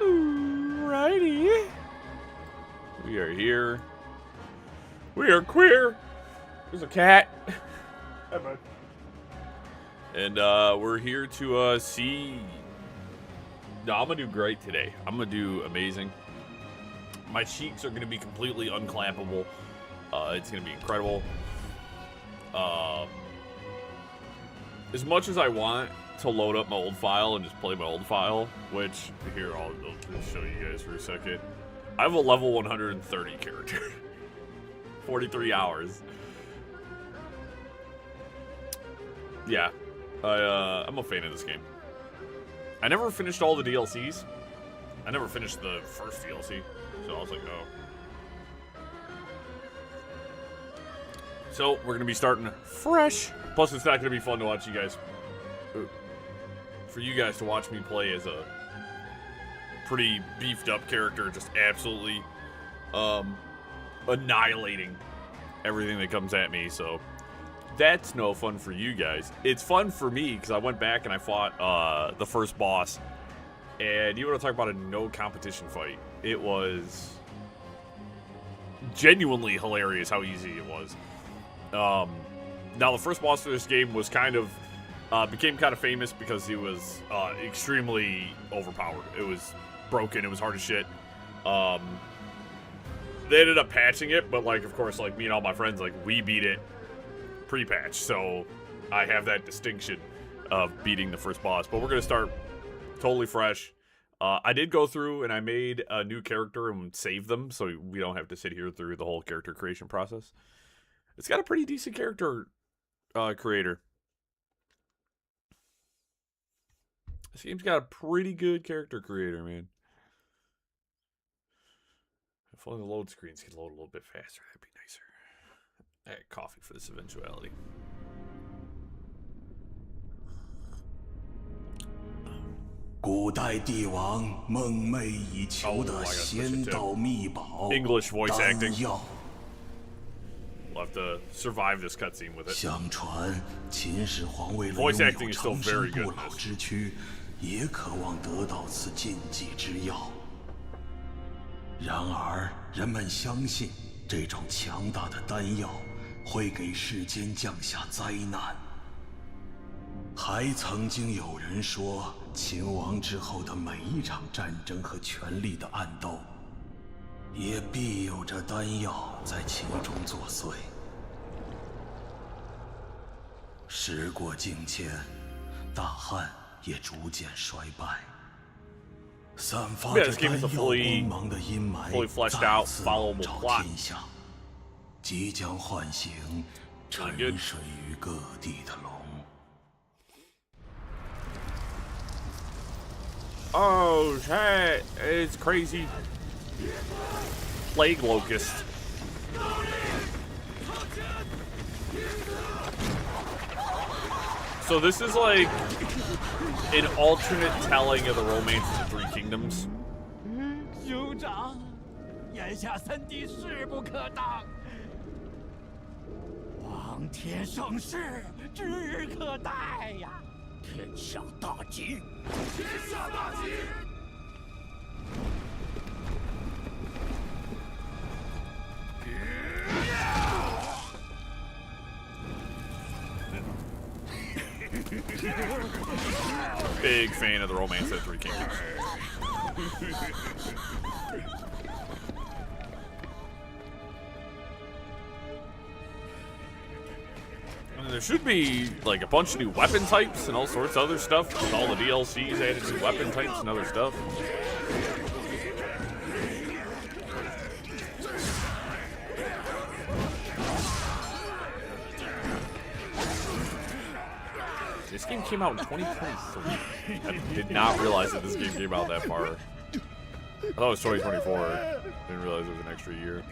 Alrighty. We are here. We are queer. There's a cat. Hi, bud. And we're here to see. No, I'm gonna do great today. I'm gonna do amazing. My cheeks are gonna be completely unclampable. It's gonna be incredible. As much as I want to load up my old file and just play my old file, which here I'll just show you guys for a second. I have a level 130 character. 43 hours. Yeah, I'm a fan of this game. I never finished all the DLCs. I never finished the first DLC, so I was like, oh. So we're gonna be starting fresh. Plus, it's not gonna be fun to watch you guys. For you guys to watch me play as a pretty beefed up character, just absolutely annihilating everything that comes at me. So that's no fun for you guys. It's fun for me because I went back and I fought the first boss, and you want to talk about a no competition fight? It was genuinely hilarious how easy it was. Now the first boss for this game was kind of became kind of famous because he was extremely overpowered. It was broken. It was hard as shit. They ended up patching it, but like, of course, like me and all my friends, like we beat it pre-patch, so I have that distinction of beating the first boss. But we're gonna start totally fresh. I did go through and I made a new character and save them, so we don't have to sit here through the whole character creation process. It's got a pretty decent character creator. This game's got a pretty good character creator, man. If only the load screens could load a little bit faster, that'd be nicer. I had coffee for this eventuality. 古代帝王梦寐以求的仙道秘宝 English voice acting. 丹药。 We'll have to survive this cutscene with it. 相传秦始皇为了 Voice 拥 acting 有 is still 长 very 生 good 不 in 老 this. 之躯，也渴望得到此禁忌之药。然而，人们相信这种强大的丹药会给世间降下灾难。还曾经有人说，秦王之后的每一场战争和权力的暗斗，也必有着丹药在其中作祟。时过境迁，大汉也逐渐衰败。散发着丹药光芒的阴霾再次笼罩天下，即将唤醒沉睡于各地的龙。 Oh shit, it's crazy. Plague locust. So this is like an alternate telling of the Romance of the Three Kingdoms. 兄长，眼下三弟势不可当，皇天盛世指日可待呀！天下大吉！天下大吉！ Big fan of the Romance of the Three Kingdoms. And there should be like a bunch of new weapon types and all sorts of other stuff with all the DLCs added new weapon types and other stuff. This game came out in 2023. I did not realize that this game came out that far. I thought it was 2024. Didn't realize it was an extra year.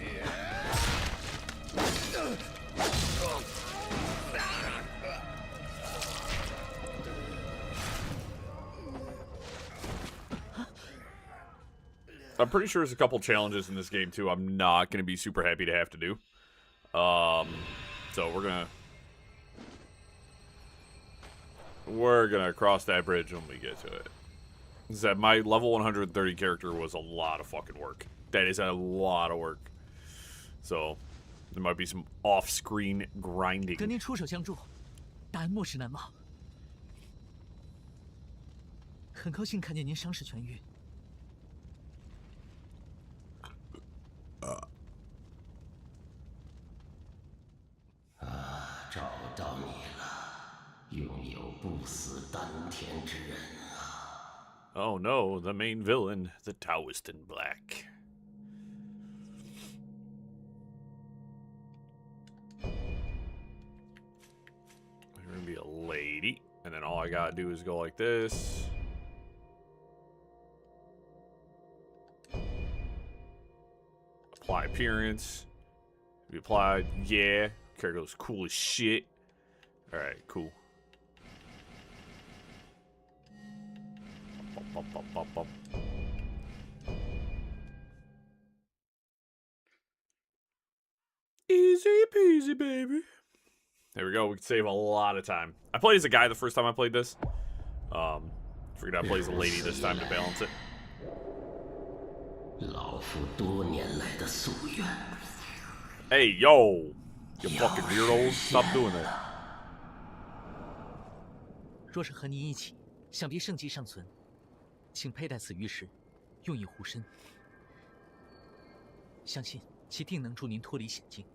I'm pretty sure there's a couple challenges in this game too I'm not going to be super happy to have to do. So we're gonna cross that bridge when we get to it. is that my level 130 character was a lot of fucking work. That is a lot of work. So there might be some off-screen grinding. 得您出手相助，大恩莫齿难忘。很高兴看见您伤势痊愈。找到你了，拥有不死丹田之人啊！ Oh no, the main villain, the Taoist in black. There's gonna be a lady, and then all I gotta do is go like this. Apply appearance. Be applied, yeah. Character looks cool as shit. Alright, cool. Bop. Easy peasy, baby. There we go. We can save a lot of time. I played as a guy the first time I played this. Figured I play as a lady this time to balance it. 老夫多年来的夙愿。 Hey, yo! You fucking weirdos. Stop doing that. 若是和您一起，想必圣迹尚存，请佩戴此玉石，用以护身。相信其定能助您脱离险境。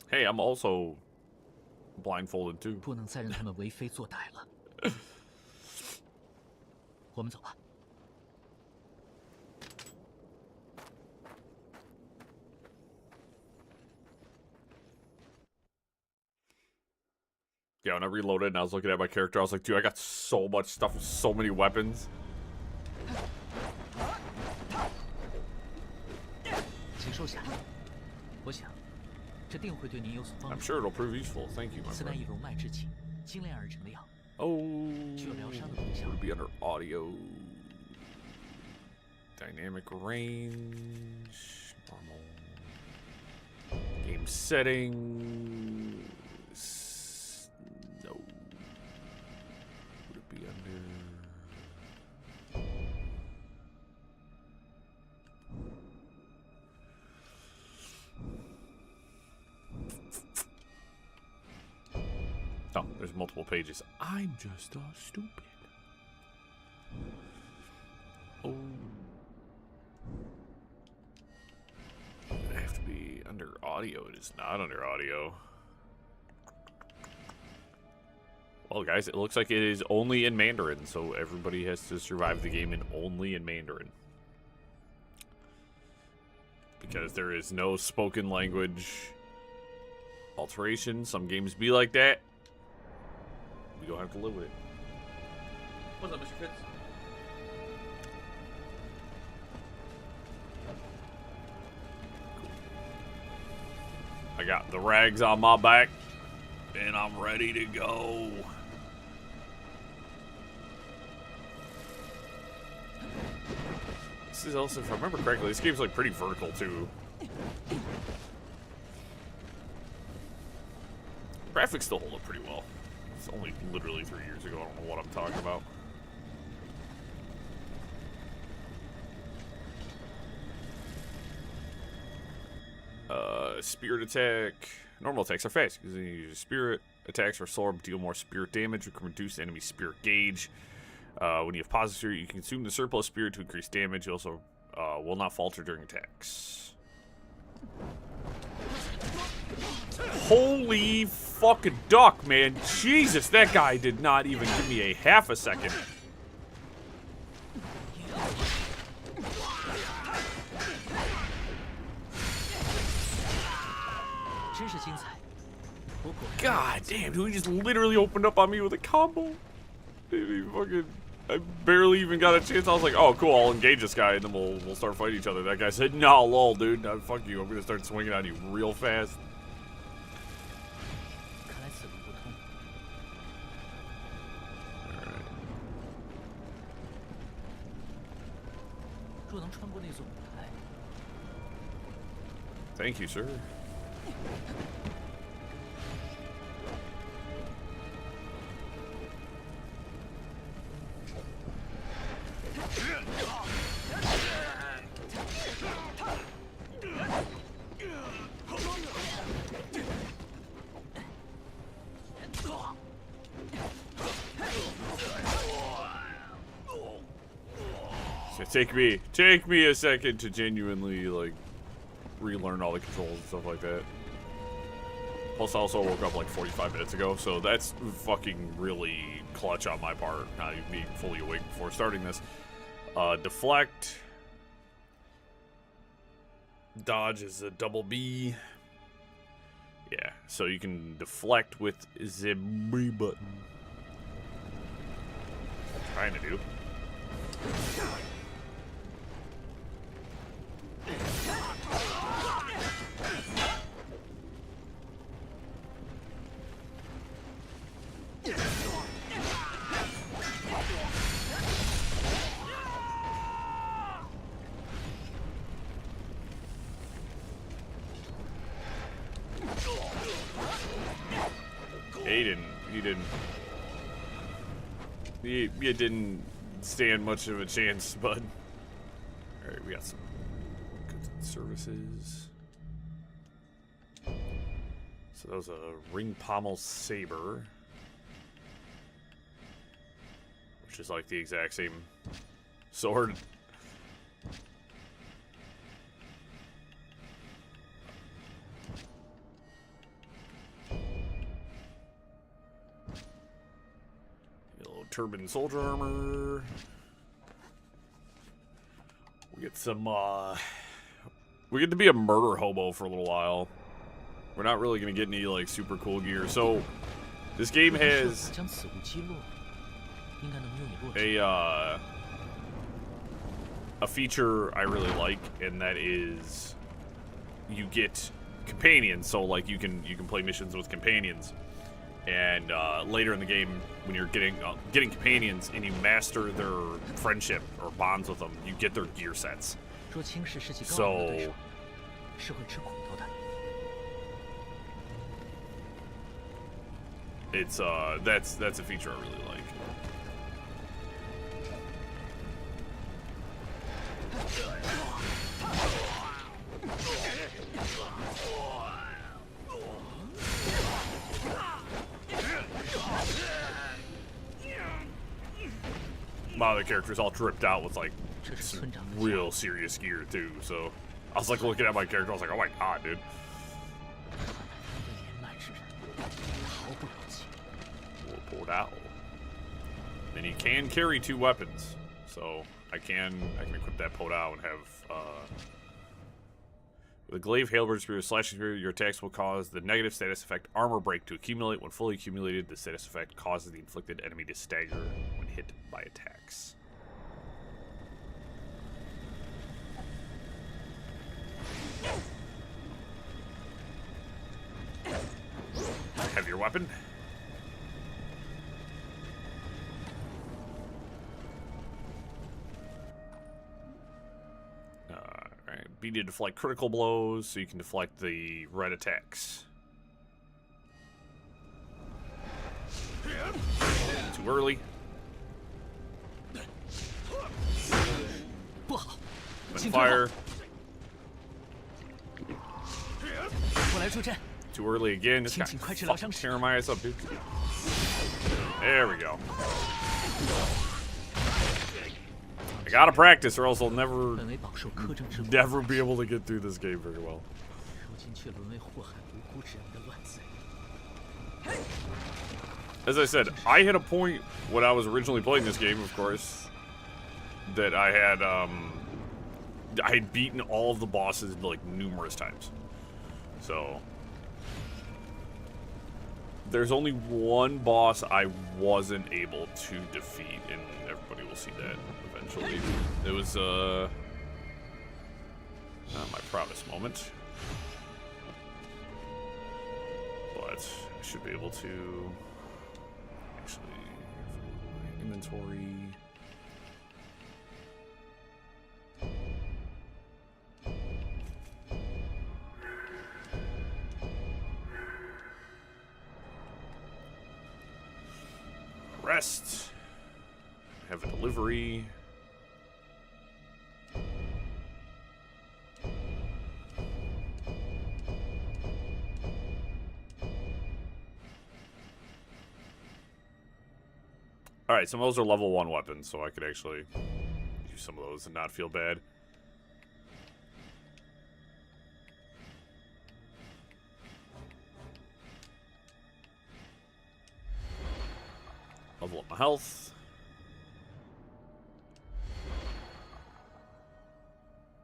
Hey, I'm also blindfolded too. 不能再让他们为非作歹了。我们走吧。 Yeah, when I reloaded and I was looking at my character, I was like, dude, I got so much stuff, so many weapons. 请收下。我想，这定会对您有所帮 I'm 助。 sure it'll prove useful. Thank you, my 此乃 friend. 以龙脉之气精炼而成的药， Oh, 具有疗伤的功效 it'll。be under audio. Dynamic range. Normal. Game settings. No. Would it be under... Oh, there's multiple pages. I'm just stupid. Oh. It have to be under audio. It is not under audio. Well, guys, it looks like it is only in Mandarin, so everybody has to survive the game only in Mandarin. Because there is no spoken language alteration. Some games be like that. We don't have to live with it. What's up, Mr. Fitz? I got the rags on my back, and I'm ready to go. This is also, if I remember correctly, this game's like pretty vertical too. Graphics still hold up pretty well. It's only literally 3 years ago. I don't know what I'm talking about. Spirit attack. Normal attacks are fast because you use spirit attacks or absorb, deal more spirit damage, which can reduce enemy spirit gauge. When you have positive spirit, you can consume the surplus spirit to increase damage. You also will not falter during attacks. Holy fucking duck, man. Jesus, that guy did not even give me a half a second. God damn, dude, he just literally opened up on me with a combo. I barely even got a chance. I was like, oh, cool, I'll engage this guy, and then we'll start fighting each other. That guy said, no, lol, dude, no, fuck you. I'm gonna start swinging on you real fast. Alright. Thank you, sir. take me a second to genuinely like relearn all the controls and stuff like that. Plus, I also woke up like 45 minutes ago, so that's fucking really clutch on my part, not even being fully awake before starting this. Deflect. Dodge is a double B. Yeah, so you can deflect with the B button. I'm trying to do. You didn't stand much of a chance, bud. Alright, we got some goods and services. So that was a ring pommel saber, which is like the exact same sword. Turban soldier armor. We get some, we get to be a murder hobo for a little while. We're not really gonna get any, like, super cool gear. So, this game has a feature I really like, and that is you get companions. So, like, you can play missions with companions. And later in the game, when you're getting companions and you master their friendship or bonds with them, you get their gear sets. So it's that's a feature I really like. My other character's all dripped out with like some real serious gear too, so I was like looking at my character, I was like, oh my god, dude. Pulled out. Then you can carry 2 weapons, so I can equip that Podao and have with a glaive, halberd, spear, slashing spear, your attacks will cause the negative status effect armor break to accumulate. When fully accumulated, the status effect causes the inflicted enemy to stagger when hit by attacks. Heavier weapon. B to deflect critical blows, so you can deflect the red attacks. Too early. Then fire. Too early again. This guy fucking tearing my ass up, dude. There we go. I gotta practice or else I'll never be able to get through this game very well. As I said, I hit a point when I was originally playing this game, of course, that I had beaten all of the bosses like numerous times. So there's only one boss I wasn't able to defeat, and everybody will see that eventually. It was not my proudest moment, but I should be able to actually inventory. Rest. Have a delivery. Alright, some of those are level 1 weapons, so I could actually use use some of those and not feel bad. Level up my health.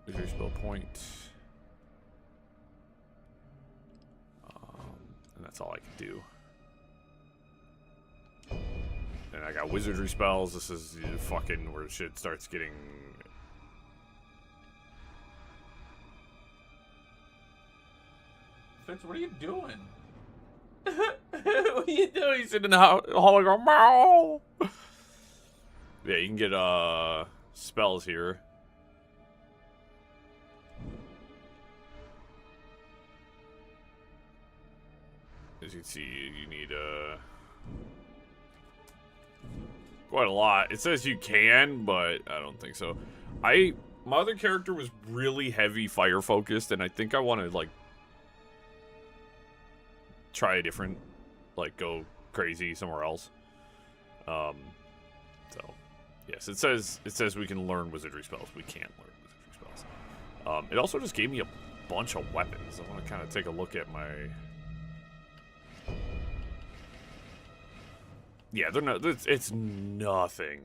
Wizard spell point. And that's all I can do. And I got wizardry spells. This is fucking where shit starts getting... Fitz, what are you doing? What are you doing? He's sitting in the hall and going, meow. Yeah, you can get spells here. As you can see, you need quite a lot. It says you can, but I don't think so. My other character was really heavy fire focused, and I think I want to like try a different, like go crazy somewhere else. So yes, it says we can learn wizardry spells. We can't learn wizardry spells. It also just gave me a bunch of weapons. I want to kind of take a look at my. Yeah, they're not. It's nothing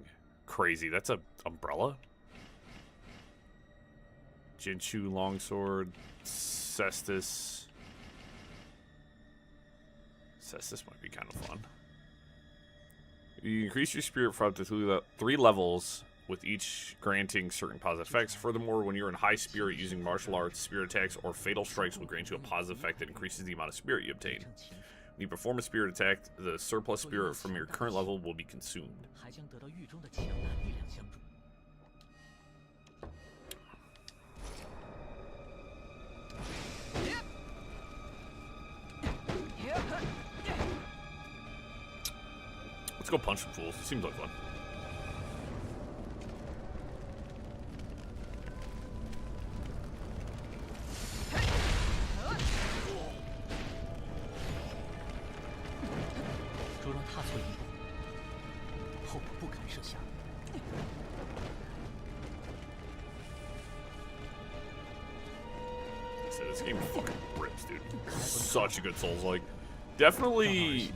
crazy. That's a umbrella. Jinchu longsword, Cestus. Cestus might be kind of fun. You increase your spirit for up to 3 levels, with each granting certain positive effects. Furthermore, when you're in high spirit, using martial arts, spirit attacks, or fatal strikes will grant you a positive effect that increases the amount of spirit you obtain. When you perform a spirit attack, the surplus spirit from your current level will be consumed. Let's go punch some fools. It seems like fun. This game fucking rips, dude. Such a good Souls-like. Definitely,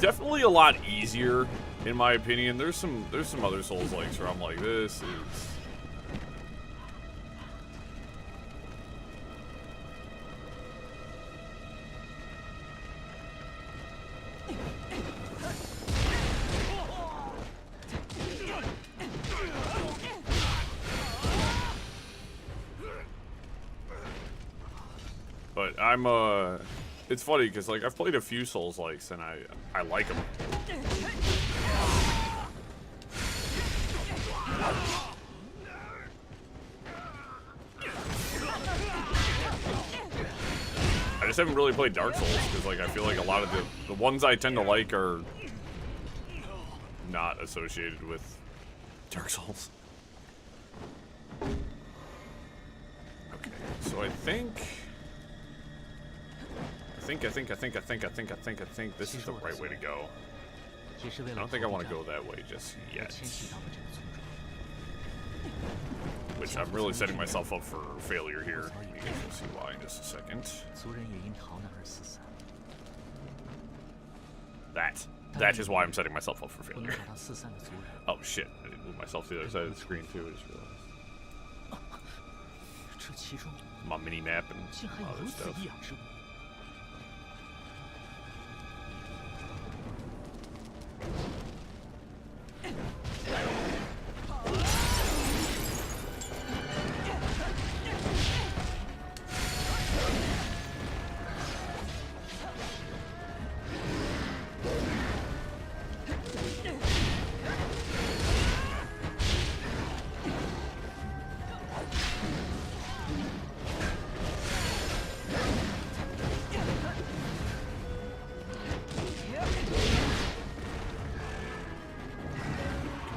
definitely a lot easier, in my opinion. There's some other Souls-likes where I'm like, this is. But I'm it's funny because like I've played a few Souls-likes and I like them. I just haven't really played Dark Souls because like I feel like a lot of the ones I tend to like are not associated with Dark Souls. Okay, so I think this is the right way to go. I don't think I want to go that way just yet. Which I'm really setting myself up for failure here. You guys will see why in just a second. That is why I'm setting myself up for failure. Oh shit, I didn't move myself to the other side of the screen too, I just realized. My mini map and other stuff.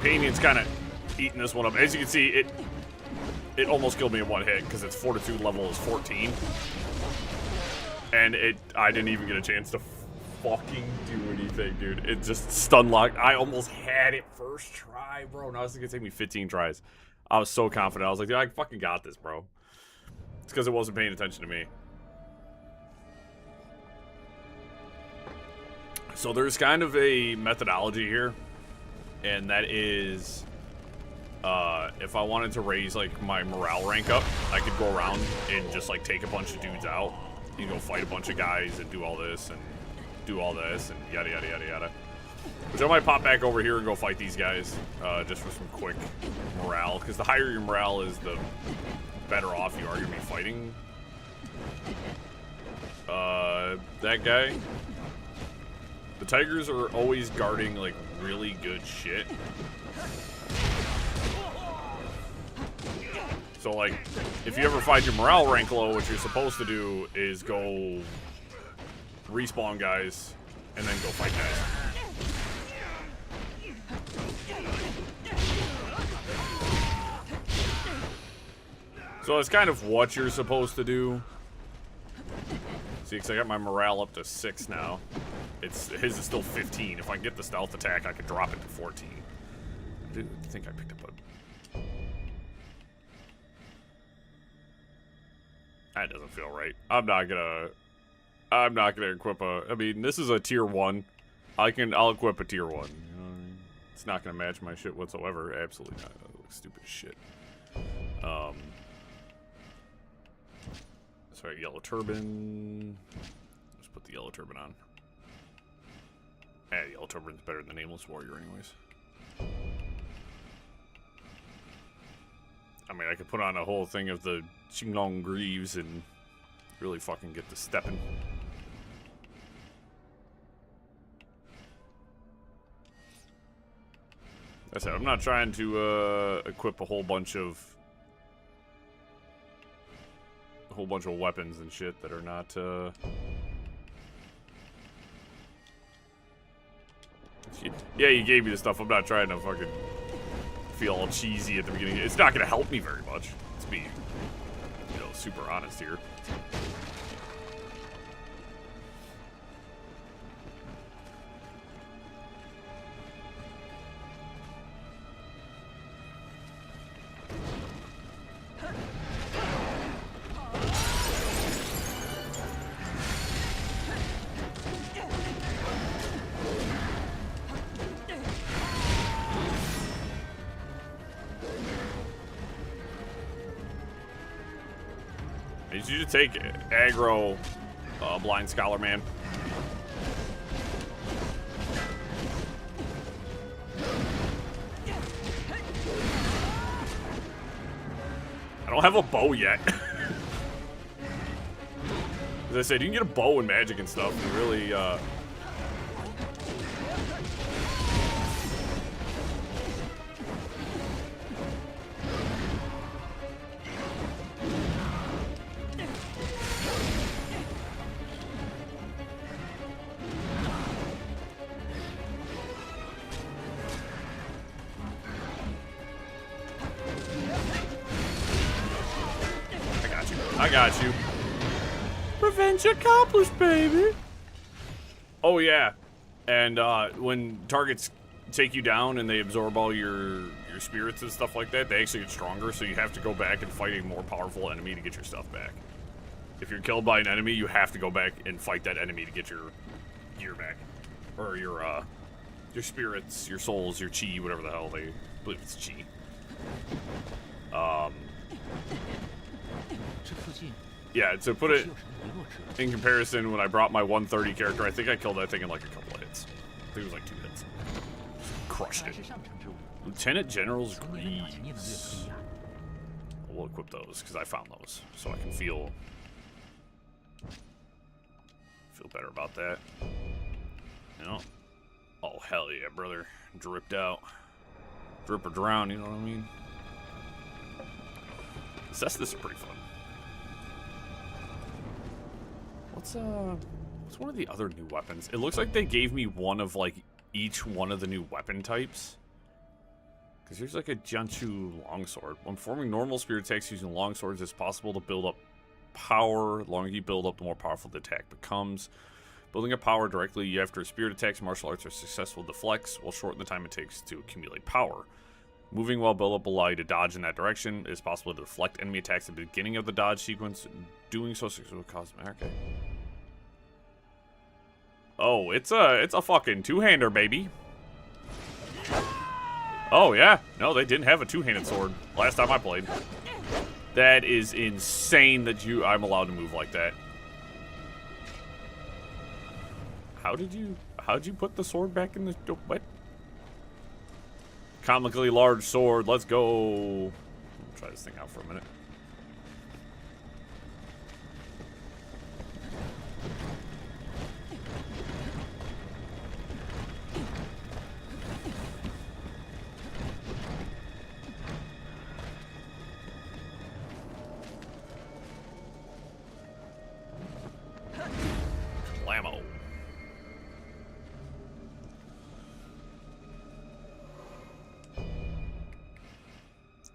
Companion's kind of eating this one up. As you can see, it almost killed me in one hit because its fortitude level is 14, and I didn't even get a chance to fucking do anything, dude. It just stun locked. I almost had it first try, bro. Now it's gonna take me 15 tries. I was so confident. I was like, dude, I fucking got this, bro. It's because it wasn't paying attention to me. So there's kind of a methodology here, and that is, if I wanted to raise like my morale rank up, I could go around and just like take a bunch of dudes out. You go fight a bunch of guys and do all this and do all this and yada yada yada yada. Which I might pop back over here and go fight these guys, just for some quick morale, because the higher your morale is, the better off you are gonna be fighting. That guy. The tigers are always guarding like really good shit. So like, if you ever find your morale rank low, what you're supposed to do is go respawn guys and then go fight guys. So that's kind of what you're supposed to do. See, because I got my morale up to 6 now. His is still 15. If I get the stealth attack, I could drop it to 14. I do think I picked up a... That doesn't feel right. I'm not gonna equip a... I mean, this is a tier 1. I'll equip a tier 1. You know what I mean? It's not gonna match my shit whatsoever. Absolutely not. That looks stupid as shit. Sorry, yellow turban. Let's put the yellow turban on. Yeah, yellow turban's better than the nameless warrior anyways. I mean, I could put on a whole thing of the Qinglong Greaves and really fucking get to stepping. Like I said, I'm not trying to equip a whole bunch of weapons and shit that are not yeah, you gave me the stuff. I'm not trying to fucking feel all cheesy at the beginning. It's not gonna help me very much. Let's be, super honest here. I need you to take aggro, Blind Scholar Man. I don't have a bow yet. As I said, you can get a bow and magic and stuff and really, I got you. Revenge accomplished, baby. Oh yeah, and when targets take you down and they absorb all your spirits and stuff like that, they actually get stronger. So you have to go back and fight a more powerful enemy to get your stuff back. If you're killed by an enemy, you have to go back and fight that enemy to get your gear back, or your spirits, your souls, your chi, whatever the hell I believe it's chi. Yeah, to put it in comparison, when I brought my 130 character, I think I killed that thing in like a couple of hits. I think it was like 2 hits. Crushed it. Lieutenant General's Greaves. We'll equip those, because I found those. So I can feel better about that. You know? Oh, hell yeah, brother. Dripped out. Drip or drown, you know what I mean? This is pretty fun. What's one of the other new weapons? It looks like they gave me one of like each one of the new weapon types. Because here's like a Jianchu longsword. When forming normal spear attacks using longswords, it's possible to build up power. The longer you build up, the more powerful the attack becomes. Building up power directly after spirit attacks, martial arts are successful deflects will shorten the time it takes to accumulate power. Moving while build up will allow you to dodge in that direction. It is possible to deflect enemy attacks at the beginning of the dodge sequence. Doing so will cause... Okay. Oh, it's a fucking two-hander, baby. Oh, yeah. No, they didn't have a two-handed sword last time I played. That is insane that I'm allowed to move like that. How'd you put the sword back in the... What? Comically large sword. Let's go. I'll try this thing out for a minute. Blammo.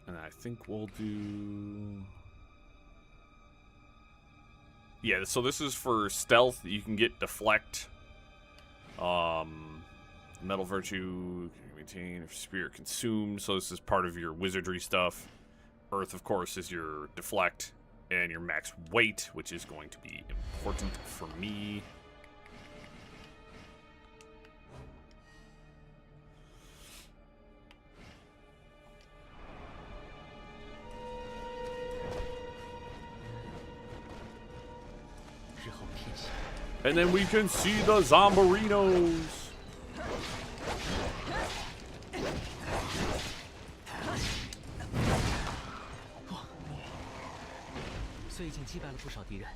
And I think we'll do... Yeah, so this is for stealth. You can get deflect. Metal virtue, maintain, if spirit consumed. So this is part of your wizardry stuff. Earth, of course, is your deflect. And your max weight, which is going to be important for me. And then we can see the Zombarinos. 虽已经击败了不少敌人，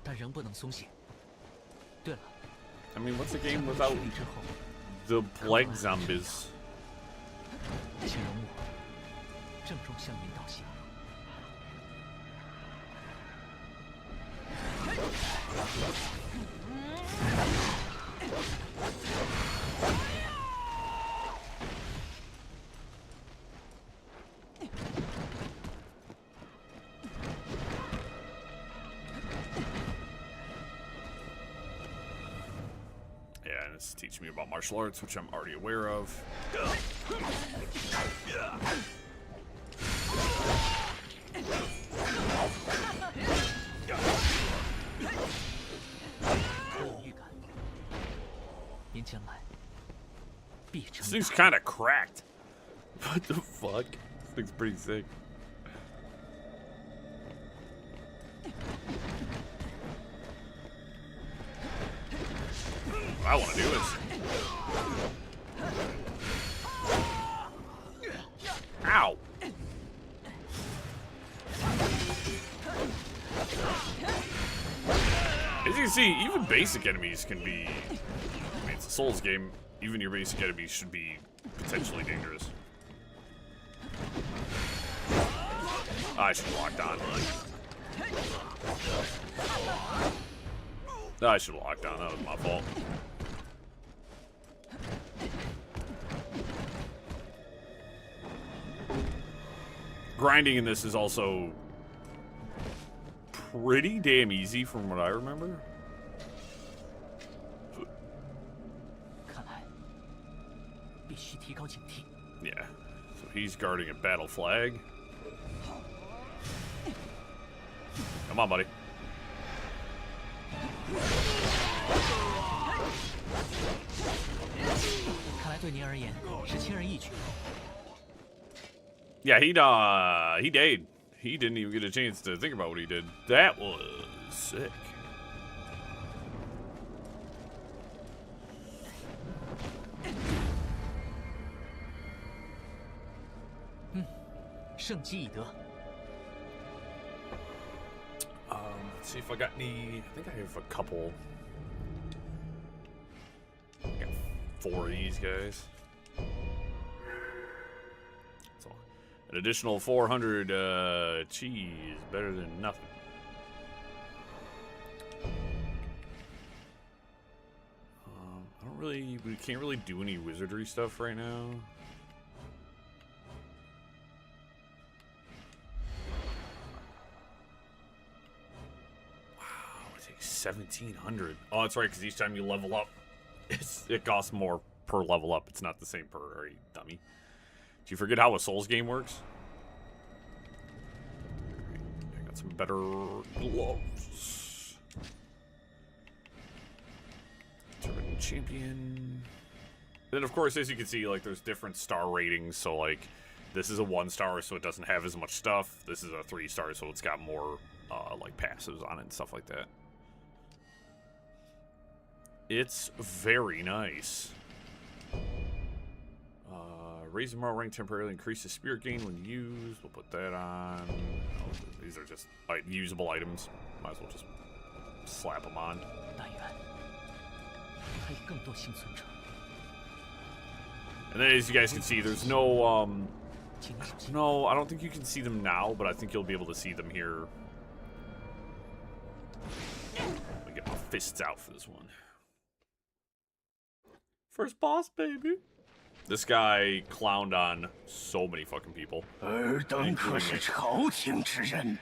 但仍不能松懈。对了， I mean, what's the game without 胜利之后， the plague zombies? 请容我郑重向您道谢。Yeah, and it's teaching me about martial arts, which I'm already aware of. 您将来必成 This thing's kind of cracked. What the fuck? This thing's pretty sick. What I want to do is... Ow! As you can see, even basic enemies can be... I mean, it's a Souls game. Even your basic enemies should be potentially dangerous. I should have locked on. I should have locked on. That was my fault. Grinding in this is also pretty damn easy from what I remember. 看来必须提高警惕。 Yeah. So he's guarding a battle flag. Come on, buddy. 看来对您而言是轻而易举。 Yeah, he died. He didn't even get a chance to think about what he did. That was sick. 胜机已得。 Let's see if I got any. I think I have a couple. I got 4 of these guys. That's all. An additional 400 cheese, better than nothing. I don't really. We can't really do any wizardry stuff right now. 1700. Oh, that's right, because each time you level up, it costs more per level up. It's not the same per, are you dummy? Do you forget how a Souls game works? I got some better gloves. Tournament champion. Then, of course, as you can see, like, there's different star ratings. So, like, this is a 1-star, so it doesn't have as much stuff. This is a 3-star, so it's got more, like, passives on it and stuff like that. It's very nice. Raise the moral rank temporarily, increases spirit gain when used. We'll put that on. Oh, these are just usable items. Might as well just slap them on. 大元，还有更多幸存者， And then, as you guys can see, there's no, 请你小心。 no, I don't think you can see them now, but I think you'll be able to see them here. Let me get my fists out for this one. First boss, baby. This guy clowned on so many fucking people. 尔等可是朝廷之人。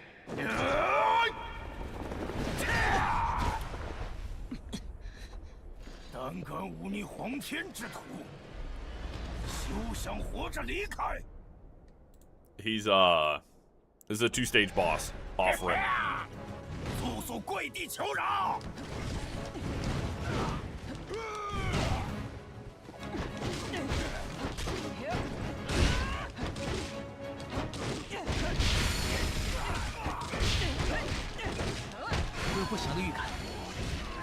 胆敢忤逆皇天之徒，休想活着离开！ He's this is a 2-stage boss. Offering. 速速跪地求饶！ 我有不祥的预感，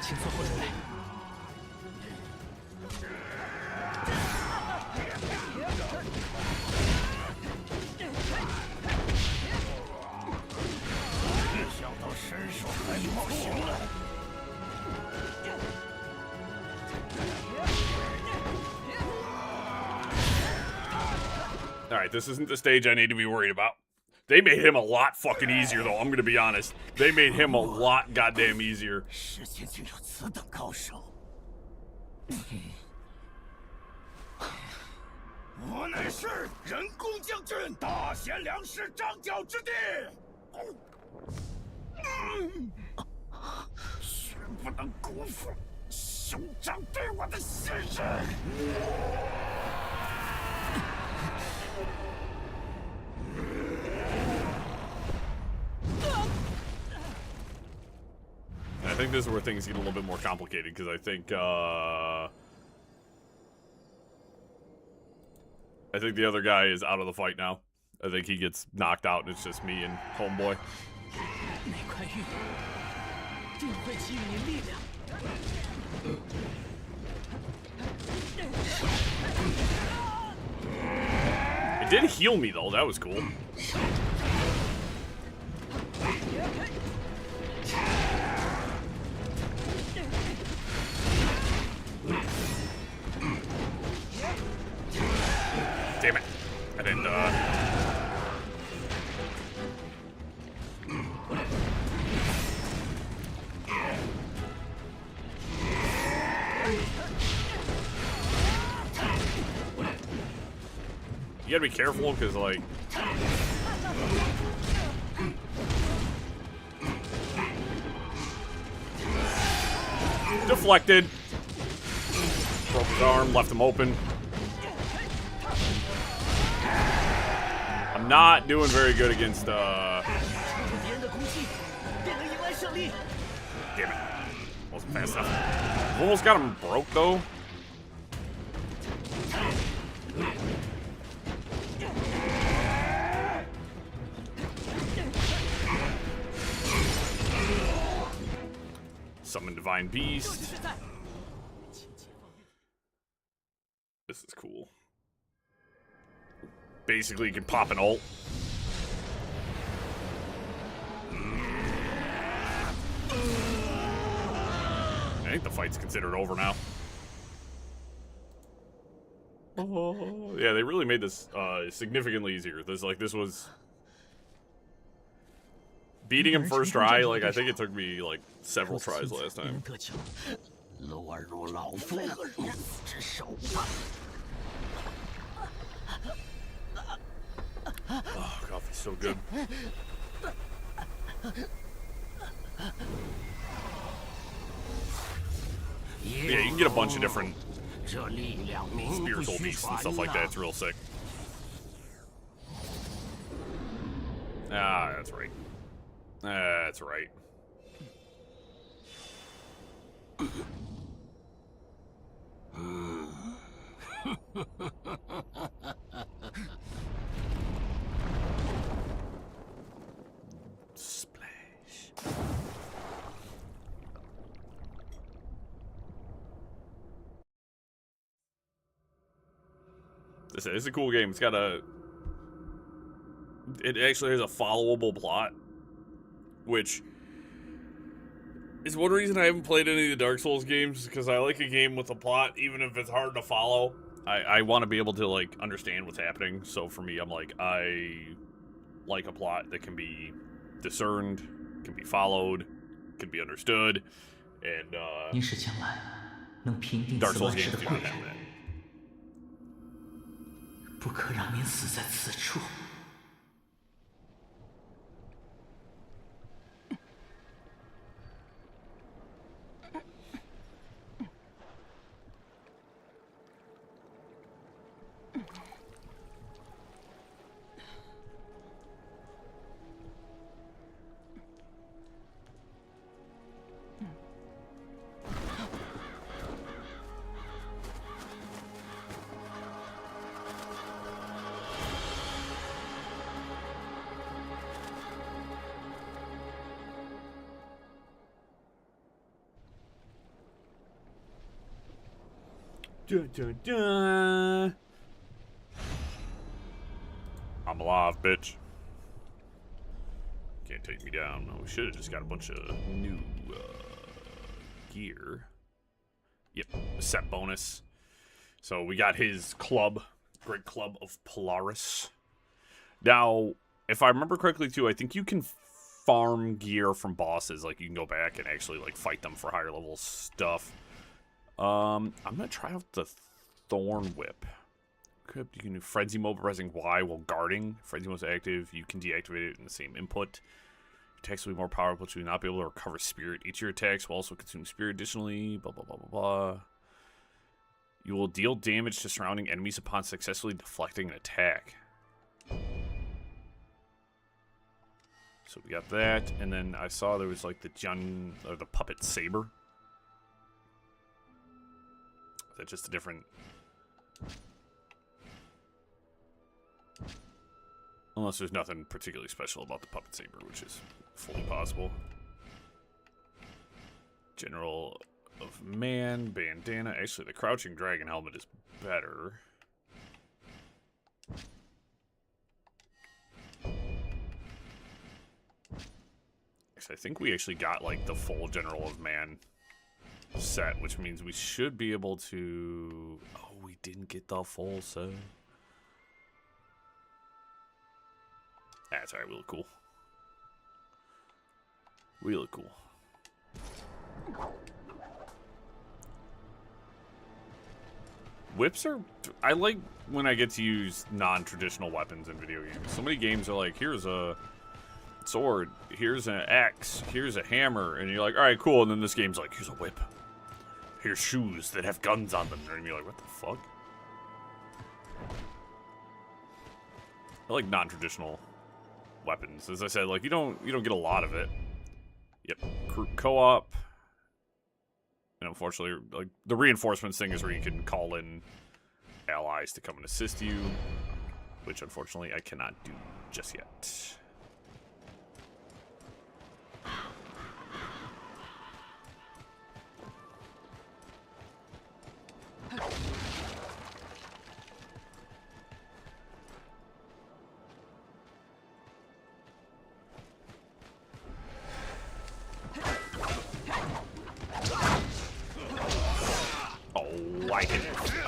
请做好准备。 没想到身手还冒险了。 Alright, this isn't the stage I need to be worried about. They made him a lot fucking easier, though, I'm gonna be honest. They made him a lot goddamn easier. 世间竟有此等高手！我乃是人工将军大贤良师张角之弟，绝不能辜负兄长对我的信任。 I think this is where things get a little bit more complicated, because I think the other guy is out of the fight now. I think he gets knocked out, and it's just me and homeboy. 那块玉定会给予您力量。 It did heal me, though. That was cool. Damn it. I didn't, You gotta be careful, because, like... Deflected. Broke his arm, left him open. I'm not doing very good against, Damn it. Wasn't fast enough. Almost got him broke, though. Summon Divine Beast. This is cool. Basically, you can pop an ult. I think the fight's considered over now. Oh, yeah, they really made this significantly easier. This was beating him first try. Like, I think it took me like several tries last time. 落入老夫如此之手吧。 Oh, coffee's so good. Yeah, you can get a bunch of different 这力量名不 spiritual 虚 beasts and 传 stuff like 呐 that. It's real sick. Ah, that's right. That's right. Splash. This is a cool game. It's got a... It actually has a followable plot, which is one reason I haven't played any of the Dark Souls games, because I like a game with a plot, even if it's hard to follow. I want to be able to, like, understand what's happening. So for me, I'm like, I like a plot that can be discerned, can be followed, can be understood, and 您是将来能平定 Dark 此 Souls 乱世 games 的 do 贵 not 人， have that. 不可让您死在此处。Dun, dun, dun. I'm alive, bitch. Can't take me down. No, we should have just got a bunch of new gear. Yep, set bonus. So we got his club, Great Club of Polaris. Now, if I remember correctly too, I think you can farm gear from bosses. Like, you can go back and actually, like, fight them for higher level stuff. I'm gonna try out the Thorn Whip. You can do Frenzy mode by pressing Y while guarding. Frenzy mode is active. You can deactivate it in the same input. Your attacks will be more powerful, but you will not be able to recover spirit. Each of your attacks will also consume spirit additionally. Blah, blah, blah, blah, blah. You will deal damage to surrounding enemies upon successfully deflecting an attack. So we got that, and then I saw there was like the the puppet saber. Is that just a different? Unless there's nothing particularly special about the puppet saber, which is fully possible. General of Man, bandana. Actually, the crouching dragon helmet is better. I think we actually got like the full General of Man set, which means we should be able to... Oh, we didn't get the full set. That's alright, we look cool. We look cool. Whips are... I like when I get to use non-traditional weapons in video games. So many games are like, here's a sword, here's an axe, here's a hammer, and you're like, alright, cool, and then this game's like, here's a whip. Here's shoes that have guns on them, and you're like, what the fuck? I like non-traditional weapons. As I said, like, you don't get a lot of it. Yep, co-op. And unfortunately, like, the reinforcements thing is where you can call in allies to come and assist you, which unfortunately I cannot do just yet.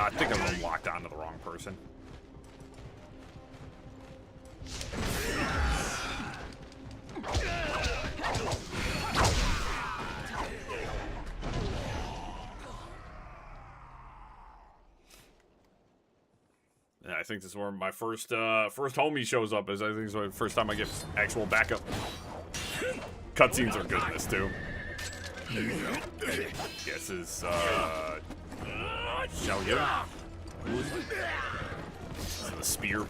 I think I'm locked onto the wrong person. Yeah, I think this is where my first homie shows up. I think this is the first time I get actual backup. Cutscenes are good in this too. Guess is Xiao Yu. This is the spear.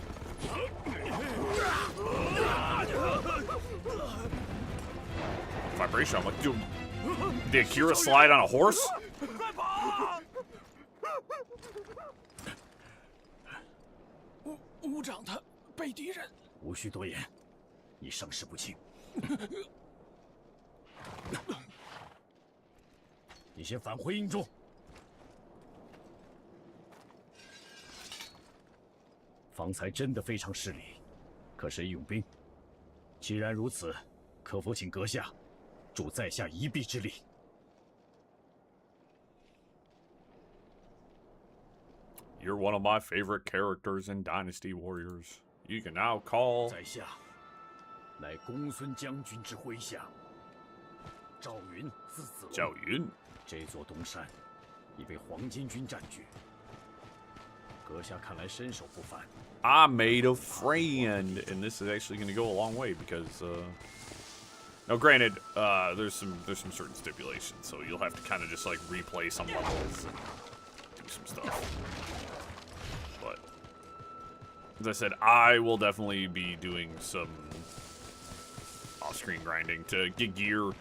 Vibration. I'm like, dude, the Akira slide on a horse? 巫长他被敌人。无需多言，你伤势不轻。你先返回营中。方才真的非常失礼，可谁用兵？既然如此，可否请阁下助在下一臂之力？ You're one of my favorite characters in Dynasty Warriors. You can now call. 在下乃公孙将军之麾下，赵云，字子龙。赵云。这座东山已被黄巾军占据，阁下看来身手不凡。I made a friend, and this is actually going to go a long way because. Now, granted, there's some certain stipulations, so you'll have to kind of just like replay some levels and do some stuff. But as I said, I will definitely be doing some off-screen grinding to get gear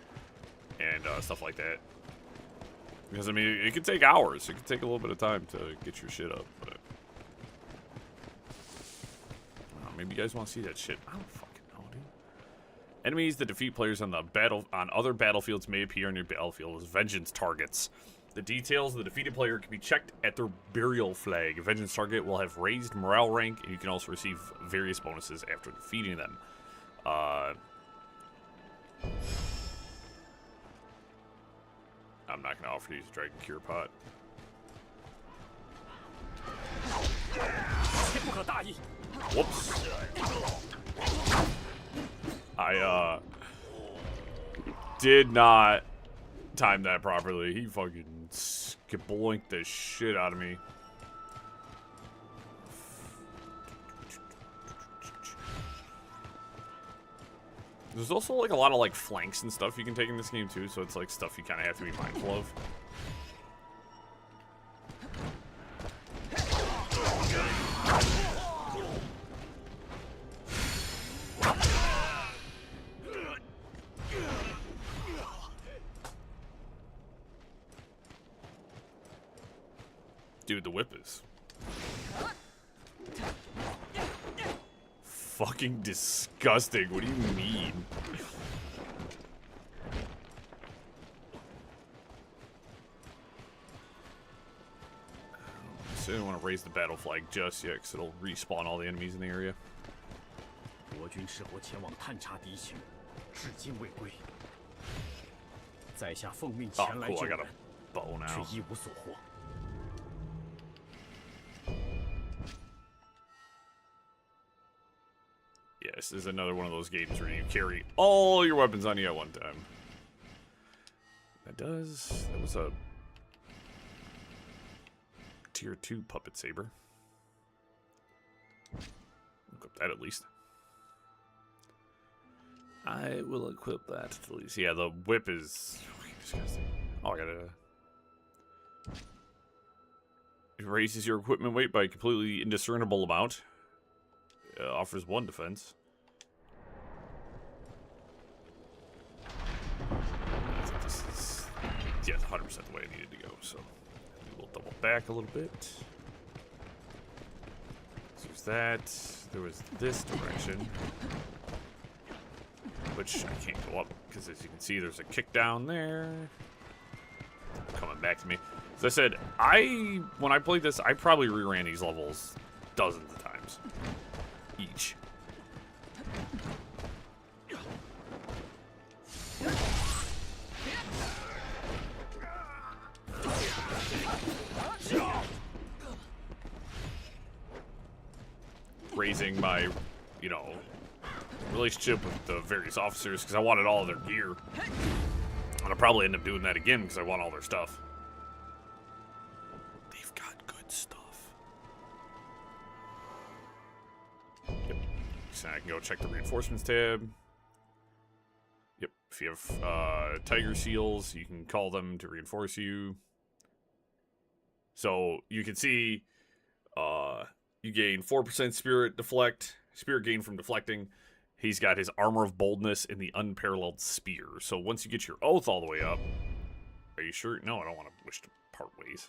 and stuff like that. Because I mean, it could take hours. It could take a little bit of time to get your shit up. But maybe you guys want to see that shit. I don't fucking know, dude. Enemies that defeat players on other battlefields may appear on your battlefield as vengeance targets. The details of the defeated player can be checked at their burial flag. A vengeance target will have raised morale rank, and you can also receive various bonuses after defeating them. I'm not going to offer to use a Dragon Cure Pot. Whoops. I did not time that properly. He fucking skip-blinked the shit out of me. There's also like a lot of like flanks and stuff you can take in this game too, so it's like stuff you kind of have to be mindful of. Dude, the whip is fucking disgusting. What do you mean? So I don't want to raise the battle flag just yet, because it'll respawn all the enemies in the area. 国军是否前往探查敌情，至今未归。在下奉命前来救援，却一无所获。 This is another one of those games where you carry all your weapons on you at one time. That was a tier 2 puppet saber. Equip that at least. I will equip that at least. Yeah, the whip is disgusting. Oh, I gotta. It raises your equipment weight by a completely indiscernible amount. Offers 1 defense. Yeah, 100% the way I needed to go, so we'll double back a little bit. So there's that. There was this direction, which I can't go up, because as you can see, there's a kick down there. Coming back to me. As I said, when I played this, I probably reran these levels dozens of times. Each. Raising my, you know, relationship with the various officers because I wanted all of their gear. And I'll probably end up doing that again because I want all their stuff. They've got good stuff. Yep. So I can go check the reinforcements tab. Yep. If you have tiger seals, you can call them to reinforce you. So you can see you gain 4% spirit gain from deflecting. He's got his armor of boldness and the unparalleled spear. So once you get your oath all the way up, are you sure? No, I don't want to wish to part ways.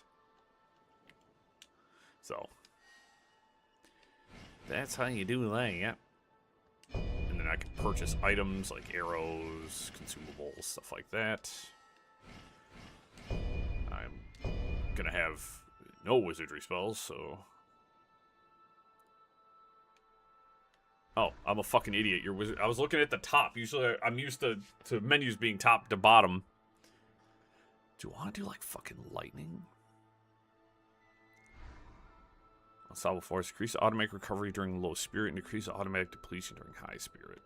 So that's how you do that. Yeah. And then I can purchase items like arrows, consumables, stuff like that. I'm gonna have no wizardry spells, so. Oh, I'm a fucking idiot. You're wizard. I was looking at the top. Usually, I'm used to menus being top to bottom. Do I want to do like fucking lightning? Unstoppable force. Increase automatic recovery during low spirit and decrease automatic depletion during high spirit.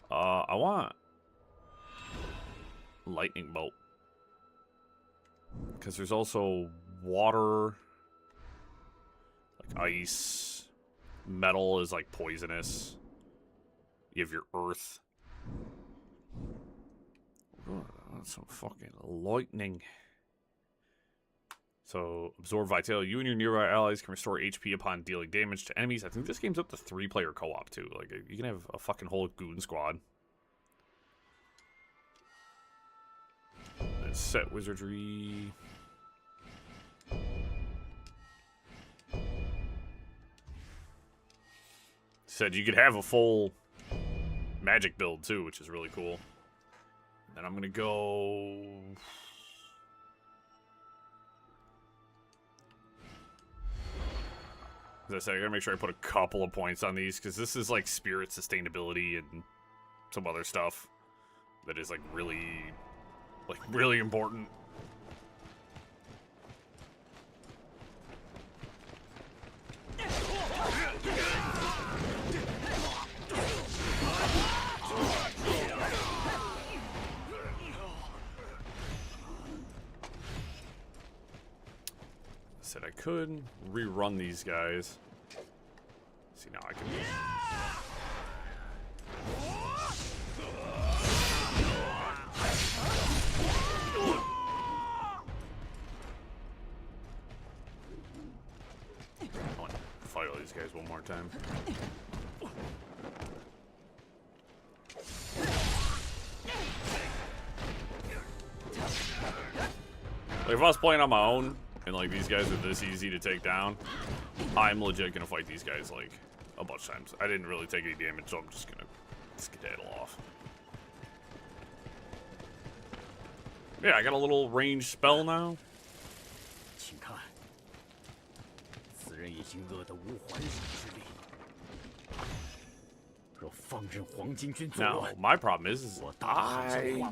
I want lightning bolt. Because there's also water, like ice. Metal is like poisonous. You have your earth. Oh, that's some fucking lightning. So, absorb vitality. You and your nearby allies can restore HP upon dealing damage to enemies. I think this game's up to 3-player co-op too. Like, you can have a fucking whole goon squad. And set wizardry. Said you could have a full magic build too, which is really cool. And I'm gonna go. As I said, I gotta make sure I put a couple of points on these because this is like spirit sustainability and some other stuff that is like really important. Said I could rerun these guys. See, now I can. I want to fight all these guys one more time. Like if I was playing on my own. And, like, these guys are this easy to take down, I'm legit gonna fight these guys, like, a bunch of times. I didn't really take any damage, so I'm just gonna skedaddle off. Yeah, I got a little ranged spell now. Now, my problem is I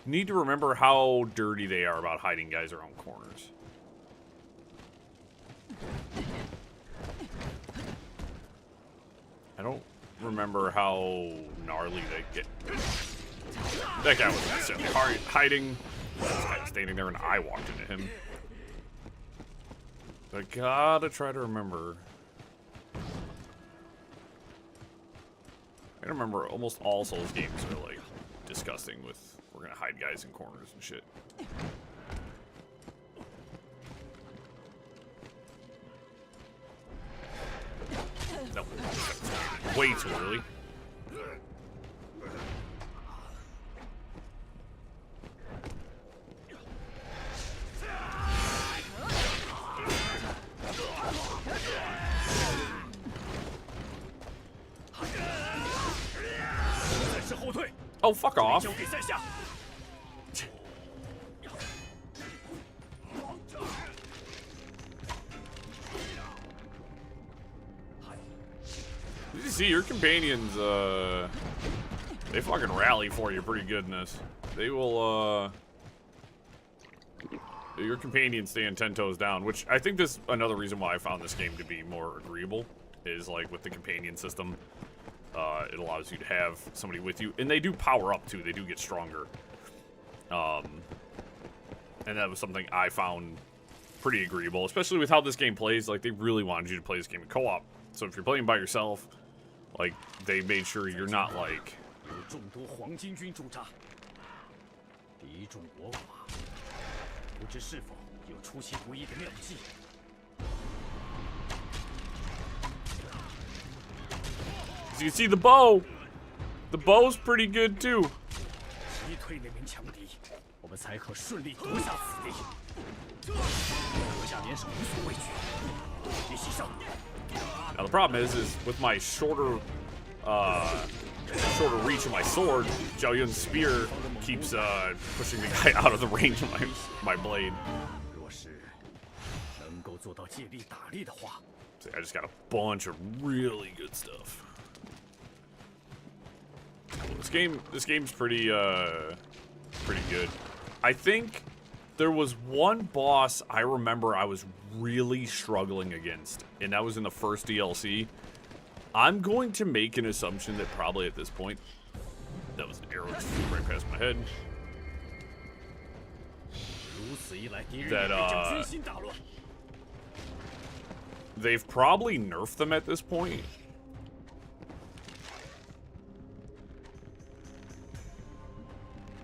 need to remember how dirty they are about hiding guys around corners. I don't remember how gnarly they get. That guy wasn't necessarily hiding. This guy was standing there and I walked into him. I gotta try to remember. I remember almost all Souls games are like disgusting with we're gonna hide guys in corners and shit. No, way too early. Oh, fuck off. You see, your companions, they fucking rally for you pretty good in this. They will, your companions stand 10 toes down, which I think this another reason why I found this game to be more agreeable is, like, with the companion system. It allows you to have somebody with you. And they do power up, too. They do get stronger. And that was something I found pretty agreeable, especially with how this game plays. Like, they really wanted you to play this game in co-op. So if you're playing by yourself, like, they made sure you're not, like, 有众多黄巾军驻扎，敌众我寡，不知是否有出其不意的妙计。 As you can see the bow. The bow's pretty good too. 击退那名强敌，我们才可顺利夺下此地。阁下联手无所畏惧，别牺牲。 Now the problem is with my shorter reach of my sword, Zhao Yun's spear keeps pushing the guy out of the range of my blade. 若是能够做到借力打力的话， So I just got a bunch of really good stuff. This game's pretty good. I think there was one boss I remember I was really struggling against, and that was in the first DLC. I'm going to make an assumption that probably at this point, that was an arrow just flew right past my head. 如此一来，敌人也会将军心大乱。 They've probably nerfed them at this point.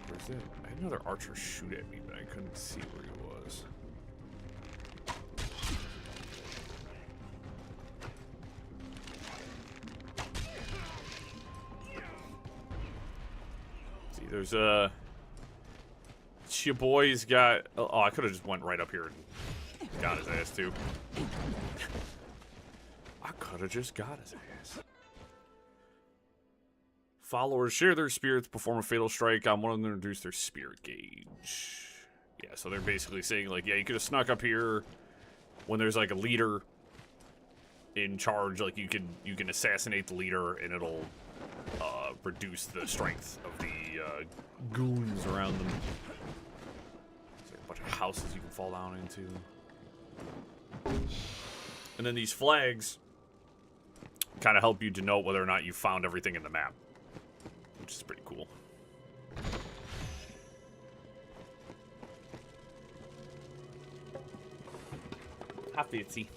Where's it? I had another archer shoot at me, but I couldn't see where he was. See, there's a... your boy's got... Oh, I could have just went right up here and got his ass, too. I could have just got his ass. Followers share their spirits, perform a fatal strike on one of them to reduce their spirit gauge. Yeah, so they're basically saying, like, yeah, you could have snuck up here when there's, like, a leader in charge. Like, you can assassinate the leader, and it'll reduce the strength of the goons around them. There's a bunch of houses you can fall down into. And then these flags kind of help you denote whether or not you found everything in the map, which is pretty cool. How fancy.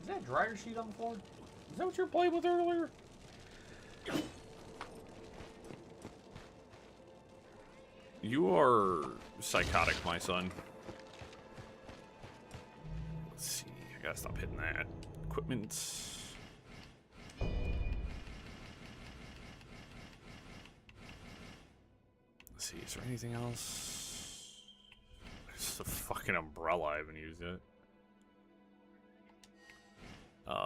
Is that a dryer sheet on the floor? Is that what you were playing with earlier? You are psychotic, my son. Let's see. I gotta stop hitting that. Equipment. Let's see. Is there anything else? It's the fucking umbrella. I haven't used it.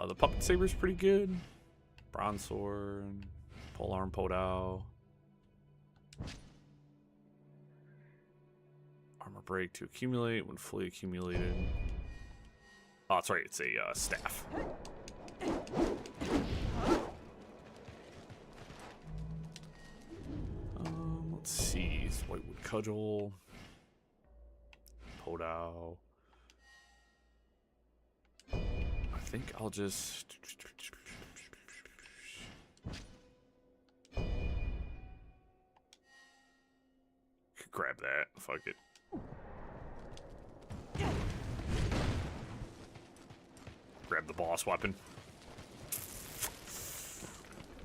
The puppet saber's pretty good. Bronze sword. Polearm Podao. Armor break to accumulate when fully accumulated. Oh, that's right. It's a staff. Let's see. It's Whitewood Cudgel. Podao. I think I'll just... grab that. Fuck it. Grab the boss weapon.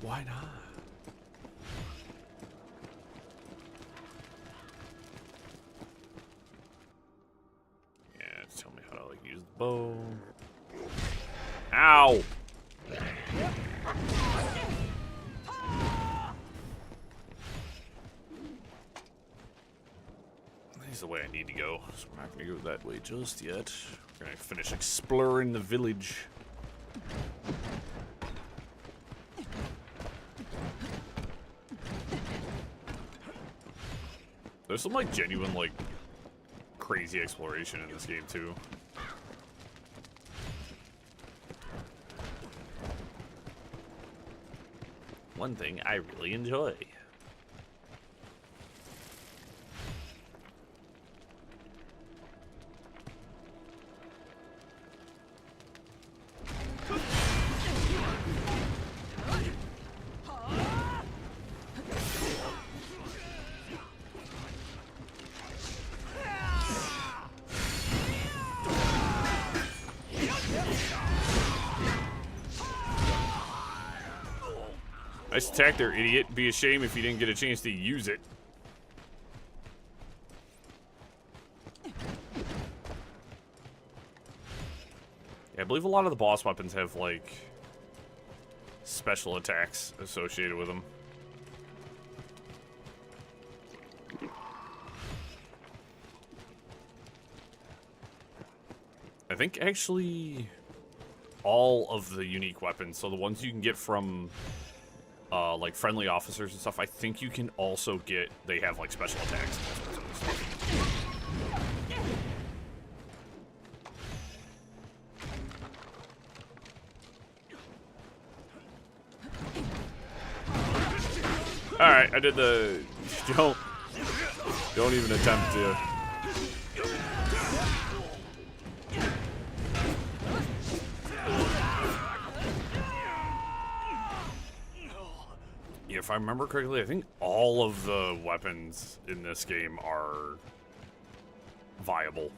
Why not? Yeah, just tell me how to like use the bow. Ow! This is the way I need to go, so we're not going to go that way just yet. We're going to finish exploring the village. There's some like genuine like crazy exploration in this game too. One thing I really enjoy. Nice attack there, idiot. Be a shame if you didn't get a chance to use it. Yeah, I believe a lot of the boss weapons have, like, special attacks associated with them. I think, actually, all of the unique weapons, so the ones you can get from, like, friendly officers and stuff, I think you can also get, they have, like, special attacks. Alright, I did the... Don't even attempt to... Yeah, if I remember correctly, I think all of the weapons in this game are viable.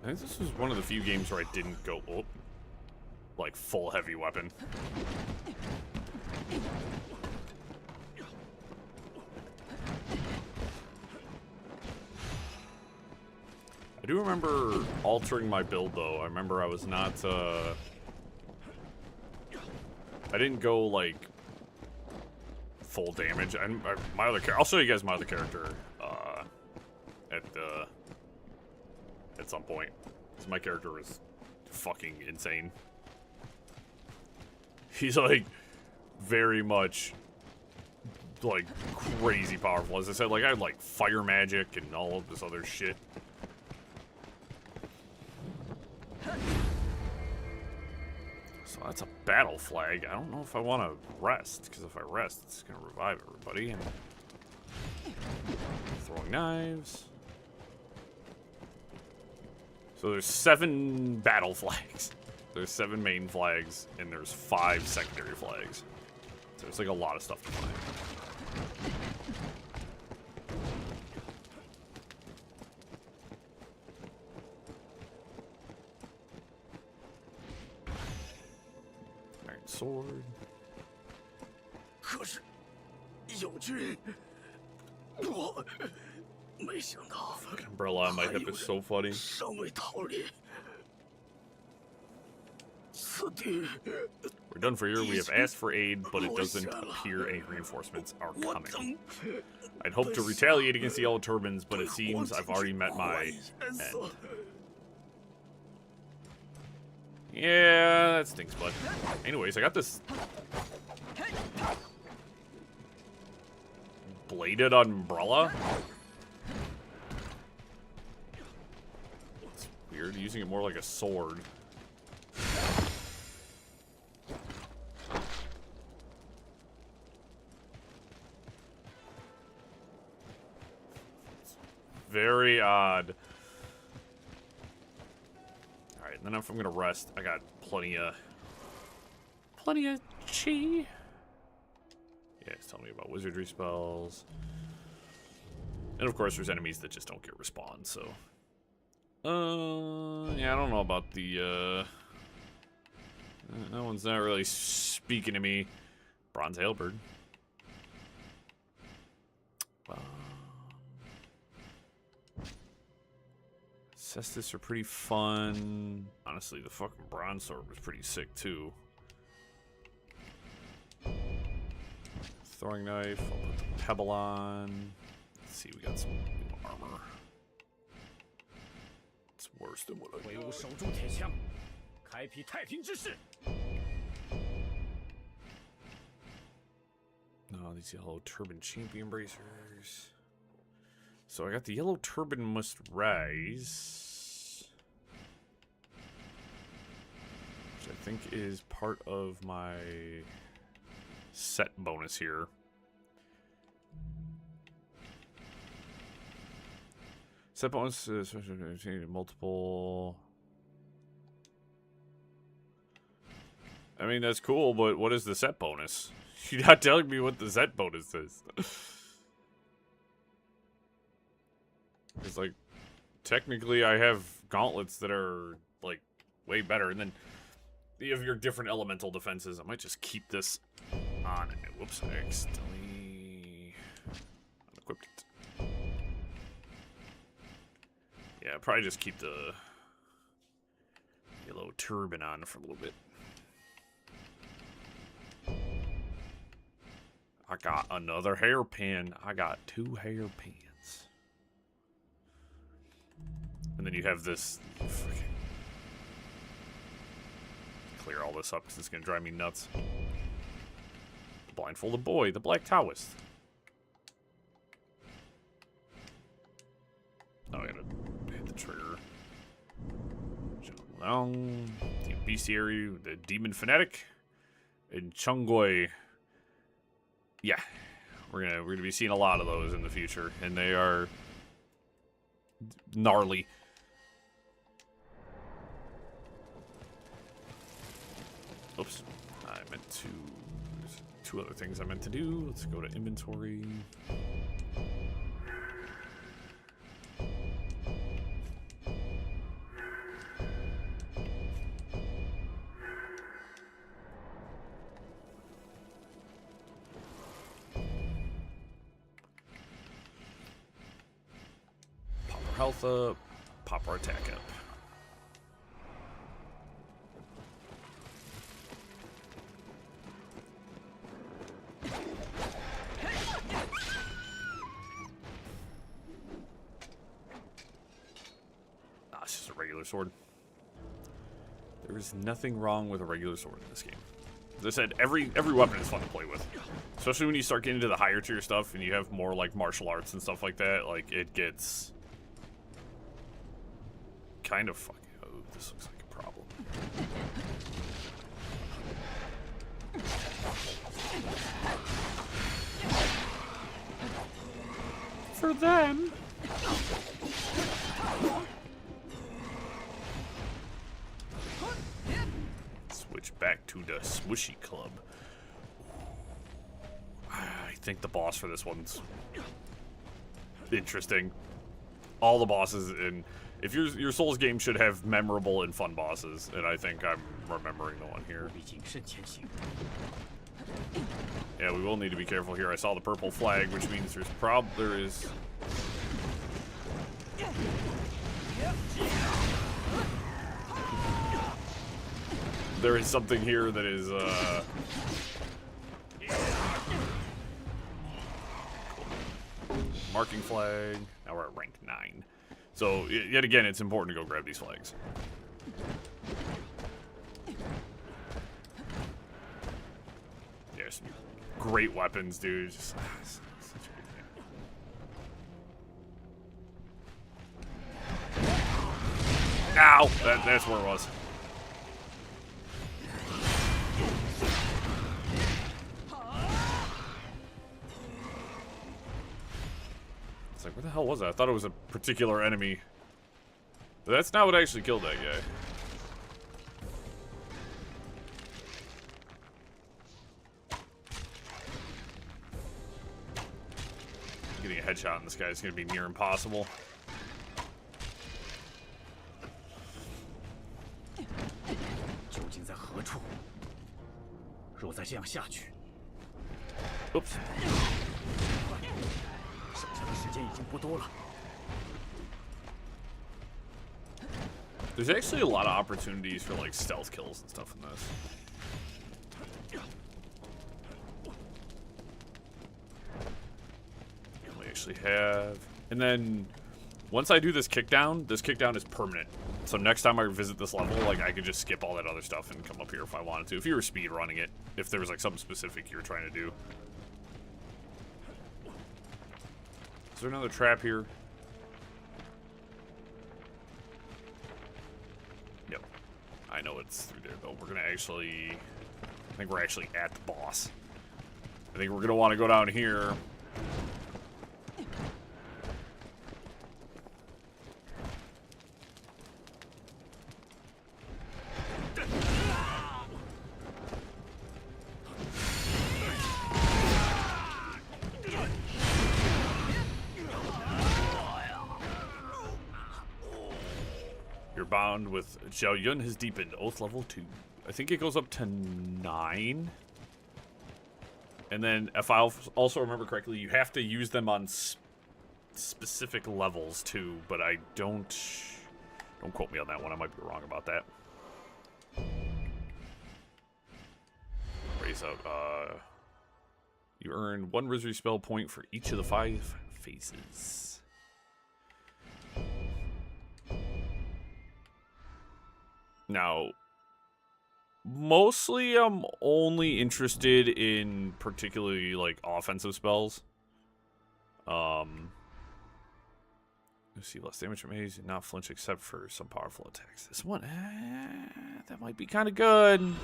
I think this was one of the few games where I didn't go, like, full heavy weapon. I do remember altering my build, though. I remember I was not, I didn't go, like, full damage. My other I'll show you guys my other character, at some point. Because my character is fucking insane. He's, like, very much, like, crazy powerful. As I said, like, I had, like, fire magic and all of this other shit. So that's a battle flag. I don't know if I want to rest, because if I rest, it's going to revive everybody. And throwing knives. So there's 7 battle flags. There's 7 main flags, and there's 5 secondary flags. So there's like a lot of stuff to find. Iron sword. Fucking umbrella on my hip is so funny. We're done for here. We have asked for aid, but it doesn't appear any reinforcements are coming. I'd hoped to retaliate against the Yellow Turbans, but it seems I've already met my end. Yeah, that stinks, bud. Anyways, I got this bladed umbrella. It's weird, using it more like a sword. Very odd. Alright, then if I'm gonna rest, I got plenty of chi. Yeah, it's telling me about wizardry spells. And of course there's enemies that just don't get respawn, so. Yeah, I don't know about the that one's not really speaking to me. Bronze halberd. Cestus are pretty fun. Honestly, the fucking bronze sword was pretty sick too. Throwing knife. I'll put the pebble on. Let's see, we got some new armor. It's worse than what I No, these yellow turban champion bracers. So I got the yellow turban must rise, which I think is part of my set bonus here. Set bonus is multiple. I mean, that's cool, but what is the set bonus? You're not telling me what the set bonus is. It's like, technically I have gauntlets that are, like, way better. And then you have your different elemental defenses. I might just keep this on. Whoops, I accidentally unequipped it. Yeah, probably just keep the yellow turban on for a little bit. I got another hairpin. I got 2 hairpins. And then you have this. Clear all this up because it's going to drive me nuts. The blindfolded boy, the Black Taoist. Oh, I gotta hit the trigger. Jump down. The Bestiary, the Demon Fanatic, and Chungoi. Yeah, we're gonna be seeing a lot of those in the future, and they are gnarly. Oops, I meant to. There's 2 other things I meant to do. Let's go to inventory. Health up, pop our attack up. Ah, it's just a regular sword. There is nothing wrong with a regular sword in this game. As I said, every weapon is fun to play with. Especially when you start getting into the higher tier stuff and you have more like martial arts and stuff like that, like it gets kind of fucking. Oh, this looks like a problem. For them. Switch back to the Swishy Club. I think the boss for this one's interesting. All the bosses in. If your Souls game should have memorable and fun bosses, and I think I'm remembering the one here. Yeah, we will need to be careful here. I saw the purple flag, which means there is. There is something here that is marking flag. Now we're at rank 9. So, yet again, it's important to go grab these flags. There's great weapons, dude. Just, such a good game. Ow! That's where it was. It's like, where the hell was that? I thought it was a particular enemy. But that's not what actually killed that guy. Getting a headshot on this guy is going to be near impossible. Oops. There's actually a lot of opportunities for like stealth kills and stuff in this. We actually have, and then once I do this kickdown is permanent. So next time I visit this level, like I could just skip all that other stuff and come up here if I wanted to. If you were speed running it, if there was like something specific you were trying to do. Is there another trap here? Yep. I know it's through there, though. We're going to actually... I think we're actually at the boss. I think we're going to want to go down here. bond with Xiao Yun has deepened. Oath level 2. I think it goes up to 9. And then, if I also remember correctly, you have to use them on specific levels too. But I don't quote me on that one. I might be wrong about that. Raise out. You earn 1 Wizardry spell point for each of the 5 phases. Now, mostly I'm only interested in particularly like offensive spells. Let's see, less damage from enemies and not flinch except for some powerful attacks. This one, that might be kind of good.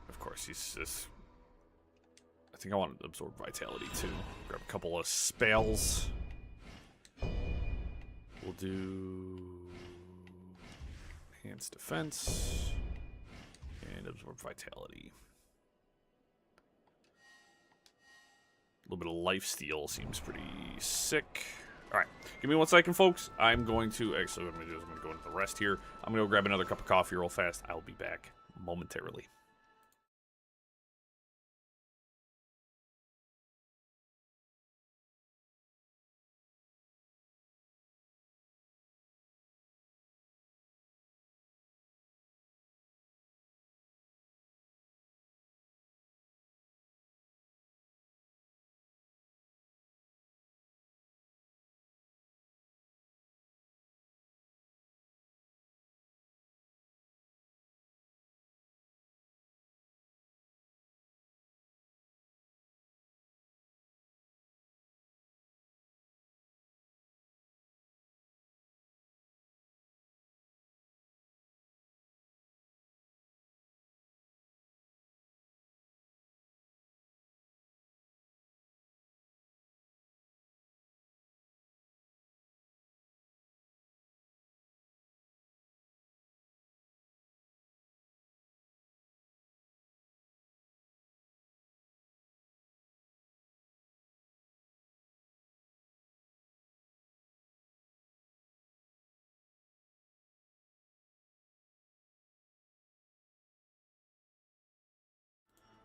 Of course, he's just... I think I want to absorb vitality too. Grab a couple of spells. We'll do enhanced defense and absorb vitality. A little bit of lifesteal seems pretty sick. All right, give me 1 second, folks. I'm going to actually what I'm going to do is I'm going to go into the rest here. I'm going to go grab another cup of coffee real fast. I'll be back momentarily.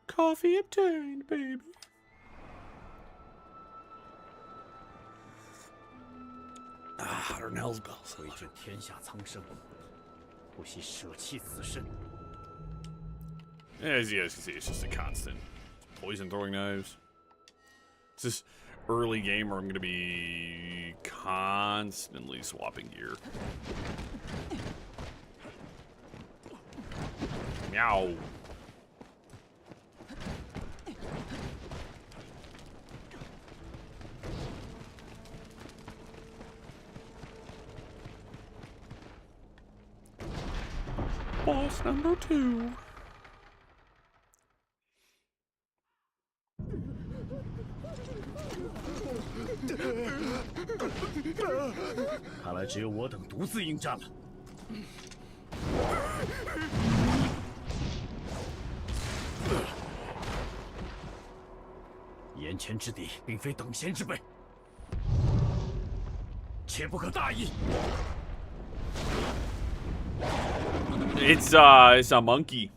Coffee obtained, baby. Hotter than hell's bells. 为救天下苍生，不惜舍弃此身。 As you guys can see, it's just a constant poison throwing knives. It's this early game where I'm going to be constantly swapping gear. Meow. Boss number 2.看来只有我等独自应战了。眼前之敌并非等闲之辈，切不可大意。 It's a monkey.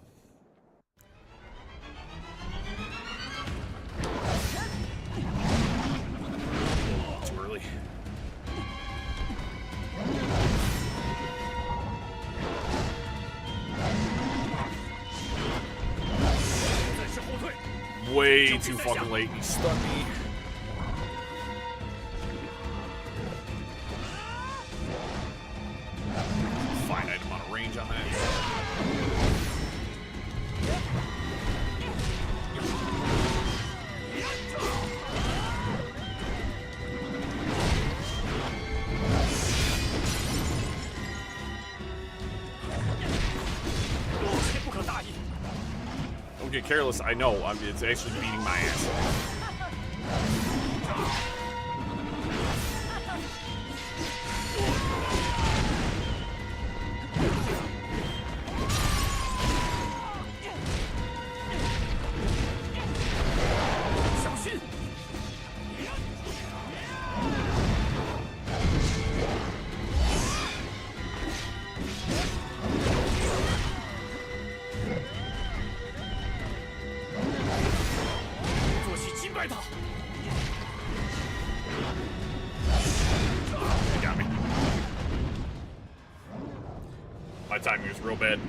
Too early. Way too fucking late. He stunned me. Finite amount of range on that. Don't get careless. I know. It's actually beating my ass. Got me. My timing was real bad.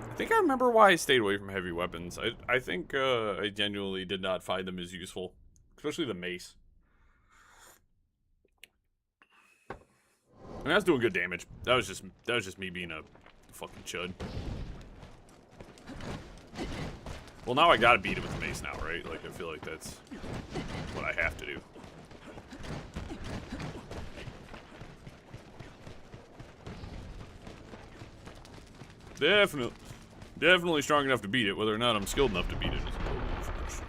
I think I remember why I stayed away from heavy weapons. I think I genuinely did not find them as useful, especially the mace. I mean, I was doing good damage. That was just me being a fucking chud. Well, now I gotta beat it with the mace now, right? Like, I feel like that's what I have to do. Definitely strong enough to beat it. Whether or not I'm skilled enough to beat it is a totally different question.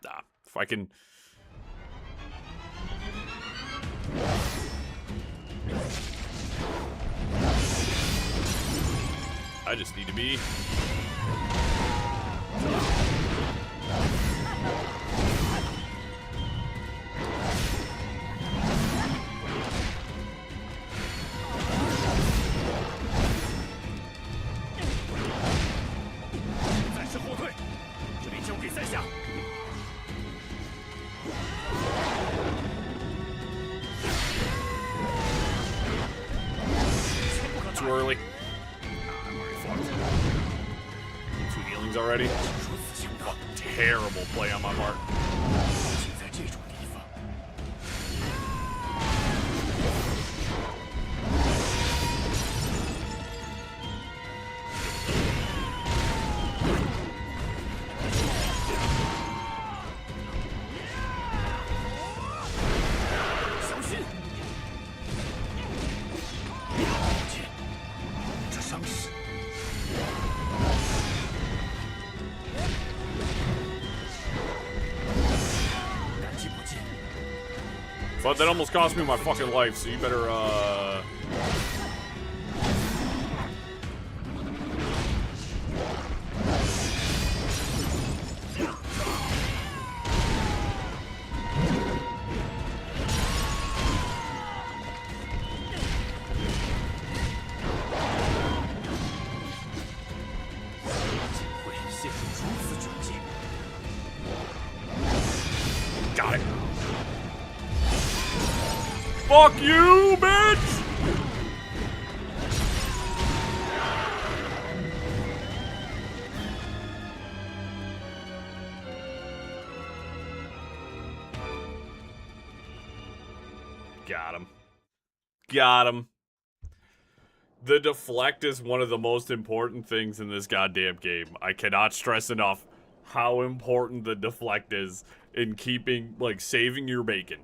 Nah, if I can... I just need to be... Too early. I'm already fucked. 2 healings already. Fucking terrible play on my part. But that almost cost me my fucking life, so you better, Got it. Fuck you, bitch! Got him. Got him. The deflect is one of the most important things in this goddamn game. I cannot stress enough how important the deflect is in keeping, like, saving your bacon.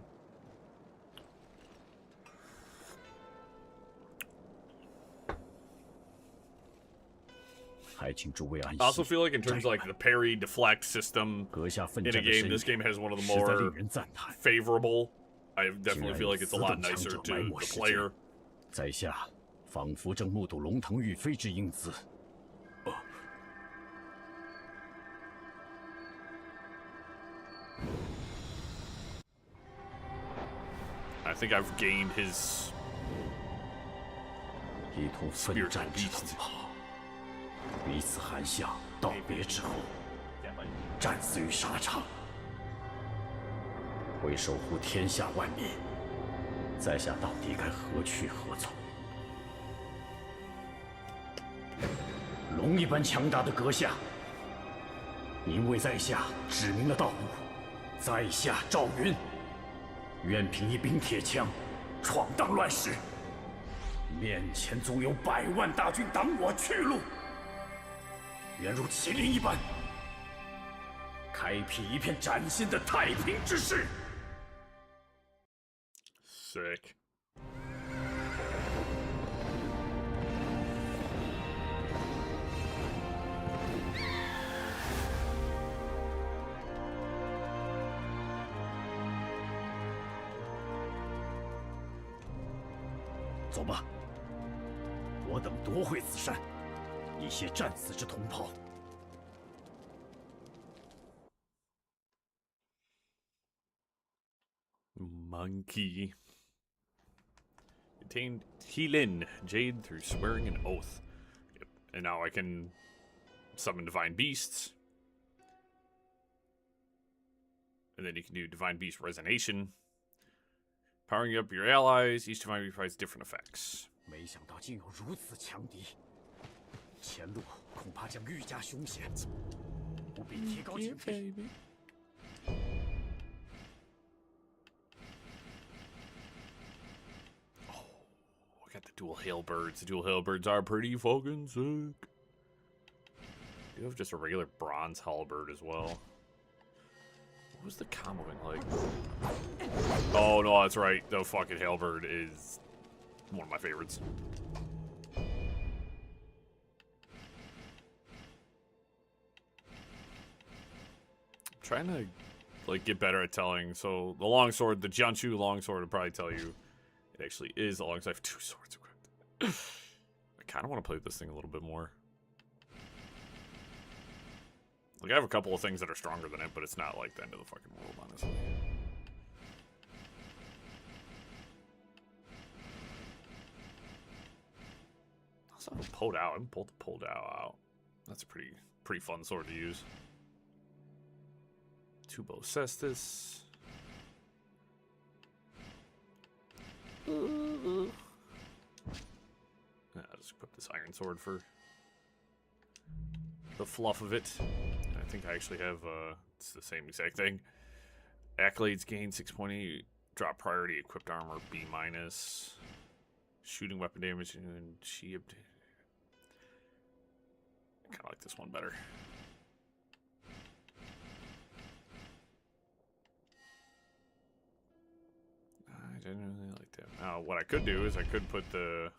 I also feel like in terms of like the parry deflect system in a game, this game has one of the more favorable. I definitely feel like it's a lot nicer to the player. I think I've gained his spiritual beast. 彼此寒夏道别之后，战死于沙场，为守护天下万民，在下到底该何去何从？龙一般强大的阁下，您为在下指明了道路。在下赵云，愿凭一柄铁枪，闯荡乱世。面前总有100万大军挡我去路。 愿如麒麟一般，开辟一片崭新的太平之世。Sick. 走吧，我等夺回此山。 一些战死之同胞。Monkey. Attained Heilin Jade through swearing an oath. Yep. And now I can summon divine beasts. And then you can do Divine Beast Resonation. Powering up your allies. Each Divine Beast provides different effects. 没想到竟有如此强敌，前路恐怕将愈加凶险，务必提高警惕。 I got the dual Hailbirds. The dual Hailbirds are pretty fucking sick. You have just a regular bronze halberd as well. What was the comboing like? Oh no, that's right. The fucking halberd is one of my favorites. I'm trying to like get better at telling. So the longsword, the Jianshu longsword would probably tell you it actually is alongside. I have 2 swords equipped. I kind of want to play this thing a little bit more. Like, I have a couple of things that are stronger than it, but it's not like the end of the fucking world, honestly. I also have a Podao. I haven't pulled the Podao out. That's a pretty fun sword to use. 2 Bow Cestus. I'll just equip this iron sword for the fluff of it. I think I actually have, it's the same exact thing. Accolades gain 6.8, drop priority, equipped armor B-, shooting weapon damage, and she obtained. I kind of like this one better. I didn't really like that. Now, what I could do is I could put the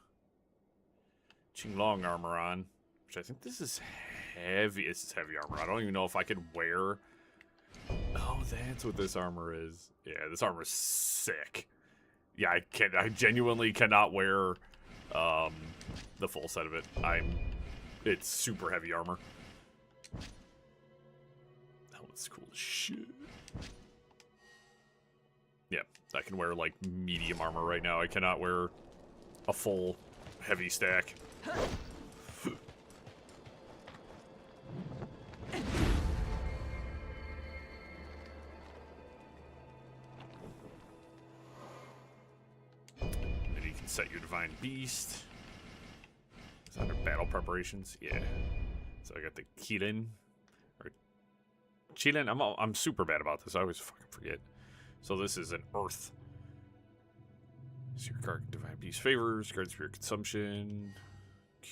Qinglong armor on, which I think this is heavy. This is heavy armor. I don't even know if I could wear. Oh, that's what this armor is. Yeah, this armor is sick. Yeah, I genuinely cannot wear the full set of it. It's super heavy armor. That one's cool as shit. Yeah, I can wear like medium armor right now. I cannot wear a full heavy stack. Then you can set your Divine Beast. Is that under battle preparations? Yeah. So I got the Qilin. Or Qilin. I'm super bad about this. I always fucking forget. So this is an Earth. So your card Divine Beast favors, card spirit consumption.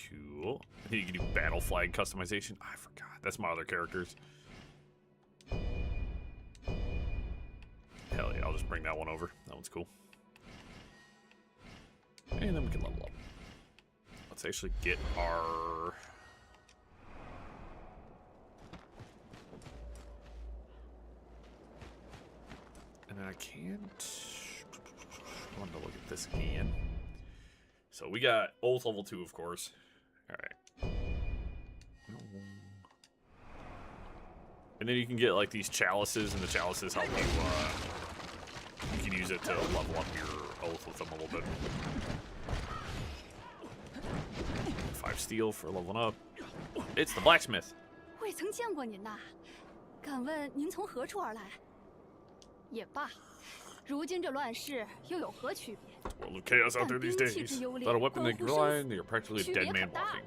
Cool. I think you can do battle flag customization. I forgot. That's my other characters. Hell yeah, I'll just bring that one over. That one's cool. And then we can level up. Let's actually get our... And I can't... I wanted to look at this again. So we got Oath level 2, of course. Alright. And then you can get like these chalices, and the chalices help you, you can use it to level up your Oath with them a little bit. 5 steel for leveling up. It's the blacksmith. 未曾见过您呐，敢问您从何处而来？也罢，如今这乱世又有何区别？ World of chaos out there these days. Without a weapon they can rely on, you're practically a dead man walking.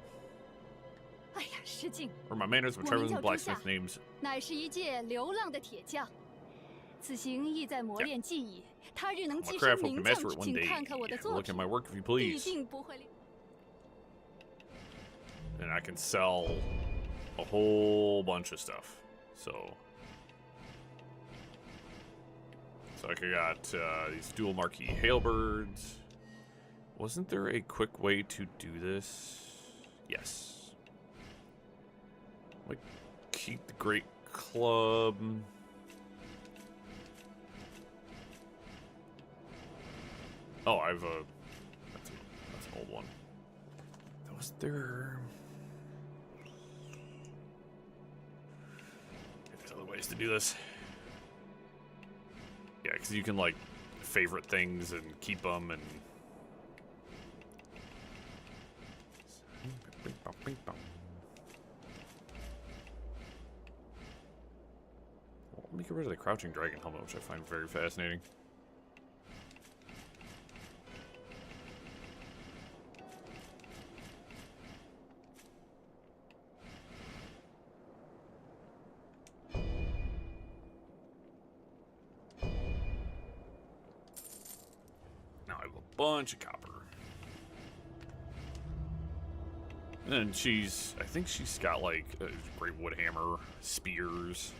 哎呀，失敬。 Or my manners when traveling with blacksmith names. 乃是一介流浪的铁匠，此行意在磨练技艺。他日能 I'm a 跻 craft, 身 hope to 名 master 将， it one 请 day. 看看我的 Have a 作 look at 品， my work if you 必 please. 定不会令。 And I can sell a whole bunch of stuff. So I got these dual marquee Hailbirds. Wasn't there a quick way to do this? Yes. Like, keep the Great Club. Oh, I have a... That's an old one. Was there... There's other ways to do this. Yeah, because you can, like, favorite things and keep them and... Well, me get rid of the crouching dragon helmet, which I find very fascinating. Now I have a bunch of copper. And she's, I think she's got like a great wood hammer, spears,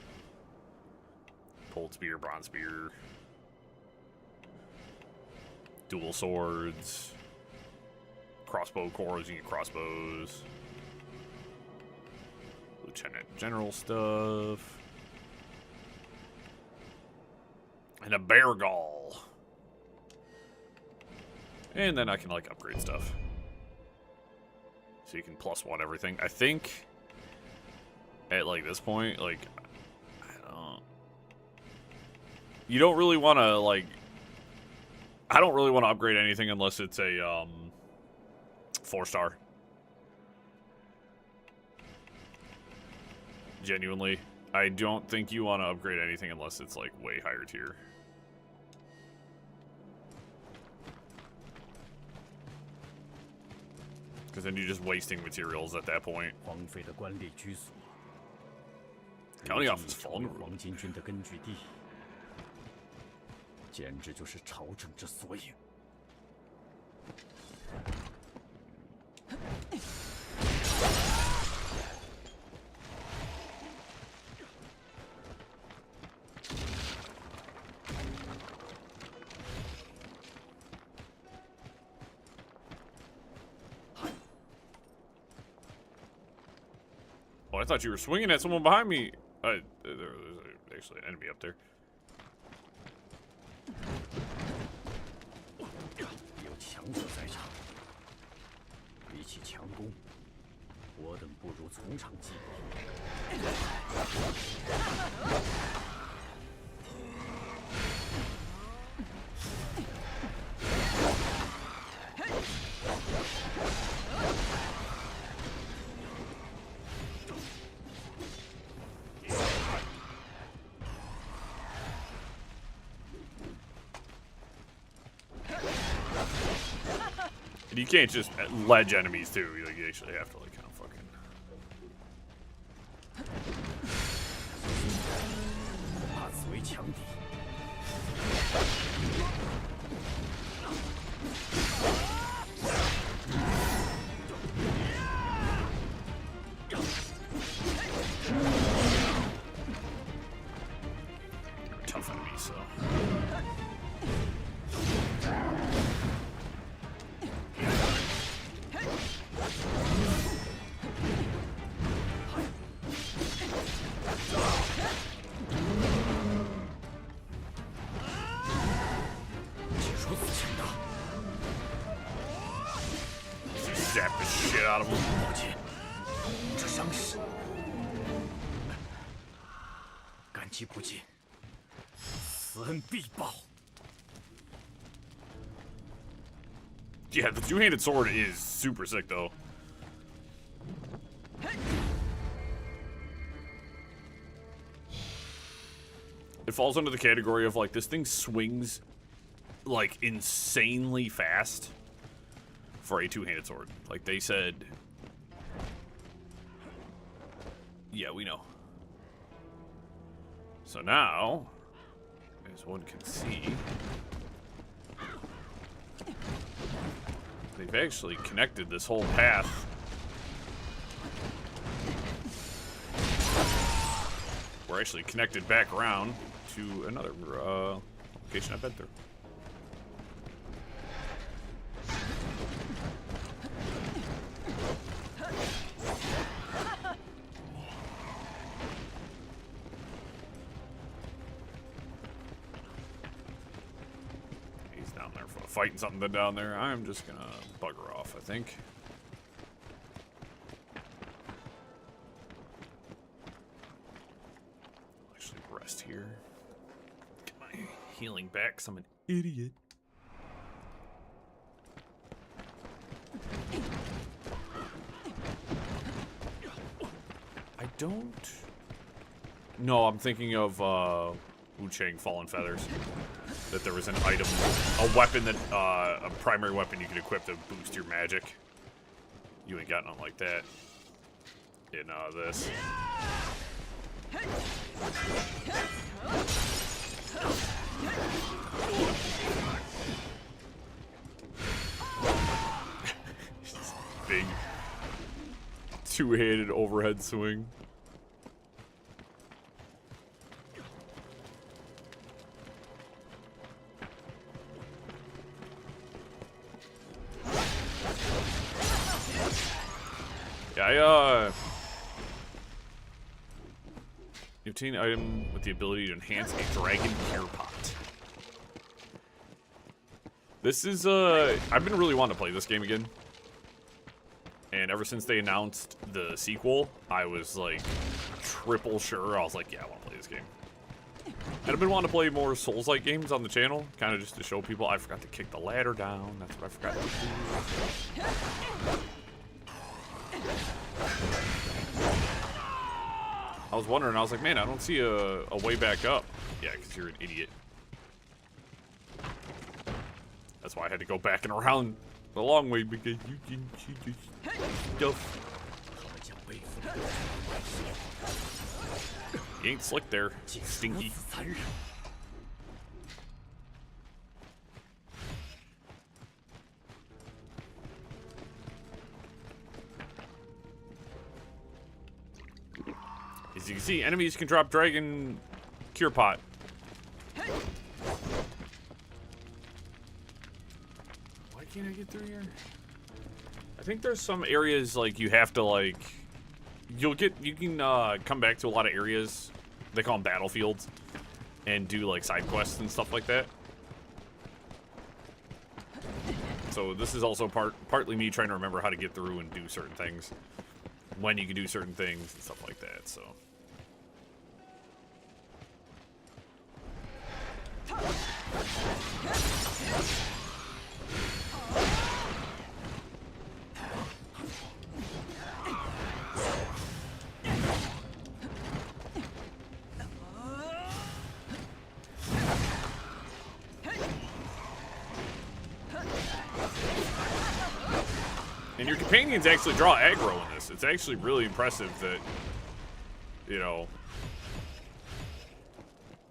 pulled spear, bronze spear, dual swords, crossbow cores, you get crossbows, lieutenant general stuff, and a bear gall. And then I can like upgrade stuff. So you can +1 everything. I think at like this point, like you don't really want to like. I don't really want to upgrade anything unless it's a 4-star. Genuinely, I don't think you want to upgrade anything unless it's like way higher tier. Because then you're just wasting materials at that point. 荒废的官吏居所， County office 成 fallen 为 room. 黄巾军的根据地，简直就是朝政之缩影。Oh, I thought you were swinging at someone behind me. There's actually an enemy up there. 有强者在场，比起强攻，我等不如从长计议。 And you can't just ledge enemies too. You actually have to like kind of fucking. 把此为强敌。 Tough enemies, so. Zap the shit out of him. 抱歉，这伤势，感激不尽，此恩必报。 Yeah, the two-handed sword is super sick though. It falls under the category of like this thing swings like insanely fast for a two-handed sword. Like they said. Yeah, we know. So now, as one can see, they've actually connected this whole path. We're actually connected back around to another location I've been through. He's down there fighting something down there. I'm just gonna bugger off, I think. Actually rest here. Get my healing back, 'cause I'm an idiot. I don't No, I'm thinking of Wu Chang Fallen Feathers. That there was an item, a weapon that, a primary weapon you could equip to boost your magic. You ain't got nothing like that in this. Big two-handed overhead swing. Yeah, you obtain an item with the ability to enhance a dragon gear pot. This is, I've been really wanting to play this game again. And ever since they announced the sequel, I was like triple sure. I was like, yeah, I want to play this game. And I've been wanting to play more Souls-like games on the channel, kind of just to show people. I forgot to kick the ladder down. That's what I forgot to do. I was wondering, I was like, man, I don't see a way back up. Yeah, because you're an idiot. That's why I had to go back and around the long way, because you can see this stuff. You ain't slick there, stinky. As you can see, enemies can drop dragon cure pot. Why can't I get through here? I think there's some areas like you have to like you can come back to a lot of areas, they call them battlefields, and do like side quests and stuff like that. So this is also partly me trying to remember how to get through and do certain things, when you can do certain things and stuff like that. So and your companions actually draw aggro in this. It's actually really impressive that, you know,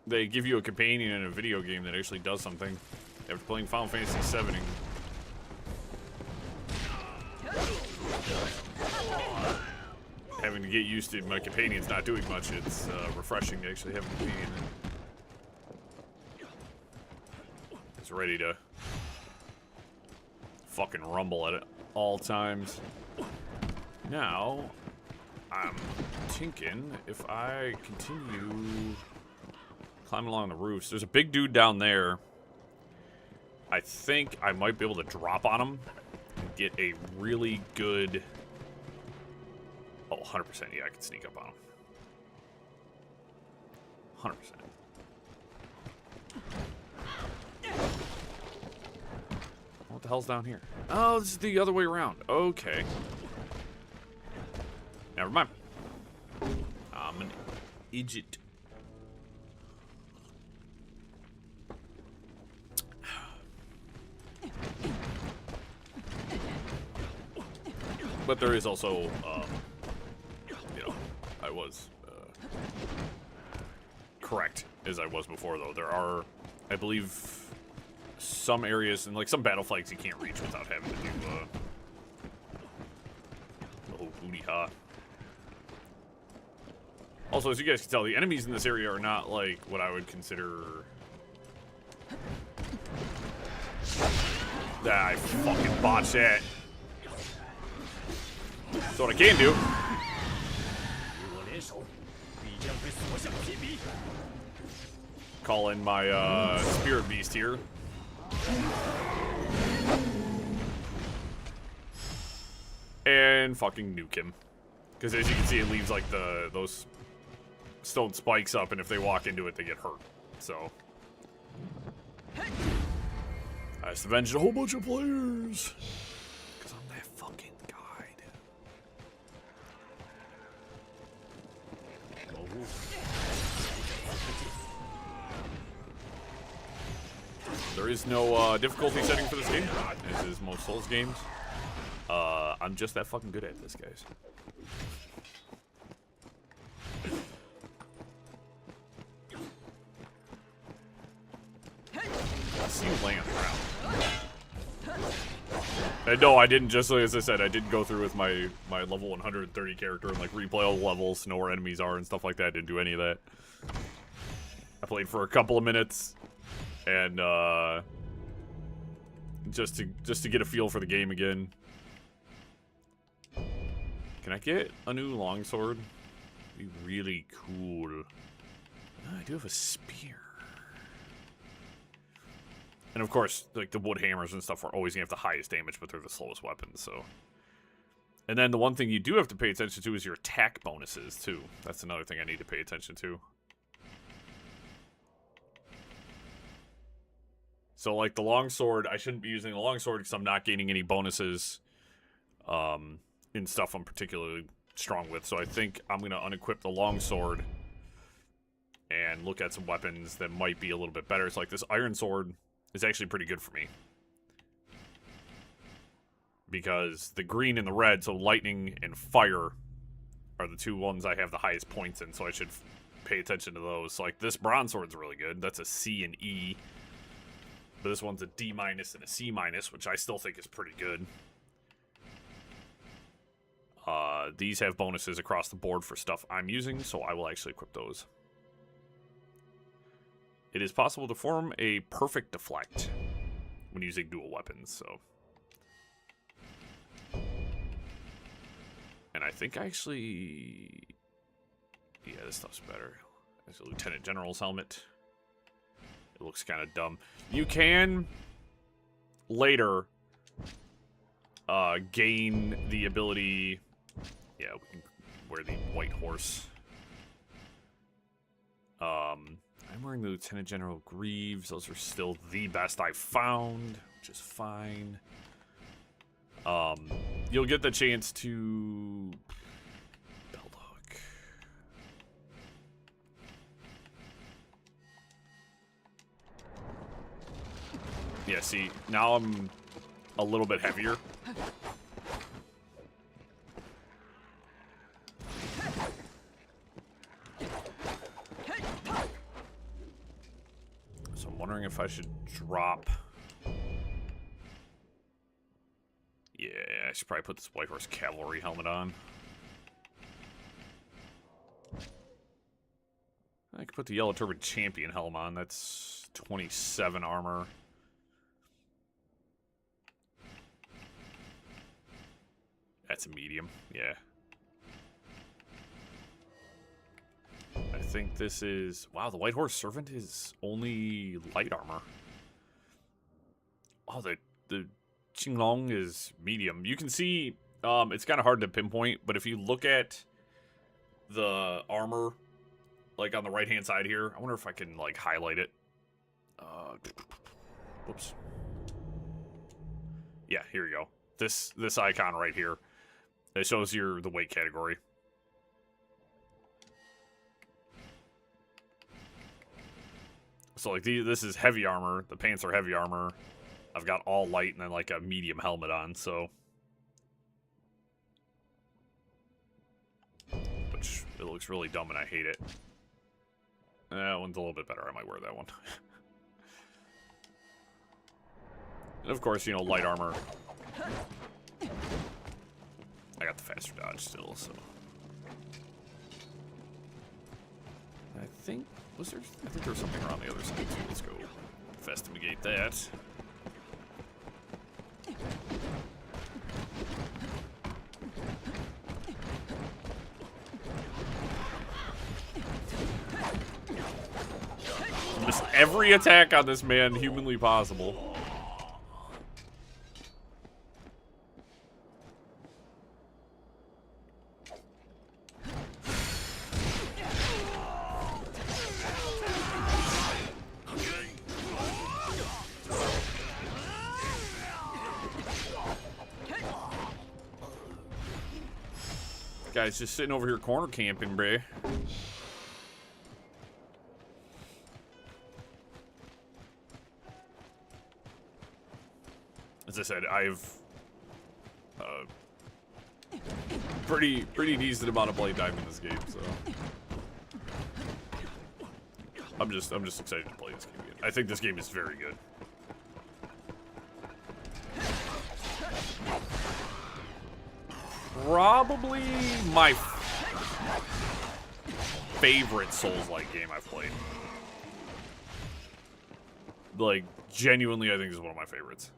they give you a companion in a video game that actually does something. After playing Final Fantasy VII, having to get used to my companions not doing much, it's refreshing to actually have a companion that's ready to fucking rumble at all times. Now, I'm thinking if I continue climbing along the roofs, there's a big dude down there. I think I might be able to drop on him and get a really good... Oh, 100%. Yeah, I can sneak up on him. 100%. What the hell's down here? Oh, this is the other way around. Okay. Never mind. I'm an idiot. But there is also, you know, I was correct as I was before, though. There are, I believe, some areas and like some battle flags you can't reach without having to do the whole booty ha. Also, as you guys can tell, the enemies in this area are not like what I would consider. I fucking botched that. That's what I can do. Call in my spirit beast here. And fucking nuke him. Because as you can see, it leaves like those stone spikes up, and if they walk into it, they get hurt. So I just avenged a whole bunch of players. Because I'm that fucking guide. There is no difficulty setting for this game, as is most Souls games. I'm just that fucking good at this, guys. I see you laying on the ground. And no, I didn't, just as I said, I didn't go through with my level 130 character and like replay all the levels, know where enemies are and stuff like that. I didn't do any of that. I played for a couple of minutes and just to get a feel for the game again. Can I get a new longsword? Be really cool. I do have a spear. And of course, like the wood hammers and stuff are always gonna have the highest damage, but they're the slowest weapons, so. And then the one thing you do have to pay attention to is your attack bonuses, too. That's another thing I need to pay attention to. So, like, the longsword, I shouldn't be using the longsword because I'm not gaining any bonuses in stuff I'm particularly strong with. So I think I'm going to unequip the longsword and look at some weapons that might be a little bit better. It's like this iron sword is actually pretty good for me. Because the green and the red, so lightning and fire, are the two ones I have the highest points in, so I should pay attention to those. So, like, this bronze sword's really good. That's a C and E. But this one's a D- and a C-, which I still think is pretty good. These have bonuses across the board for stuff I'm using, so I will actually equip those. It is possible to form a perfect deflect when using dual weapons, so. And I think actually, yeah, this stuff's better. There's a Lieutenant General's helmet. It looks kind of dumb. You can later gain the ability. Yeah, we can wear the white horse. I'm wearing the Lieutenant General Greaves. Those are still the best I've found, which is fine. You'll get the chance to belt hook. Yeah, see, now I'm a little bit heavier. So I'm wondering if I should drop. Yeah, I should probably put this White Horse Cavalry helmet on. I could put the Yellow Turban Champion helm on. That's 27 armor. That's a medium, yeah. I think this is... Wow, the White Horse Servant is only light armor. Oh, the Qinglong is medium. You can see, it's kind of hard to pinpoint, but if you look at the armor, like on the right-hand side here, I wonder if I can, like, highlight it. Whoops. Yeah, here you go. This icon right here. It shows you the weight category. So, like, this is heavy armor. The pants are heavy armor. I've got all light and then, like, a medium helmet on, so. Which, it looks really dumb and I hate it. That one's a little bit better. I might wear that one. And, of course, you know, light armor. I got the faster dodge still, so. I think there was something around the other side, too. Let's go investigate that. Missed every attack on this man humanly possible. Guy's just sitting over here corner camping, bruh. As I said, I've pretty decent amount of play time in this game, so I'm just excited to play this game again. I think this game is very good. Probably my favorite Souls-like game I've played. Like, genuinely, I think this is one of my favorites.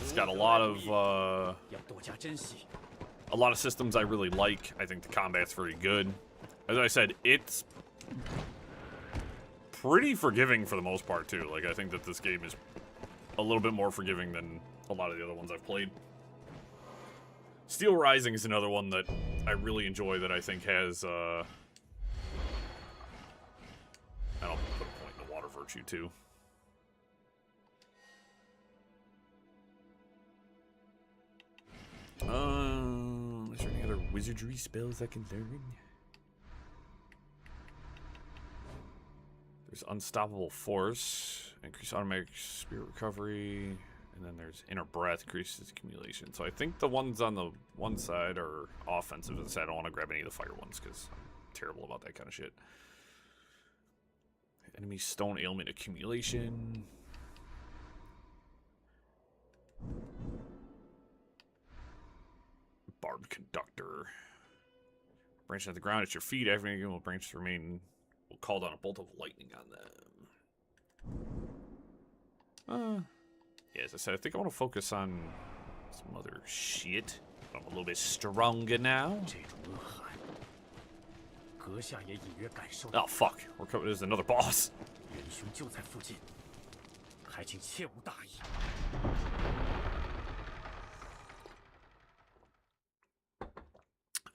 It's got a lot of systems I really like. I think the combat's very good. As I said, it's pretty forgiving for the most part, too. Like, I think that this game is a little bit more forgiving than a lot of the other ones I've played. Steel Rising is another one that I really enjoy that I think has, and I'll put a point in the Water Virtue, too. Is there any other wizardry spells I can learn? There's Unstoppable Force, increase automatic spirit recovery, and then there's Inner Breath, increases accumulation. So I think the ones on the one side are offensive. As I said, I don't want to grab any of the fire ones because I'm terrible about that kind of shit. Enemy Stone Ailment accumulation. Barbed Conductor. Branch at the ground at your feet. Everything will branch to remain. Will call down a bolt of lightning on them. Yeah, as I said, I think I want to focus on some other shit. I'm a little bit stronger now. Oh fuck! We're coming. There's another boss.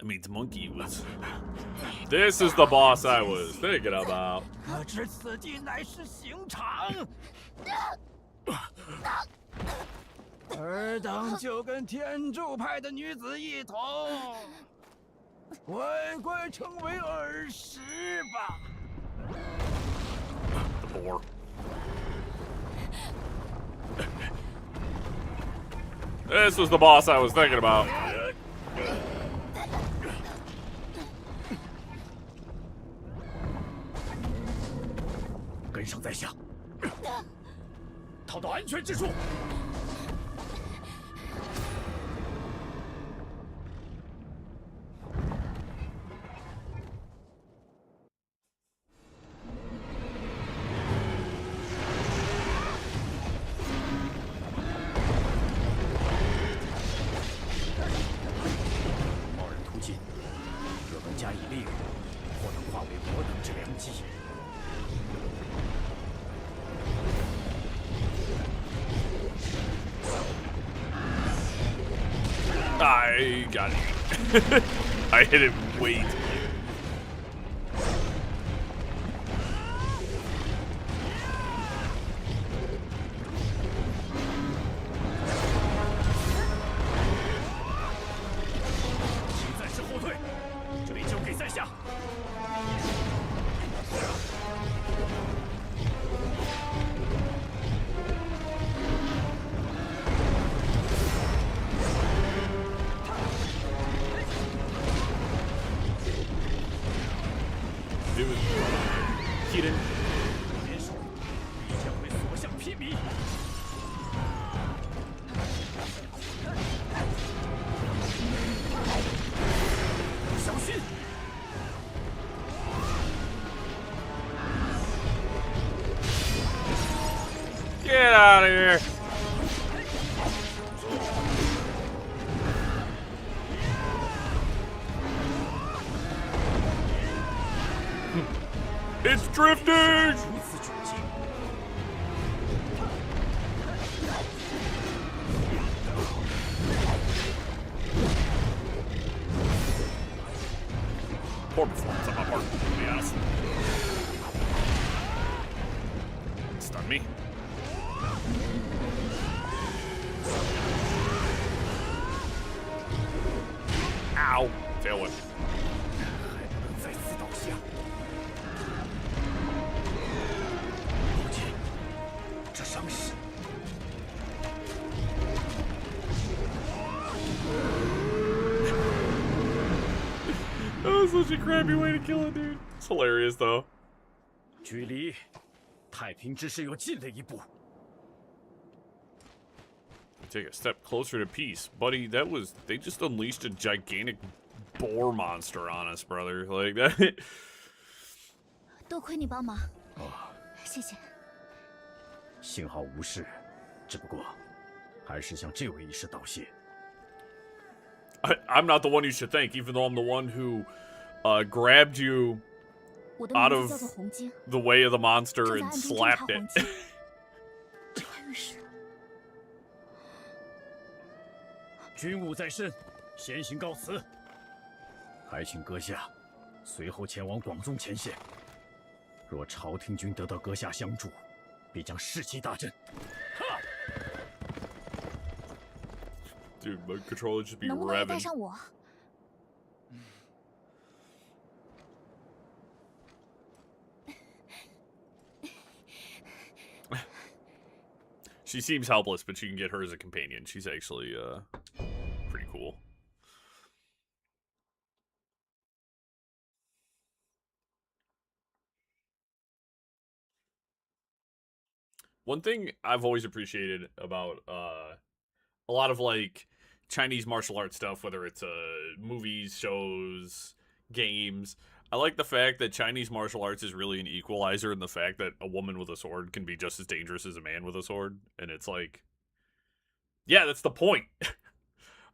I mean, the monkey was. This is the boss I was thinking about. 可知此地乃是刑场。尔等就跟天柱派的女子一同，乖乖成为儿时吧。The boar. This was the boss I was thinking about. 跟上在下，逃到安全之处。贸然突进，若能加以利用，或能化为我等之良机。 I got it. I hit it way too late. Get out of here. It's drifting. Poor performance on my part, to be honest. Stun me. Ow. Tailwind. 还能再次倒下。不见，这伤势。 That was such a crappy way to kill it, dude. It's hilarious, though. 距离太平之势又近了一步。 Take a step closer to peace. Buddy, that was... They just unleashed a gigantic boar monster on us, brother. Like, that... 多亏你帮忙，谢谢。幸好无事，只不过还是向这位医师道谢。 I'm not the one you should thank, even though I'm the one who grabbed you 我的 out 名 of 字叫做红晶， the way of the monster 正在 and 暗中侦 slapped 查 it. 黄晶。查御史，军务在身，先行告辞。还请阁下随后前往广宗前线。若朝廷军得到阁下相助，必将士气大振。 Dude, my controller just be 能不能也带 revving. 上我？ She seems helpless, but you can get her as a companion. She's actually pretty cool. One thing I've always appreciated about a lot of like Chinese martial arts stuff, whether it's movies, shows, games, I like the fact that Chinese martial arts is really an equalizer in the fact that a woman with a sword can be just as dangerous as a man with a sword. And it's like, yeah, that's the point.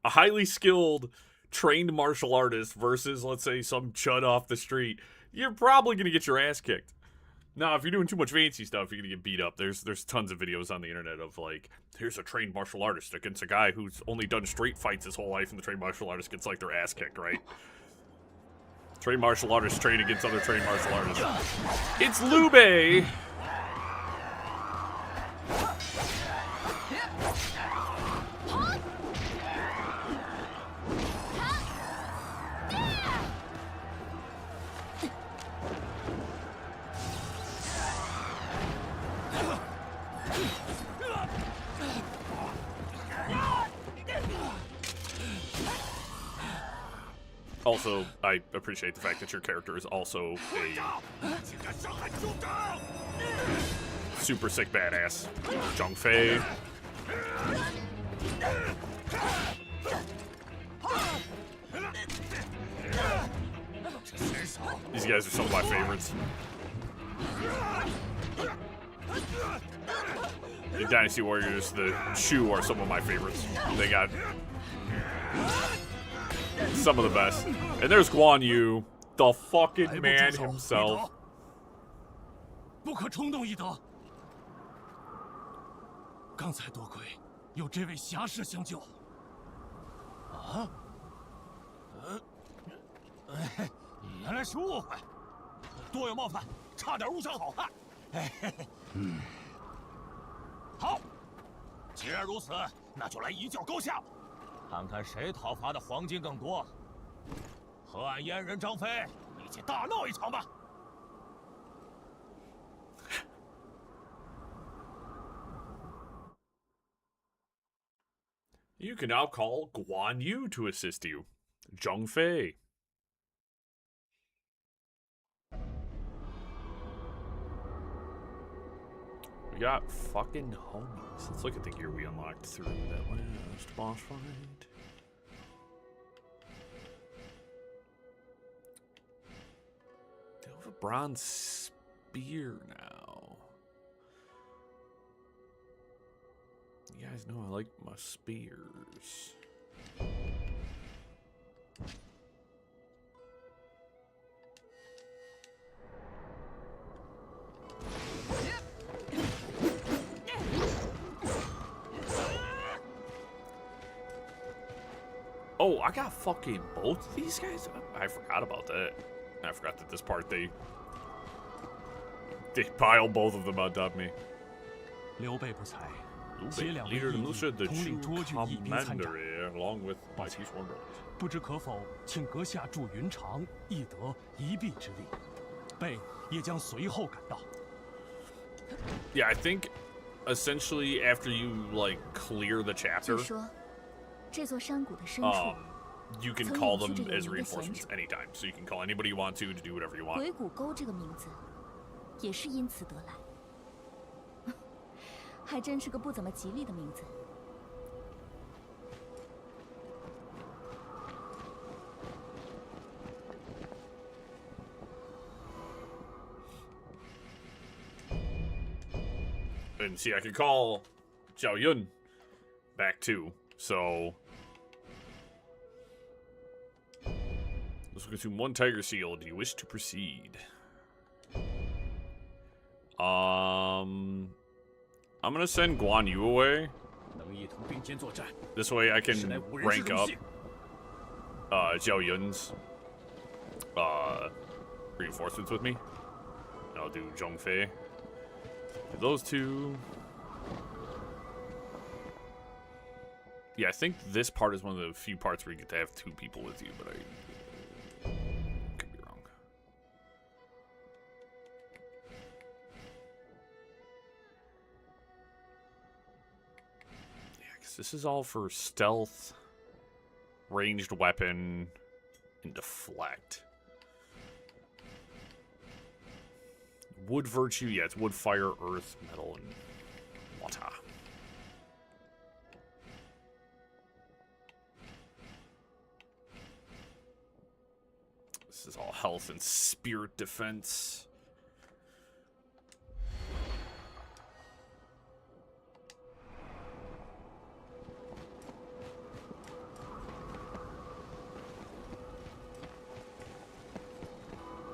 A highly skilled, trained martial artist versus, let's say, some chud off the street. You're probably going to get your ass kicked. Now, if you're doing too much fancy stuff, you're going to get beat up. There's tons of videos on the internet of, like, here's a trained martial artist against a guy who's only done street fights his whole life, and the trained martial artist gets, like, their ass kicked, right? Trained martial artists train against other trained martial artists. It's Liu. Also, I appreciate the fact that your character is also a super sick badass. Zhang Fei. These guys are some of my favorites. In Dynasty Warriors, the Shu are some of my favorites. They got some of the best. And there's Guan Yu, the fucking man himself. 不可冲动，翼德。刚才多亏有这位侠士相救。啊？原来是误会，多有冒犯，差点误伤好汉。好，既然如此，那就来一较高下吧，看看谁讨伐的黄金更多。和俺阉人张飞一起大闹一场吧。 You can now call Guan Yu to assist you. Zhang Fei. We got fucking homies. Let's look at the gear we unlocked through that last boss fight. They have a bronze spear now. You guys know I like my spears. Oh, I got fucking both of these guys? I forgot about that. I forgot that this part they pile both of them on top of me. 刘备不才，携两位 leader of the 义 militia, 弟 the 统领 Chu 涿郡义兵参战。 commander, along with my two sworn brothers. 不知可否请阁下助云长，亦得一臂之力。备也将随后赶到。 Yeah, I think essentially after you like clear the 据 chapter, 说，这座山谷的深处， you can 曾 call 隐 them 居着有 as 名的贤 reinforcements 者。 anytime. So you can call anybody you want to do whatever you want. 鬼谷沟这个名字，也是因此得来。还真是个不怎么吉利的名字。 And see, I could call Zhao Yun back too. So let's consume 1 tiger seal. Do you wish to proceed? I'm gonna send Guan Yu away. 能一同并肩作战， This way I 实乃 can 无人之 rank 荣 up 幸。 Zhao Yun's reinforcements with me. And I'll do Zhongfei. Do those two. Yeah, I think this part is one of the few parts where you get to have 2 people with you, but I could be wrong. Yeah, because this is all for stealth, ranged weapon, and deflect. Wood virtue, yeah, it's wood, fire, earth, metal, and water. This is all health and spirit defense.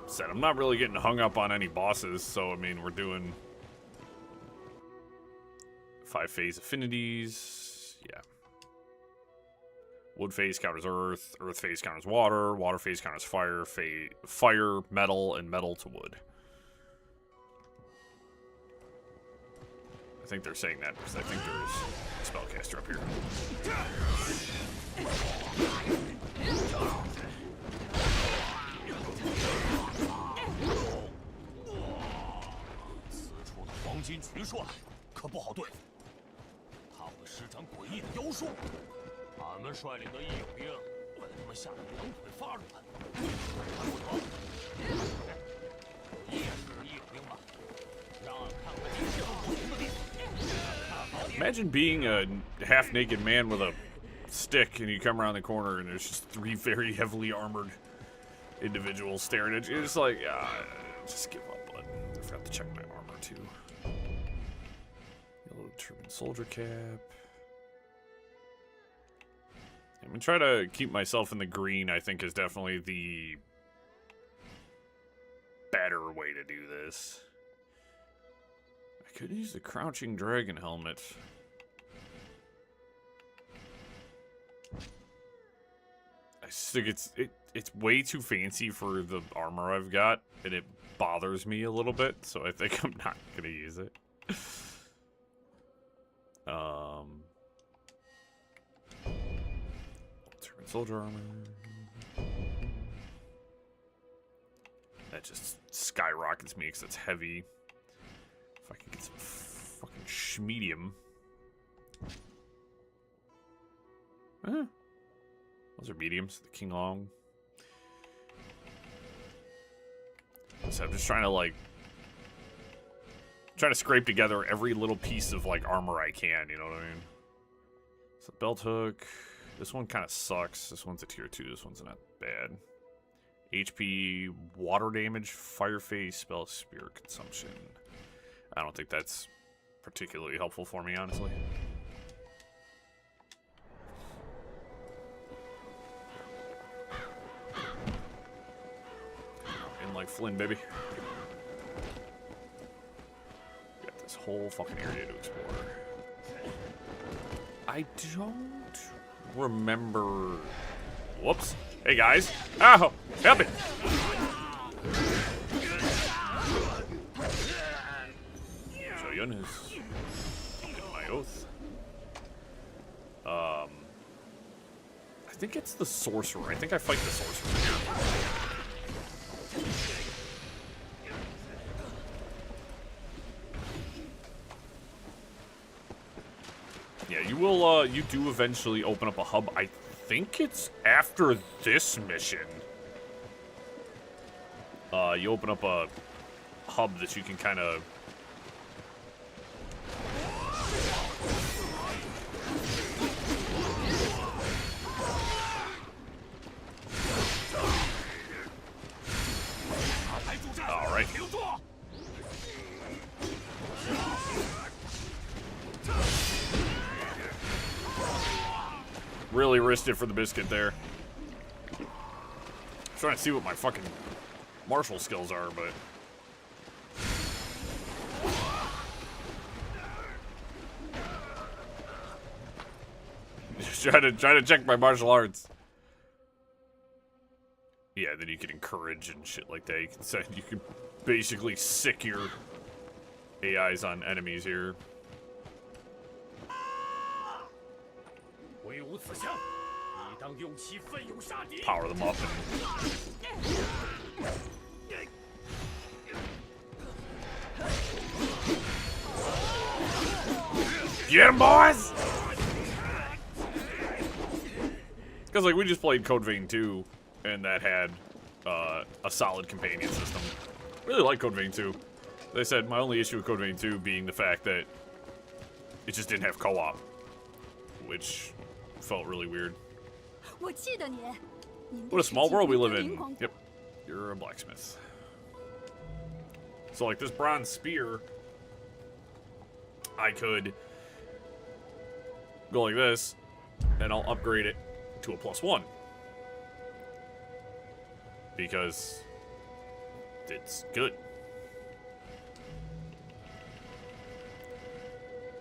Said I'm not really getting hung up on any bosses, so I mean we're doing 5 phase affinities, yeah. Wood phase counters earth, earth phase counters water, water phase counters fire, fire, metal, and metal to wood. I think they're saying that because I think there's a spellcaster up here. 此处的黄金群帅可不好对付，他会施展诡异的妖术。俺们率领的义勇兵被他们吓得两腿发软。不得，你也是义勇兵吧？让俺看看你是不同的地方。 Imagine being a half-naked man with a stick and you come around the corner and there's just 3 very heavily armored individuals staring at you. It's like, just give up, bud. I forgot to check my armor too. Yellow turban soldier cap. I'm gonna try to keep myself in the green. I think is definitely the better way to do this. I could use the crouching dragon helmet. I just think it's way too fancy for the armor I've got, and it bothers me a little bit, so I think I'm not gonna use it. Turban soldier armor. That just skyrockets me because it's heavy. If I can get some fucking schmedium. Those are mediums, the King Long. So I'm just trying to scrape together every little piece of like armor I can, you know what I mean? So belt hook. This one kind of sucks. This one's a tier 2. This one's not bad. HP, water damage, fire phase, spell, spirit consumption. I don't think that's particularly helpful for me, honestly. In like Flynn, baby. Got this whole fucking area to explore. I don't remember. Whoops. Hey guys. Ow! Help me! Zhao Yun has taken my oath. think it's the sorcerer. I think I fight the sorcerer here. Yeah, you will, you do eventually open up a hub. I think it's after this mission. You open up a hub that you can kind of... All right. Really risked it for the biscuit there. I'm trying to see what my fucking martial skills are, but... Just try to check my martial arts. Yeah, then you can encourage and shit like that. You can basically sick your AIs on enemies here. Power them up and... Get 'em, boys! Because, like, we just played Code Vein 2, and that had a solid companion system. Really like Code Vein 2. They said my only issue with Code Vein 2 being the fact that it just didn't have co-op, which felt really weird. What a small world we live in. Yep, you're a blacksmith. So, like, this bronze spear, I could go like this, and I'll upgrade it to a +1. Because it's good.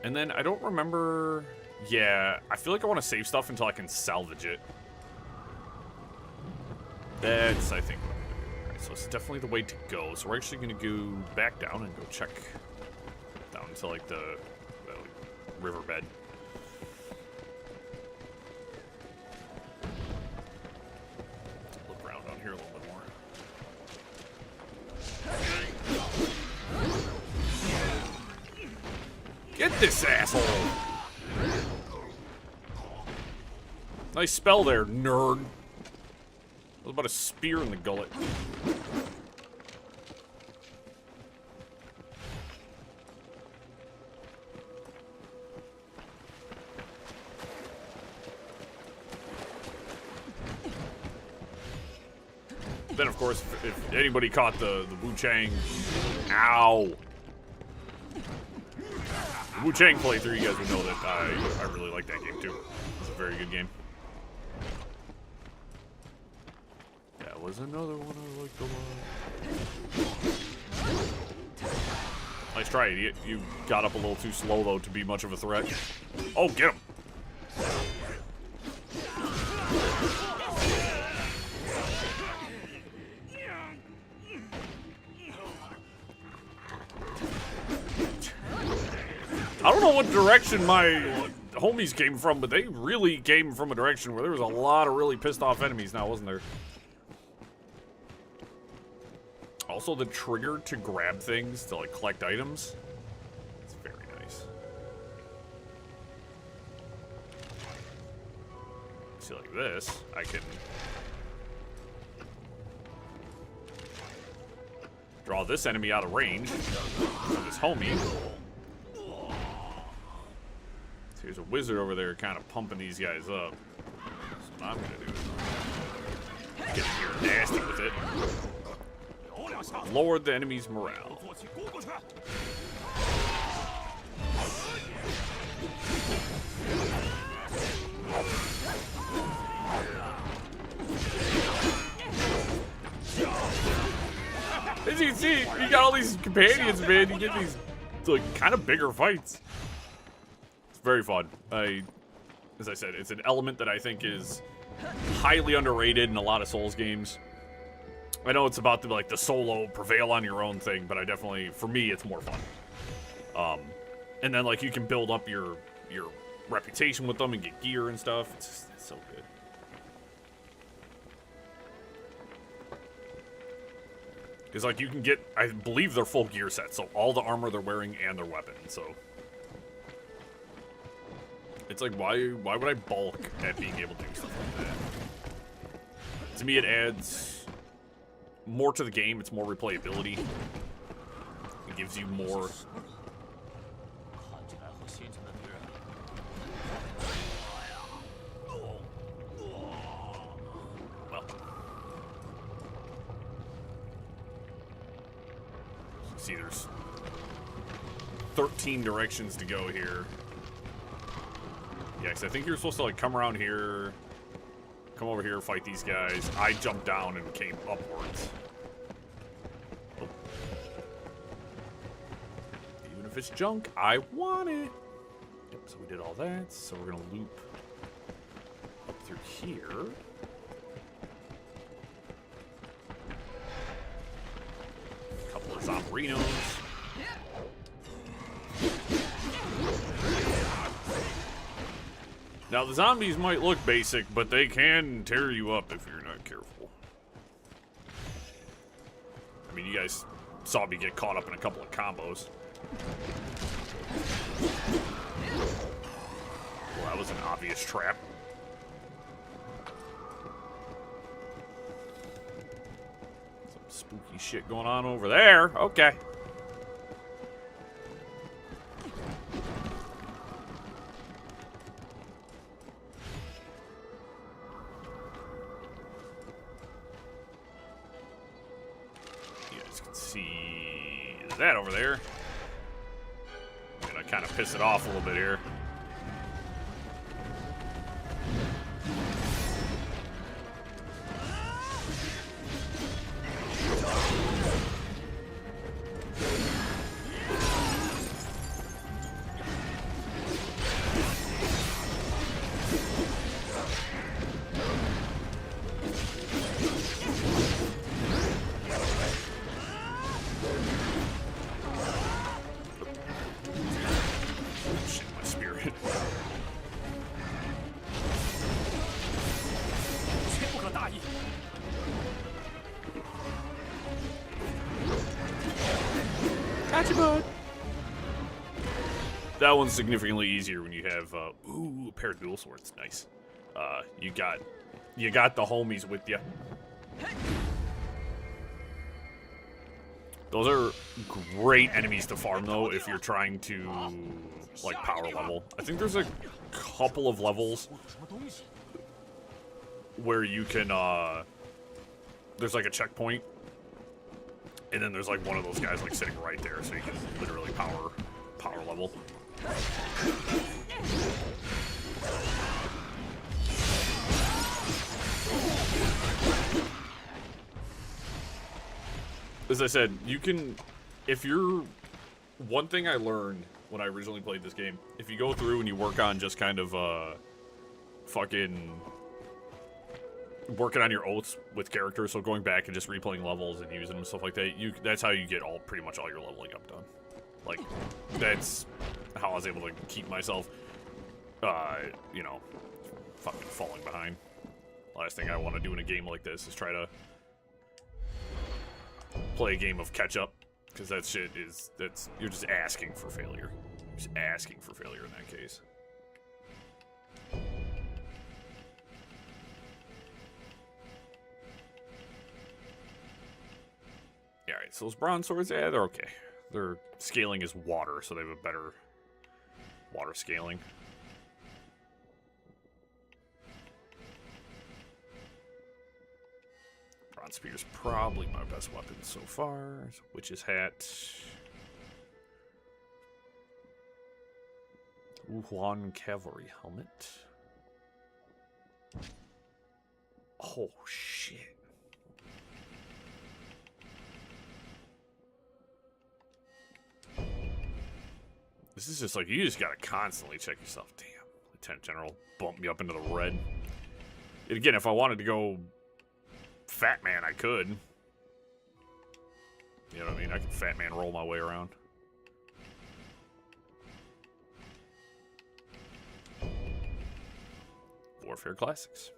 And then I don't remember... Yeah, I feel like I want to save stuff until I can salvage it. That's, I think, what I'm going to do. Alright, so it's definitely the way to go. So we're actually going to go back down and go check down to, like, the riverbed. Look around down here a little bit more. Get this asshole! Nice spell there, nerd. What about a spear in the gullet? Then, of course, if anybody caught the Wu Chang... Ow! The Wu Chang playthrough, you guys would know that I really like that game, too. It's a very good game. That was another one I liked a lot. Nice try, idiot. You got up a little too slow, though, to be much of a threat. Oh, get him! I don't know what direction my homies came from, but they really came from a direction where there was a lot of really pissed off enemies now, wasn't there? Also, the trigger to grab things, to, like, collect items, it's very nice. See, like this, I can draw this enemy out of range for this homie. There's a wizard over there kind of pumping these guys up. So what I'm going to do is get in here nasty with it. Lower the enemy's morale. As you can see, you got all these companions, man. You get these, like, kind of bigger fights. Very fun. As I said, it's an element that I think is highly underrated in a lot of Souls games. I know it's about the solo prevail on your own thing, but I definitely, for me, it's more fun. And then, like, you can build up your reputation with them and get gear and stuff. It's so good. Because, like, you can get, I believe they're full gear sets, so all the armor they're wearing and their weapon, so. It's like, why would I balk at being able to do stuff like that? To me, it adds more to the game. It's more replayability. It gives you more. Well, see, there's 13 directions to go here. Yeah, because I think you're supposed to, like, come around here, come over here, fight these guys. I jumped down and came upwards. Oh. Even if it's junk, I want it. Yep, so we did all that. So we're going to loop up through here. A couple of Zombarinos. Now, the zombies might look basic, but they can tear you up if you're not careful. I mean, you guys saw me get caught up in a couple of combos. Well, that was an obvious trap. Some spooky shit going on over there. Okay. That over there. I'm gonna kind of piss it off a little bit here. That one's significantly easier when you have ooh, a pair of dual swords. Nice. You got the homies with you. Those are great enemies to farm though if you're trying to like power level. I think there's a couple of levels where you can there's like a checkpoint and then there's like one of those guys like sitting right there so you can literally power level. As I said, you can, if you're, one thing I learned when I originally played this game, if you go through and you work on just kind of fucking working on your oaths with characters, so going back and just replaying levels and using them and stuff like that, that's how you get pretty much all your leveling up done. Like, that's how I was able to keep myself, you know, fucking falling behind. Last thing I want to do in a game like this is try to play a game of catch-up, because that shit is, you're just asking for failure. You're just asking for failure in that case. Yeah, alright, so those bronze swords, yeah, they're okay. Their scaling is water, so they have a better water scaling. Bronze spear is probably my best weapon so far. Witch's hat. Wuhan cavalry helmet. Oh shit. This is just like, you just gotta constantly check yourself. Damn, Lieutenant General bumped me up into the red. And again, if I wanted to go Fat Man, I could. You know what I mean? I can Fat Man roll my way around. Warfare Classics.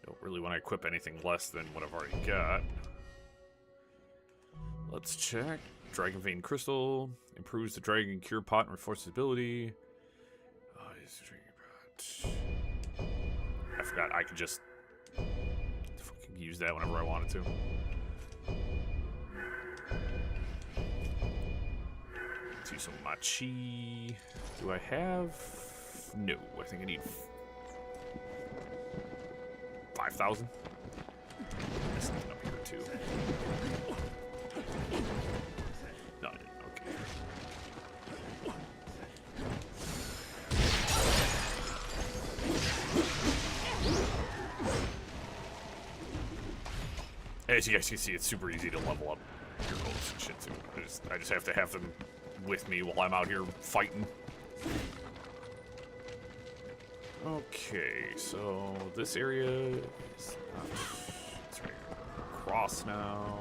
Don't really want to equip anything less than what I've already got. Let's check. Dragon Vein Crystal. Improves the Dragon Cure Pot and reinforces ability. Oh, it's a Dragon Pot. I forgot I could just fucking use that whenever I wanted to. Let's use some of my chi. Do I have... No, I think I need 5,000. There's something up here too. No, I didn't. Okay. As you guys can see, it's super easy to level up your hosts and shit too. I just have to have them with me while I'm out here fighting. Okay, so this area is not... It's right across now.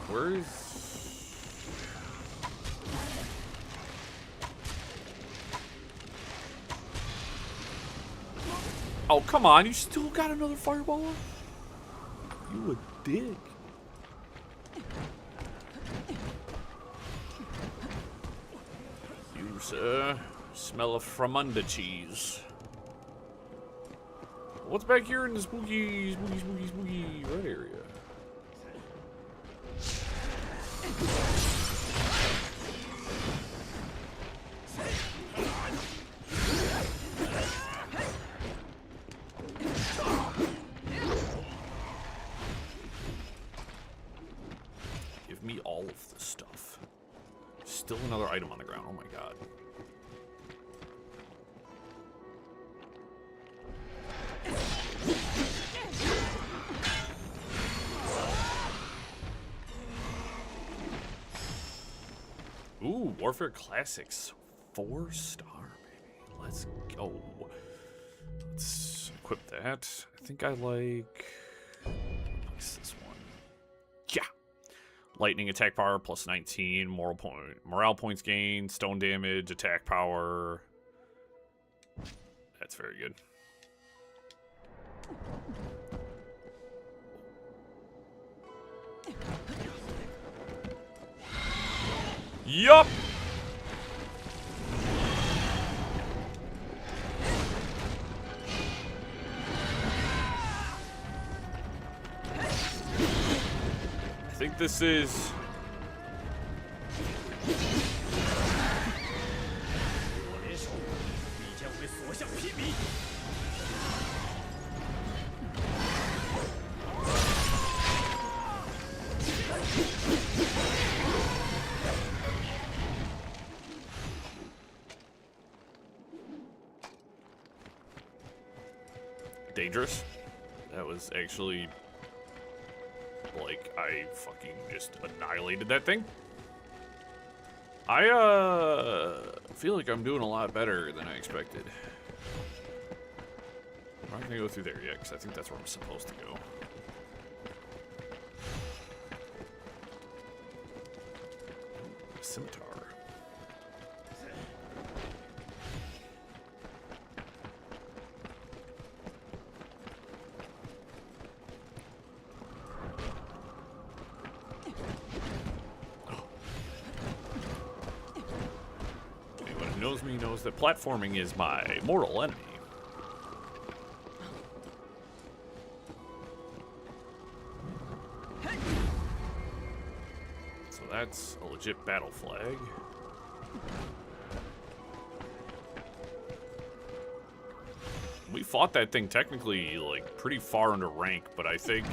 Where is... Oh, come on, you still got another fireball? You a dick. You, sir, smell of Framunda cheese. What's back here in the spooky red area? Give me all of this stuff. Still another item on the ground. Oh my god. Ooh, Warfare Classics. 4-star, baby. Let's go. Let's equip that. I think I like... What's this one? Yeah. Lightning attack power plus 19. Morale points gained. Stone damage. Attack power. That's very good. Yup. I think this is... dangerous. That was actually... Like, I fucking just annihilated that thing. I, feel like I'm doing a lot better than I expected. I'm not gonna go through there yet, because I think that's where I'm supposed to go. Scimitar. Knows me knows that platforming is my mortal enemy. So that's a legit battle flag. We fought that thing technically like pretty far under rank, but I think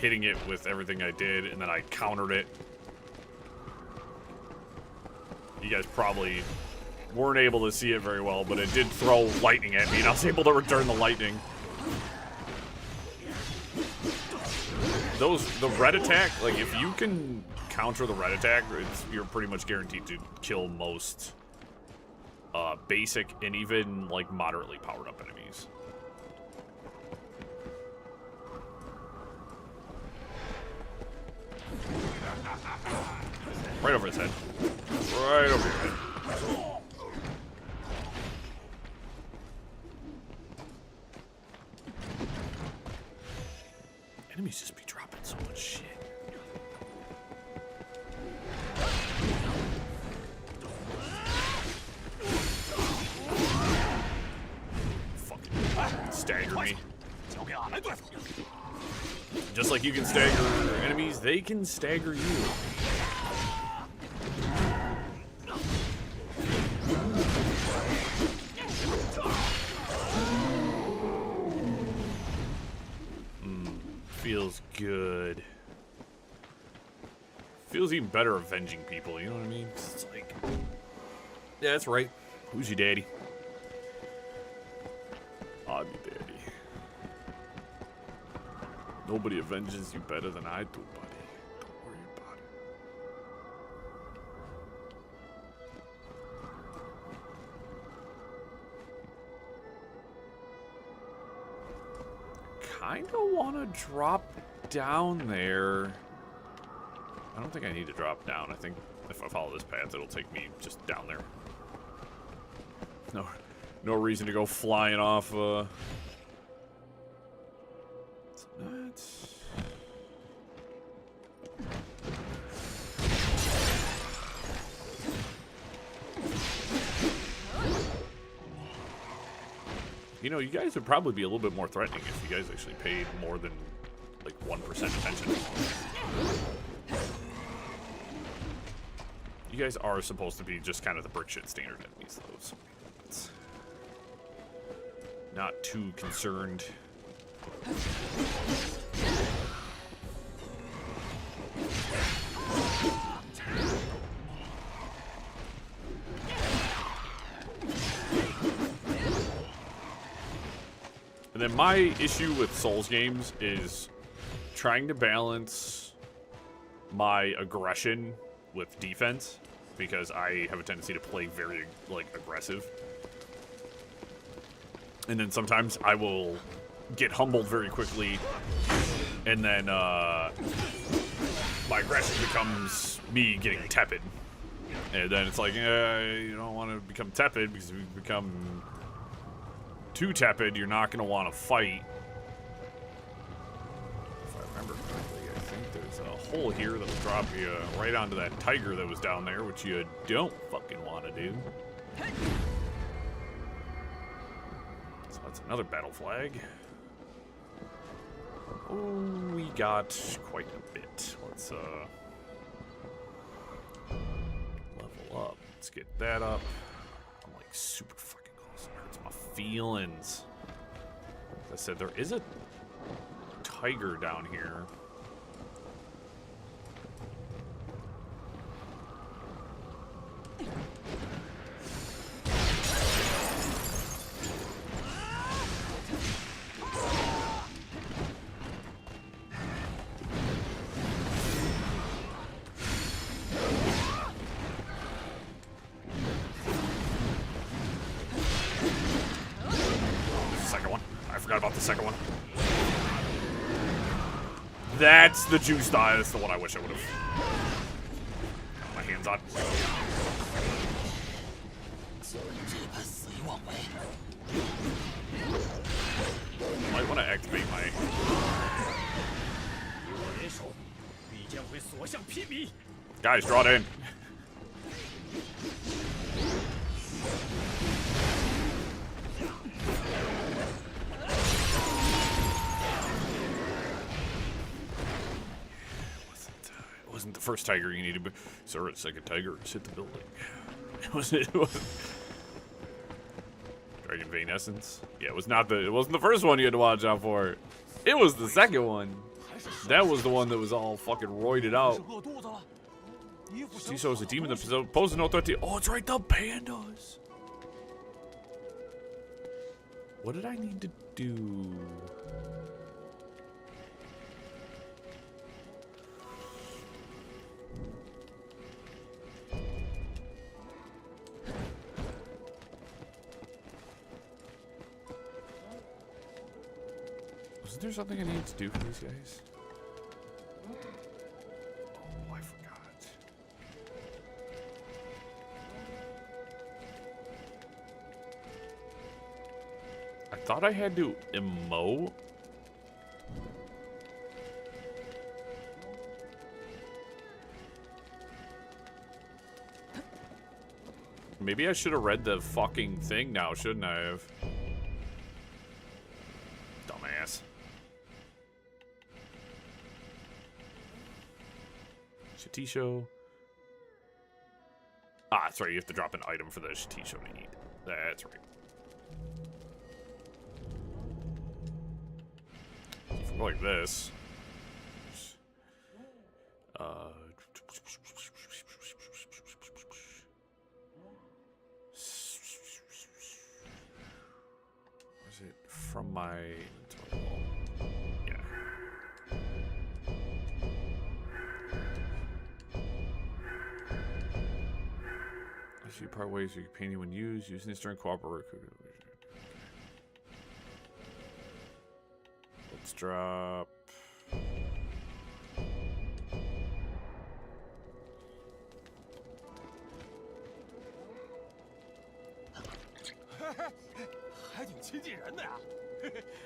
hitting it with everything I did and then I countered it. You guys probably weren't able to see it very well, but it did throw lightning at me, and I was able to return the lightning. The red attack, like, if you can counter the red attack, you're pretty much guaranteed to kill most basic and even, like, moderately powered up enemies. Right over his head. Right over your head. Enemies just be dropping so much shit. Fucking stagger me. Just like you can stagger enemies, they can stagger you. Feels good. Feels even better avenging people, you know what I mean? It's like, yeah, that's right. Who's your daddy? I'm your daddy. Nobody avenges you better than I do, buddy. Don't worry about it. Kinda wanna drop down there. I don't think I need to drop down. I think if I follow this path, it'll take me just down there. No reason to go flying off, it's nuts. You know, you guys would probably be a little bit more threatening if you guys actually paid more than, like, 1% attention. You guys are supposed to be just kind of the brick shit standard enemies, though. So it's not too concerned. And then my issue with Souls games is trying to balance my aggression with defense, because I have a tendency to play very, like, aggressive. And then sometimes I will get humbled very quickly, and then my aggression becomes me getting tepid. And then it's like, you don't want to become tepid, because if you become too tepid, you're not going to want to fight. If I remember correctly, I think there's a hole here that'll drop you right onto that tiger that was down there, which you don't fucking want to do. So that's another battle flag. Oh, we got quite a bit. Let's level up. Let's get that up. I'm like super fucking close. It hurts my feelings. As I said, there is a tiger down here. About the second one. That's the juice die. That's the one I wish I would have got my hands on. Might want to activate my. Guys, draw it in. Wasn't the first tiger you needed, but sir, a second tiger has hit the building. It wasn't. Dragon Vein Essence. Yeah, it wasn't the first one you had to watch out for. It was the second one. That was the one that was all fucking roided out. Shiso is a demon that poses no threat to you. Oh, it's right, the pandas. What did I need to do? Wasn't there something I needed to do for these guys? Oh, I forgot. thought I had to emote. Maybe I should have read the fucking thing now, shouldn't I have? Dumbass. Shatisho. Ah, that's right. You have to drop an item for the Shatisho to eat. That's right. If we go like this. Is it from my yeah. I see part ways you can paint when used, using this during cooperative. Let's drop.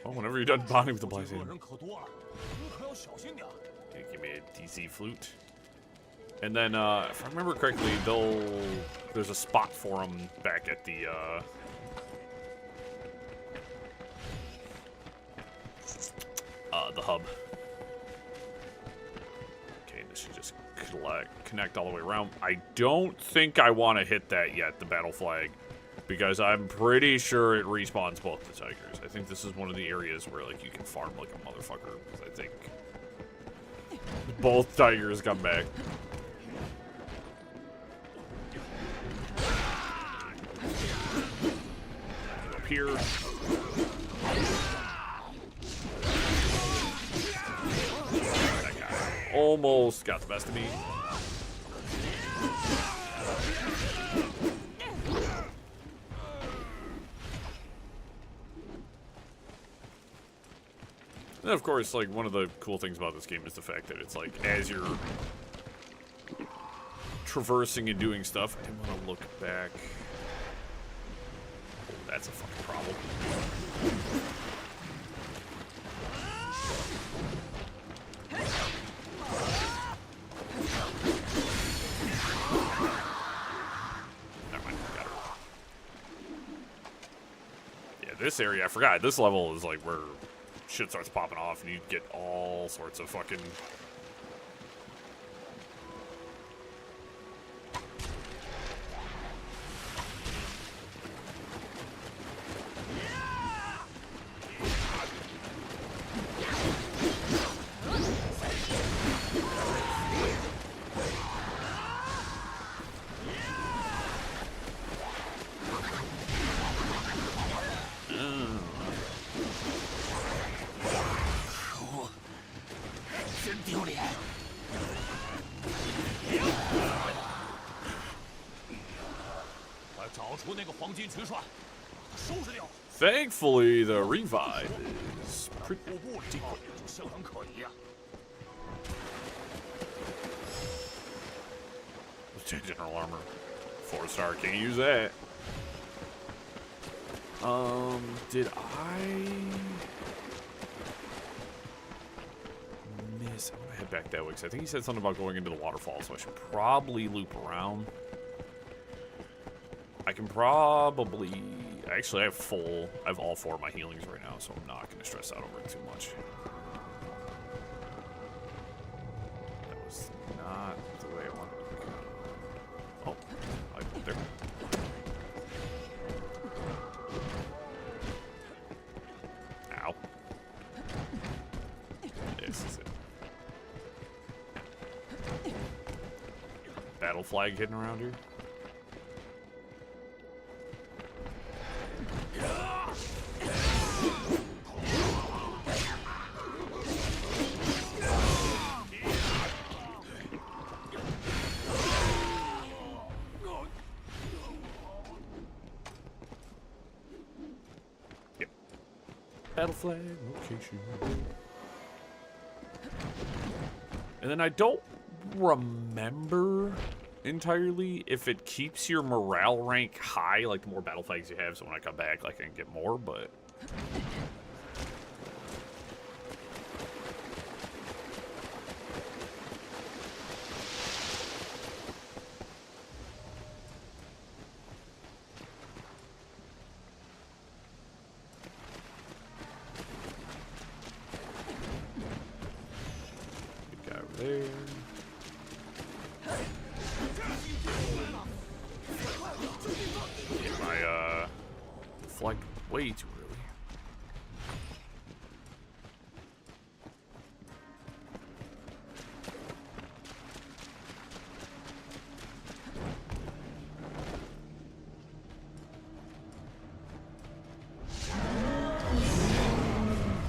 Oh, whenever you're done bonding with the Blazing. Okay, give me a DC flute. And then, if I remember correctly, there's a spot for them back at the, hub. Okay, this should just connect all the way around. I don't think I want to hit that yet, the battle flag, because I'm pretty sure it respawns both the tigers. I think this is one of the areas where, like, you can farm like a motherfucker, because I think both tigers come back. Up here. That guy almost got the best of me. And of course, like, one of the cool things about this game is the fact that it's like, as you're traversing and doing stuff, I didn't want to look back. Oh, that's a fucking problem. Never mind, got her. Yeah, this area, I forgot. This level is like where shit starts popping off and you get all sorts of fucking Thankfully, the revive is pretty good. General armor. 4-star, can't use that. Did I miss? I'm gonna head back that way because I think he said something about going into the waterfall, so I should probably loop around. I can probably... Actually, I have all 4 of my healings right now, so I'm not going to stress out over it too much. That was not the way I wanted to go. Oh, I went there. Ow. This is it. Battle flag hidden around here. Battle flag location. And then I don't remember entirely if it keeps your morale rank high, like the more battle flags you have, so when I come back, like, I can get more, but Good guy over there. Hit my flag way too early.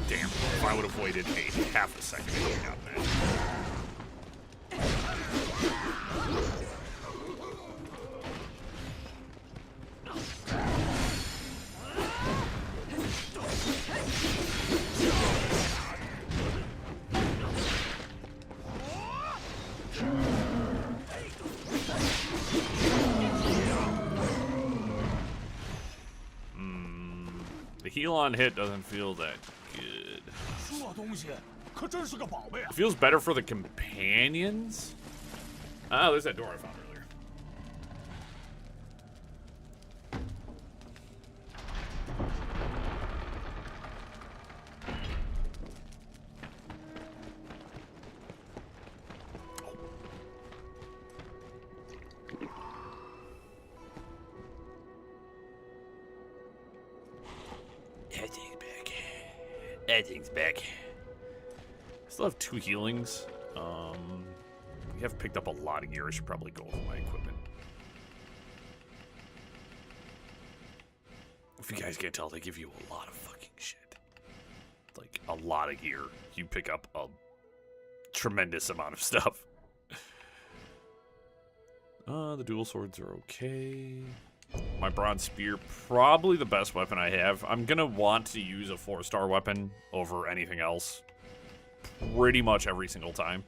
Damn, if I would have waited half a second, I would have got that. The heal on hit doesn't feel that good. 这东西可真是个宝贝啊！ It feels better for the companions. Oh, there's that door I found earlier. Everything's back. Everything's back. I still have 2 healings. We have picked up a lot of gear. I should probably go over my equipment. If you guys can't tell, they give you a lot of fucking shit. Like, a lot of gear. You pick up a tremendous amount of stuff. The dual swords are okay. My bronze spear, probably the best weapon I have. I'm gonna want to use a 4-star weapon over anything else pretty much every single time.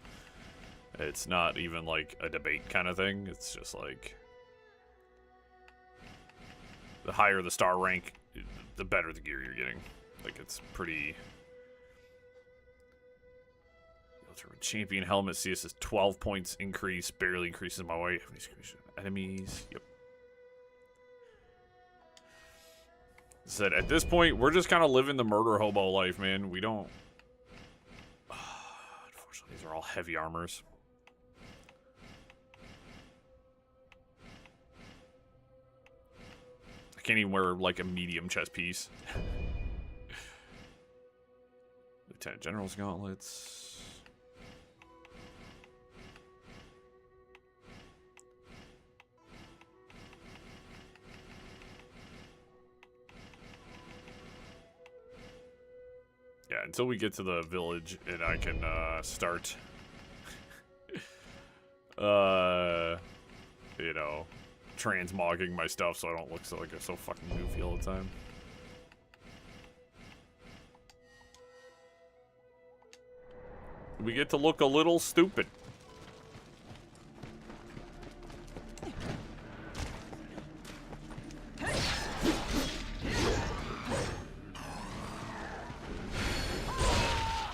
It's not even like a debate kind of thing. It's just like the higher the star rank, the better the gear you're getting. Like, it's pretty... Champion helmet CS is 12 points increase, barely increases my weight. Enemies, yep. Said at this point, we're just kind of living the murder hobo life, man. We don't... Unfortunately, these are all heavy armors. I can't even wear, like, a medium chest piece. Lieutenant General's gauntlets. Yeah, until we get to the village and I can start, you know, transmogging my stuff so I don't look like I'm so fucking goofy all the time. We get to look a little stupid.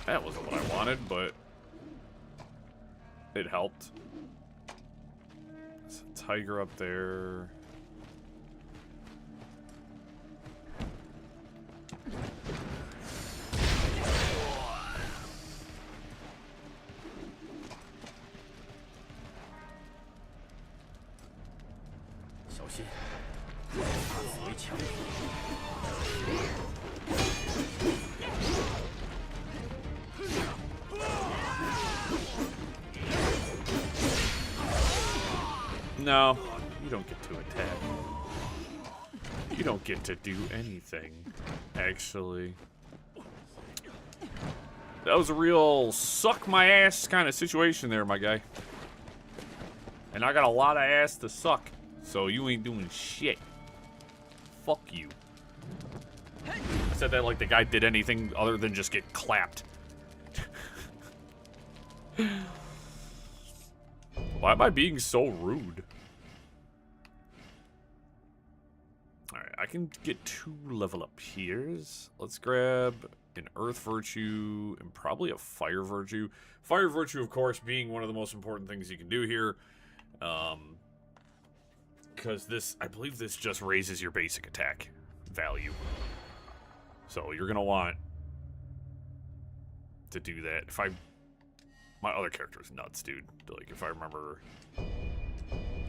That wasn't what I wanted, but it helped. There's a tiger up there. No, you don't get to attack. You don't get to do anything, actually. That was a real suck my ass kind of situation there, my guy. And I got a lot of ass to suck, so you ain't doing shit. Fuck you. I said that like the guy did anything other than just get clapped. Why am I being so rude? Alright, I can get 2 level up here's. Let's grab an Earth Virtue and probably a Fire Virtue. Fire Virtue, of course, being one of the most important things you can do here. Because this, I believe this just raises your basic attack value. So you're going to want to do that. If my other character is nuts, dude. Like, if I remember,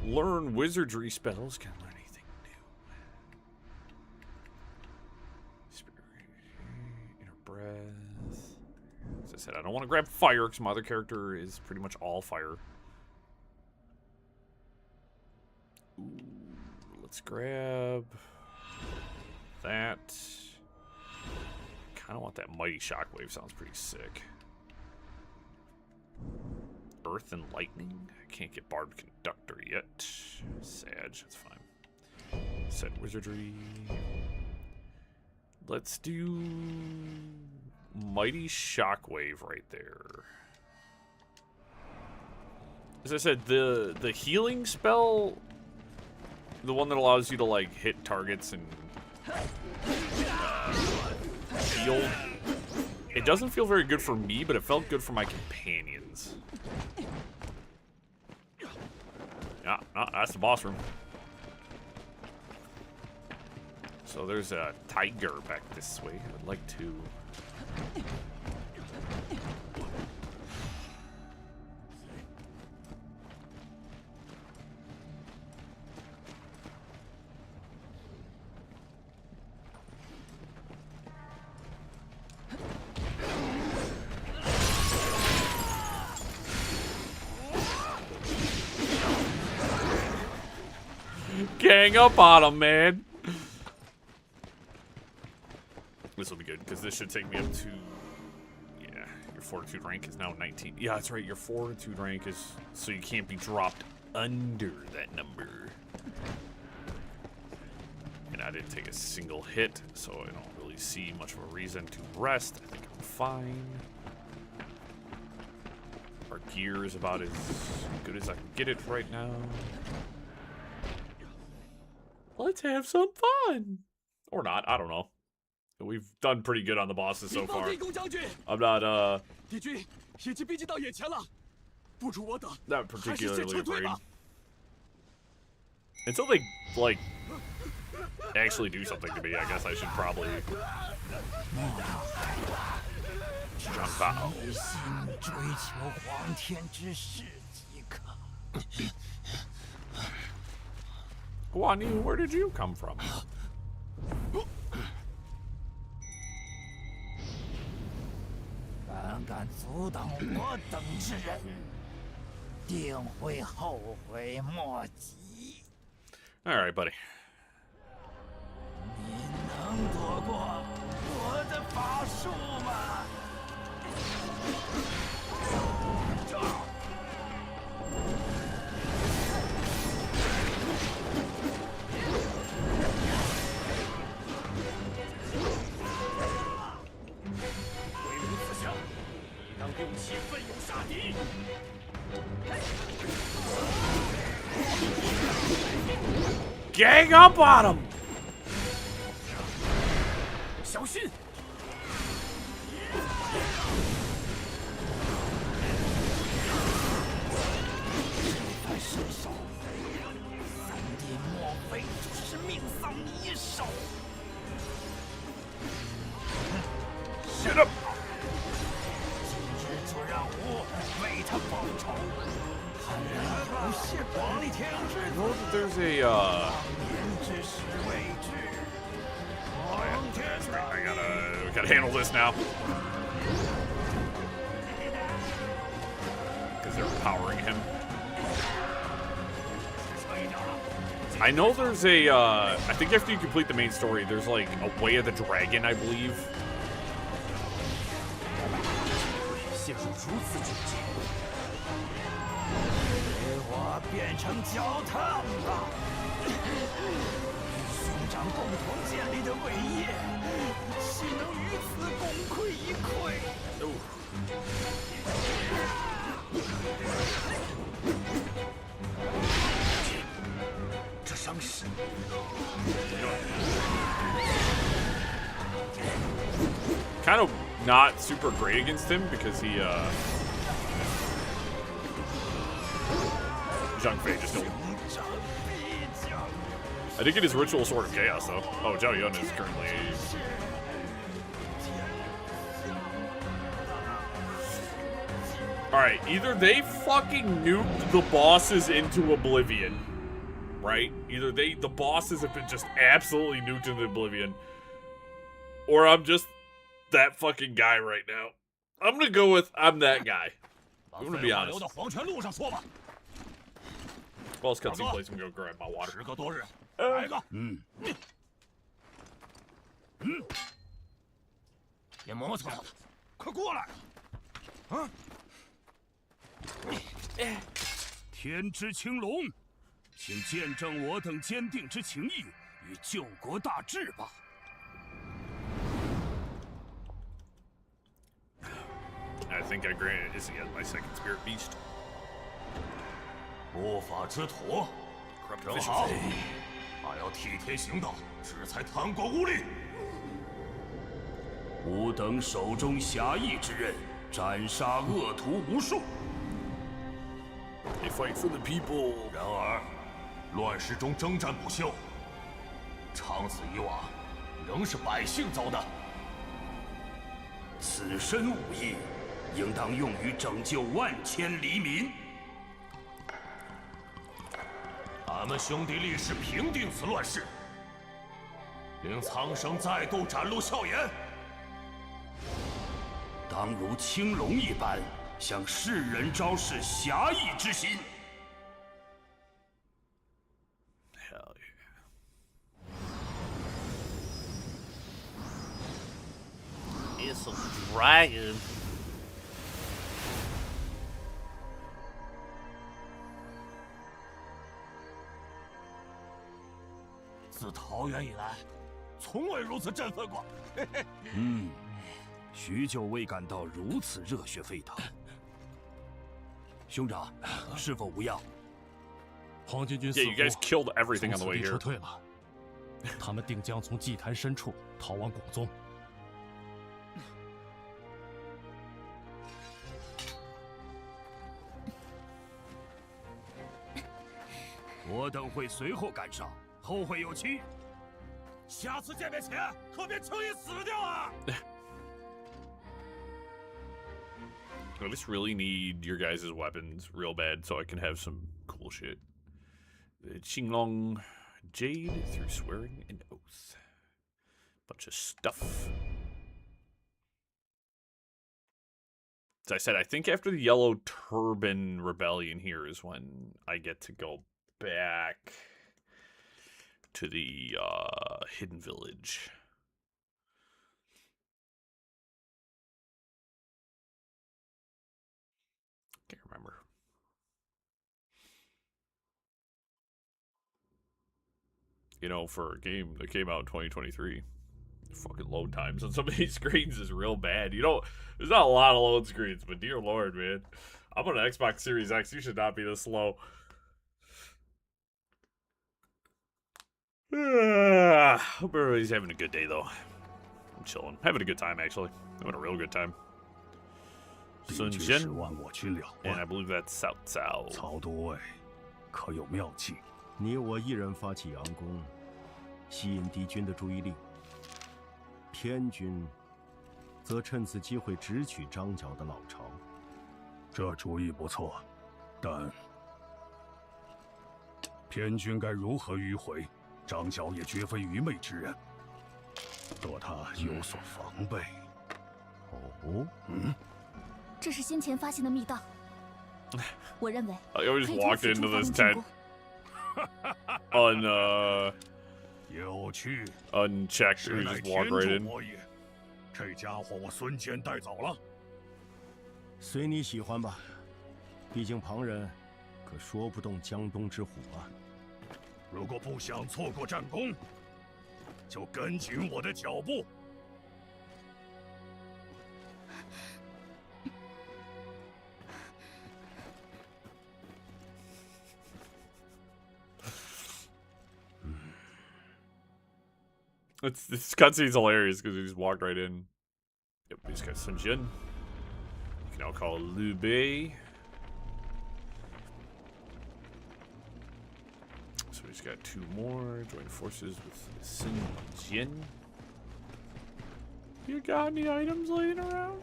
learn wizardry spells, can learn anything new. Spirit, inner breath. As I said, I don't want to grab fire because my other character is pretty much all fire. Ooh, let's grab that. Kind of want that mighty shockwave. Sounds pretty sick. Earth and lightning. I can't get barbed conductor yet. Sag, that's fine. Set wizardry. Let's do mighty shockwave right there. As I said, the healing spell, the one that allows you to like hit targets and heal. It doesn't feel very good for me, but it felt good for my companions. Yeah, that's the boss room. So there's a tiger back this way. I'd like to... gang up on him, man. This will be good, because this should take me up to... Yeah, your fortitude rank is now 19. Yeah, that's right, your fortitude rank is... So you can't be dropped under that number. And I didn't take a single hit, so I don't really see much of a reason to rest. I think I'm fine. Our gear is about as good as I can get it right now. Let's have some fun. Or not, I don't know. We've done pretty good on the bosses so far. I'm not, not particularly afraid. Until they, like, actually do something to me, I guess I should probably... jump out. Guan Yu, where did you come from? 胆敢阻挡我等之人，定会后悔莫及。All right, buddy. 你能躲过我的法术吗？ 用气奋勇杀敌。Gang up on him! 小心！他身手，三弟莫非就是命丧你一手 Shut up! 就让我为他报仇。看来不是光天之 I know that there's a, 之时未至。 Oh yeah, that's right. We gotta handle this now. Because they're powering him. I know there's a, I think after you complete the main story, there's like a Way of the Dragon, I believe. 陷入如此境界，给我变成焦炭吧！兄长共同建立的伟业，岂能于此功亏一篑？这伤势， kind of not super great against him because he, Zhang Fei just don't. I did get his Ritual Sword of Chaos, though. Oh, Zhao Yun is currently... Alright, either they fucking nuked the bosses into oblivion, right? Either the bosses have been just absolutely nuked into oblivion, or I'm just that fucking guy right now. I'm gonna go with I'm that guy. I'm gonna be honest. Well, let's cutscene place and go grab my water. 10个多日，来个。别磨蹭了，快过来！啊！天之青龙，请见证我等坚定之情谊与救国大志吧。I think I granted Izzy as my second spirit beast. 不法之徒，正好，俺要替天行道，制裁贪官污吏。吾等手中侠义之刃，斩杀恶徒无数。 They fight for the people. 然而，乱世中征战不休，长此以往，仍是百姓遭难。此身武艺，应当用于拯救万千黎民。俺们兄弟立誓平定此乱世，令苍生再度展露笑颜。当如青龙一般。 向世人昭示侠义之心。Hell yeah. It's a dragon. 自桃园以来，从未如此振奋过。许久未感到如此热血沸腾。 兄长，是否无恙？黄巾军 Yeah, you guys killed everything on the way 撤 here. 退了，他们定将从祭坛深处逃往古宗。我等会随后赶上，后会有期。下次见面前，可别轻易死掉啊！ I just really need your guys' weapons real bad so I can have some cool shit. Qinglong Jade through swearing and oath. Bunch of stuff. As I said, I think after the Yellow Turban Rebellion here is when I get to go back to the Hidden Village. Can't remember. You know, for a game that came out in 2023, fucking load times on some of these screens is real bad. You know, there's not a lot of load screens, but dear lord, man. I'm on an Xbox Series X. You should not be this slow. Hope everybody's having a good day, though. I'm chilling. Having a good time, actually. Having a real good time. Sun Jin, and I believe that's Cao Cao. 曹都尉，可有妙计？你我一人发起佯攻，吸引敌军的注意力；偏军则趁此机会直取张角的老巢。这主意不错，但偏军该如何迂回？张角也绝非愚昧之人，若他有所防备。哦，这是先前发现的密道。我认为 I always walked into this tent unchecked. We just walked right in. 这家伙我孙坚带走了。随你喜欢吧，毕竟旁人可说不动江东之虎啊。如果不想错过战功，就跟紧我的脚步。 This cutscene's hilarious because he just walked right in. just got Sun Jian. You can now call Liu Bei. So we just got 2 more. Join forces with Sun Jian. You got any items laying around?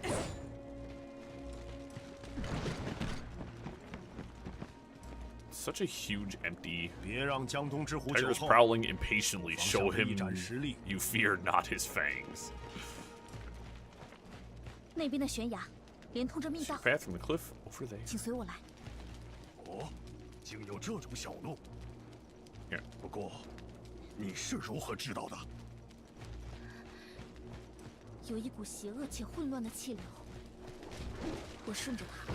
Such a huge empty. Tigers prowling impatiently. Show him you fear not his fangs. 那边的悬崖连通着密道， Path from the cliff over there. 请随我来。哦，竟有这种小路。 Here. 不过，你是如何知道的？有一股邪恶且混乱的气流，我顺着它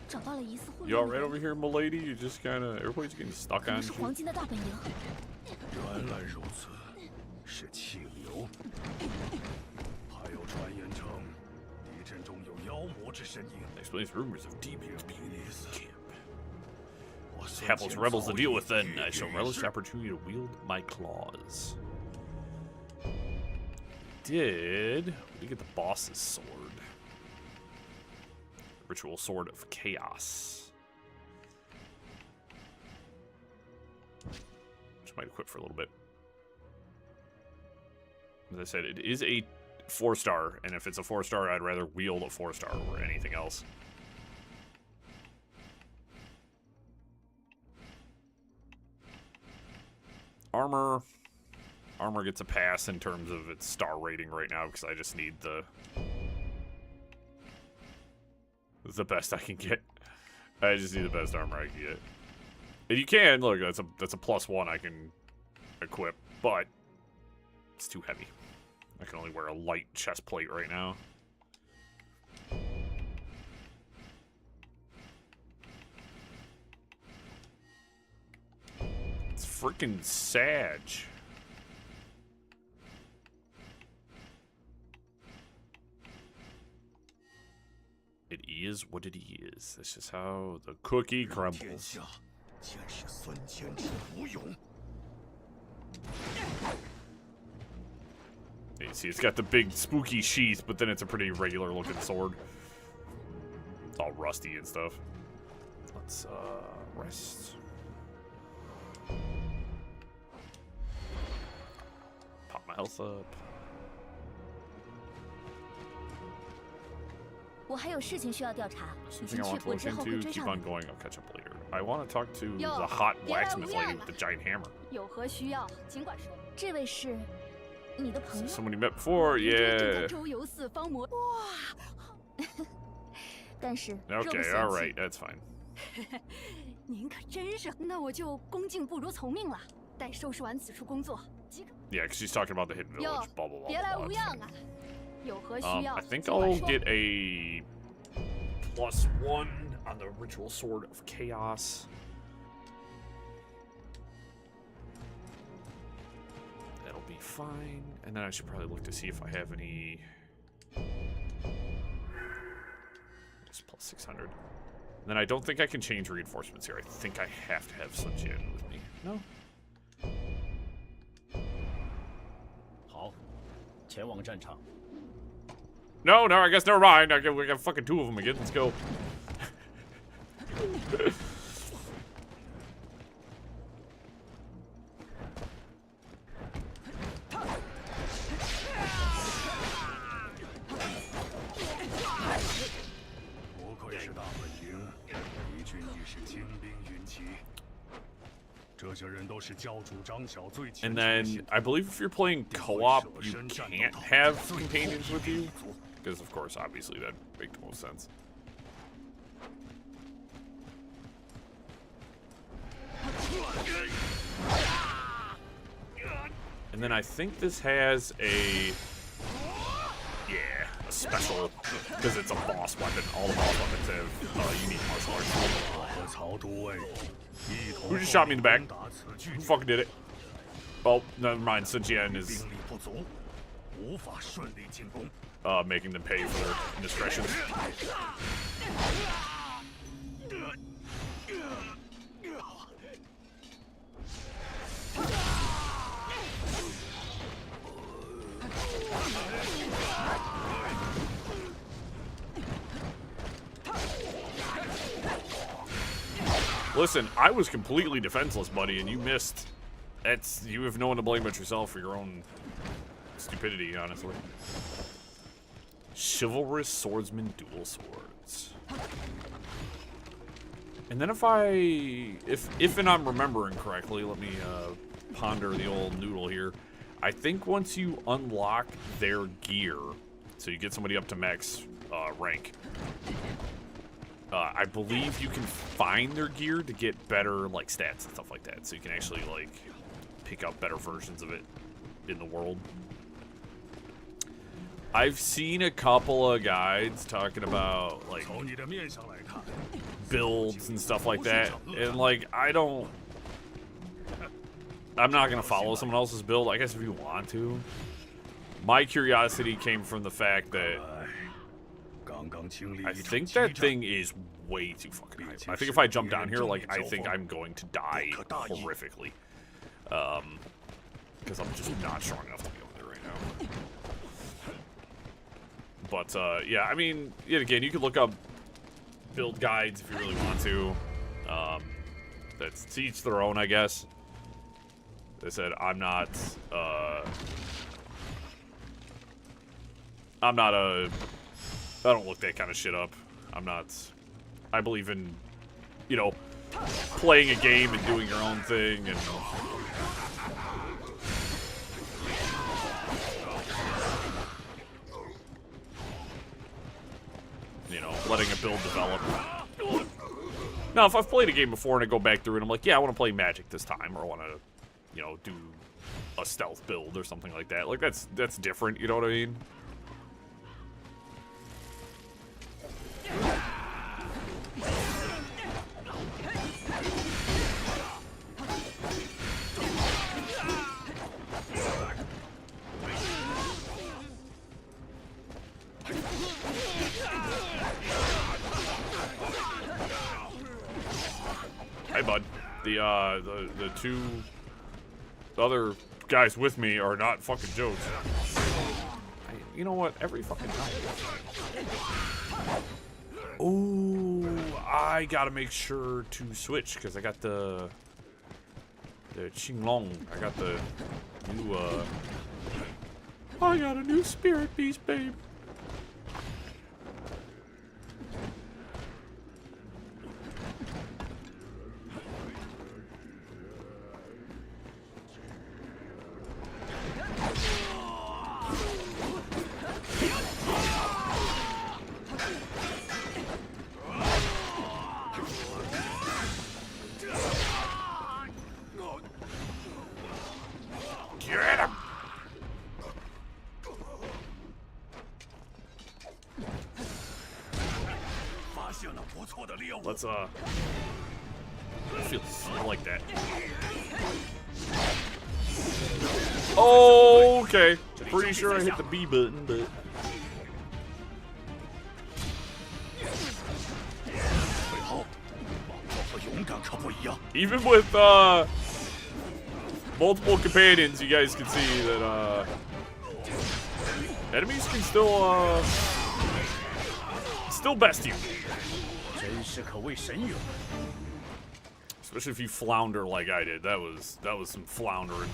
找到了疑似混 You 乱 all 的 right 人 over here, milady? You just kind of everybody's getting stuck 可 on 能是黄 you. 金的大本营。原来如此，是气流。还有传言称，地震中有妖魔之身影。 Explains rumors of demons being in his camp. 我 Have those rebels to deal with, then I shall relish the opportunity to wield my claws. Did we get the boss's sword? Ritual Sword of Chaos. Which might equip for a little bit. As I said, it is a 4-star, and if it's a 4-star, I'd rather wield a 4-star over anything else. Armor. Armor gets a pass in terms of its star rating right now because I just need the best I can get. I just need the best armor I can get. And you can look. That's a +1 I can equip, but it's too heavy. I can only wear a light chest plate right now. It's freaking Sag. It is what it is. That's just how the cookie crumbles. You see, it's got the big spooky sheath, but then it's a pretty regular looking sword. It's all rusty and stuff. Let's rest. Pop my health up. 我还有事情需要调查，已 Something 经 I 去 want to 过 look 之后会 into. 追 Keep 上 on 你。 going. I'll catch up later. I want to talk to Yo, the hot 别来 blacksmith 无恙 lady 了 with the giant hammer. 有何需要，尽管说。这位是你的朋友？ Someone you met before? 正在 Yeah. 周游四方魔。哇，但是若不 Okay, 嫌 all 弃 right. That's fine. 您可真是，那我就恭敬不如从命了。待收拾完此处工作，即可。 Yeah, because she's talking about the hidden village. 哟 Blah, blah, blah, 别来 blah, 无 blah. 恙啊！有何需要， I think 尽管 I'll 说。 get a +1 on the Ritual Sword of Chaos. That'll be fine. And then I should probably look to see if I have any. Just +600. And then I don't think I can change reinforcements here. I think I have to have Sun Jian with me. No? 好，前往战场。 No, I guess never mind. We got fucking 2 of them again. Let's go. And then I believe if you're playing co-op, you can't have companions with you. Because, of course, obviously, that'd make the most sense. And then I think this has a... Yeah, a special... Because it's a boss weapon. All the boss weapons have unique martial arts. Who just shot me in the back? Who fucking did it? Oh, never mind. Sun Jian is... making them pay for their indiscretions. Listen, I was completely defenseless, buddy, and you missed. You have no one to blame but yourself for your own stupidity, honestly. Chivalrous swordsman dual swords. And then if and I'm remembering correctly, let me ponder the old noodle here. I think once you unlock their gear, so you get somebody up to max rank, I believe you can find their gear to get better like stats and stuff like that. So you can actually like pick up better versions of it in the world. I've seen a couple of guides talking about like builds and stuff like that, and like I'm not gonna follow someone else's build. I guess if you want to. My curiosity came from the fact that I think that thing is way too fucking high. I think if I jump down here, like, I think I'm going to die horrifically. Because I'm just not strong enough to be over there right now. But, yeah, I mean, yet again, you can look up build guides if you really want to. That's to each their own, I guess. They said, I don't look that kind of shit up. I believe in, you know, playing a game and doing your own thing and... you know, letting a build develop. Now, if I've played a game before and I go back through and I'm like, yeah, I want to play Magic this time, or I want to, you know, do a stealth build or something like that. Like, that's different, you know what I mean? Hey, bud. The two other guys with me are not fucking jokes. You know what? Every fucking time. Oh, I gotta make sure to switch because I got the Qinglong. I got the new I got a new spirit beast, babe. Get him! Let's I feel like that. Okay, pretty sure I hit the B button, but even with multiple companions, you guys can see that enemies can still best you. Especially if you flounder like I did. That was some floundering.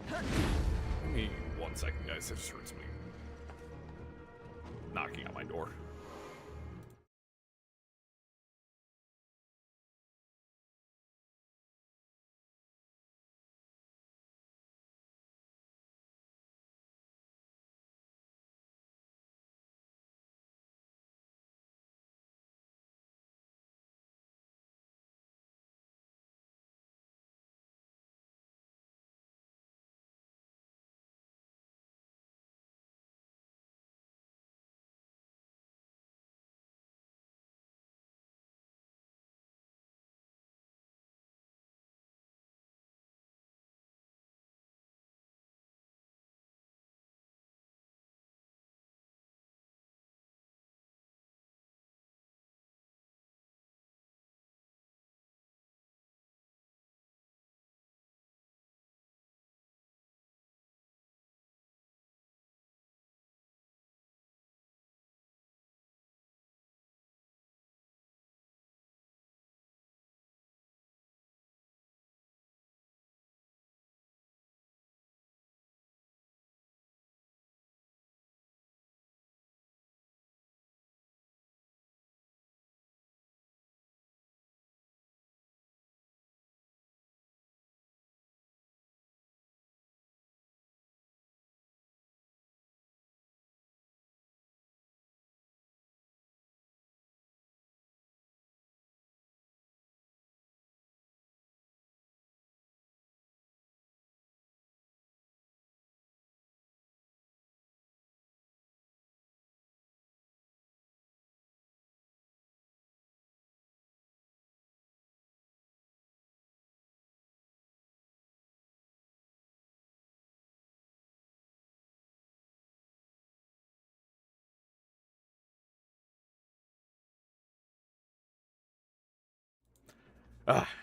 Give me 1 second, guys. I just heard somebody knocking on my door.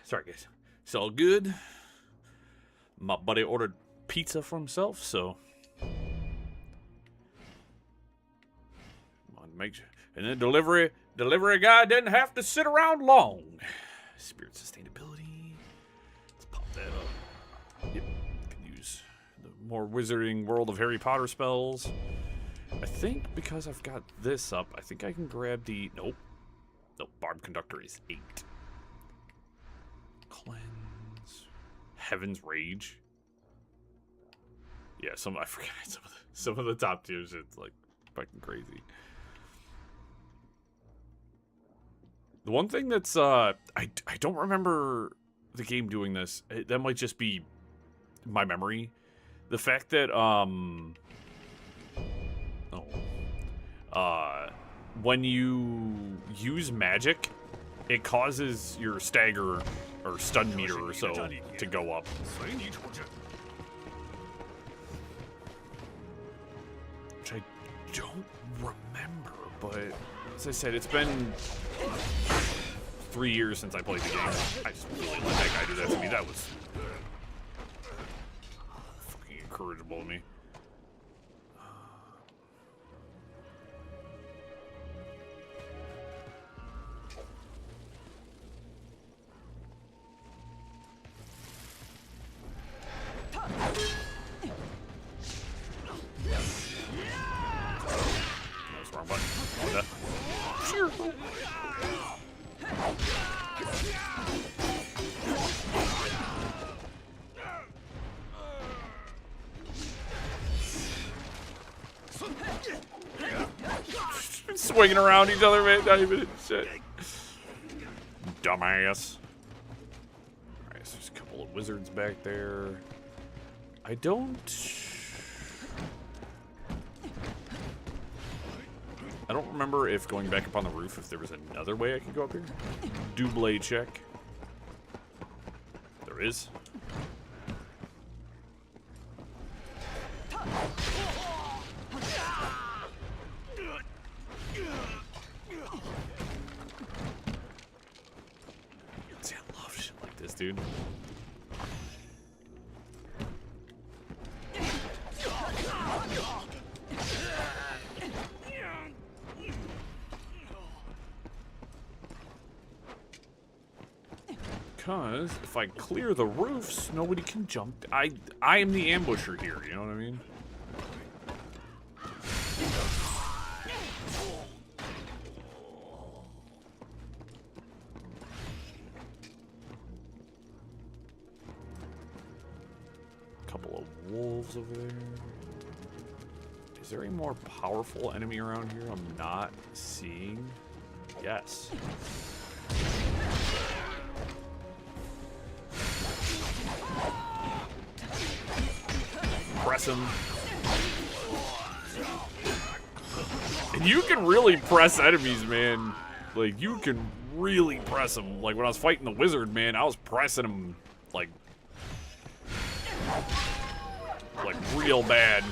Sorry, guys. It's all good. My buddy ordered pizza for himself, so. Make sure. And then delivery guy didn't have to sit around long. Spirit sustainability. Let's pop that up. Yep. Can use the more Wizarding World of Harry Potter spells. I think because I've got this up, I think I can grab the. Nope. Nope. Barb Conductor is 8. Cleanse. Heaven's Rage. Yeah, I forget some of the top tiers. It's like fucking crazy. The one thing that's I don't remember the game doing this. That might just be my memory. The fact that when you use magic, it causes your stagger or stun meter or so to go up. Which I don't remember, but as I said, it's been 3 years since I played the game. I just really let that guy do that to me. That was fucking incorrigible of me. That's the wrong button. Swinging around each other, man. Not even shit. Dumbass. Alright, so there's a couple of wizards back there. I don't remember if going back up on the roof, if there was another way I could go up here. Double check. There is. See, I love shit like this, dude. Because if I clear the roofs, nobody can jump. I am the ambusher here, you know what I mean? Couple of wolves over there. Is there a more powerful enemy around here I'm not seeing? Yes. Press him. And you can really press enemies, man. Like, you can really press them. Like, when I was fighting the wizard, man, I was pressing him, like real bad.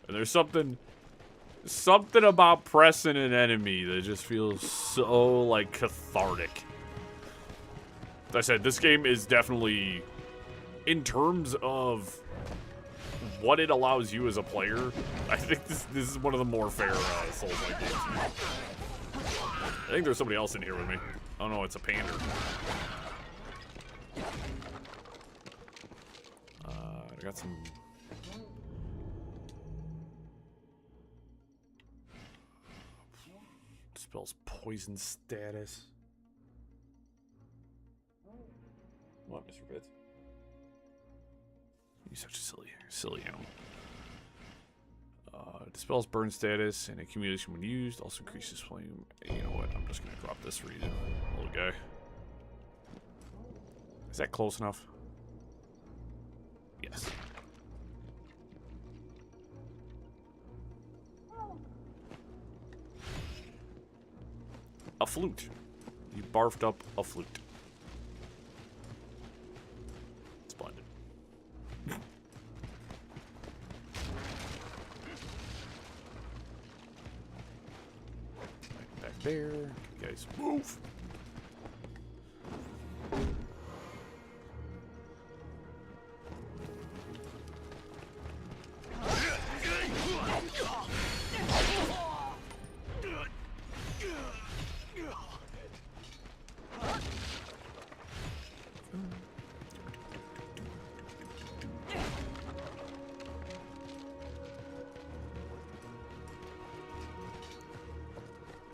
And there's something about pressing an enemy that just feels so, like, cathartic. As I said, this game is definitely, in terms of what it allows you as a player, I think this is one of the more fair Souls-like games. I think there's somebody else in here with me. Oh no, it's a pander. I got some... Spells poison status. What, Mr. Fitz? You're such a silly animal. Dispels burn status and accumulation when used. Also increases flame. You know what? I'm just gonna drop this for you, little guy. Is that close enough? Yes. A flute. You barfed up a flute. Splendid. there. You guys move.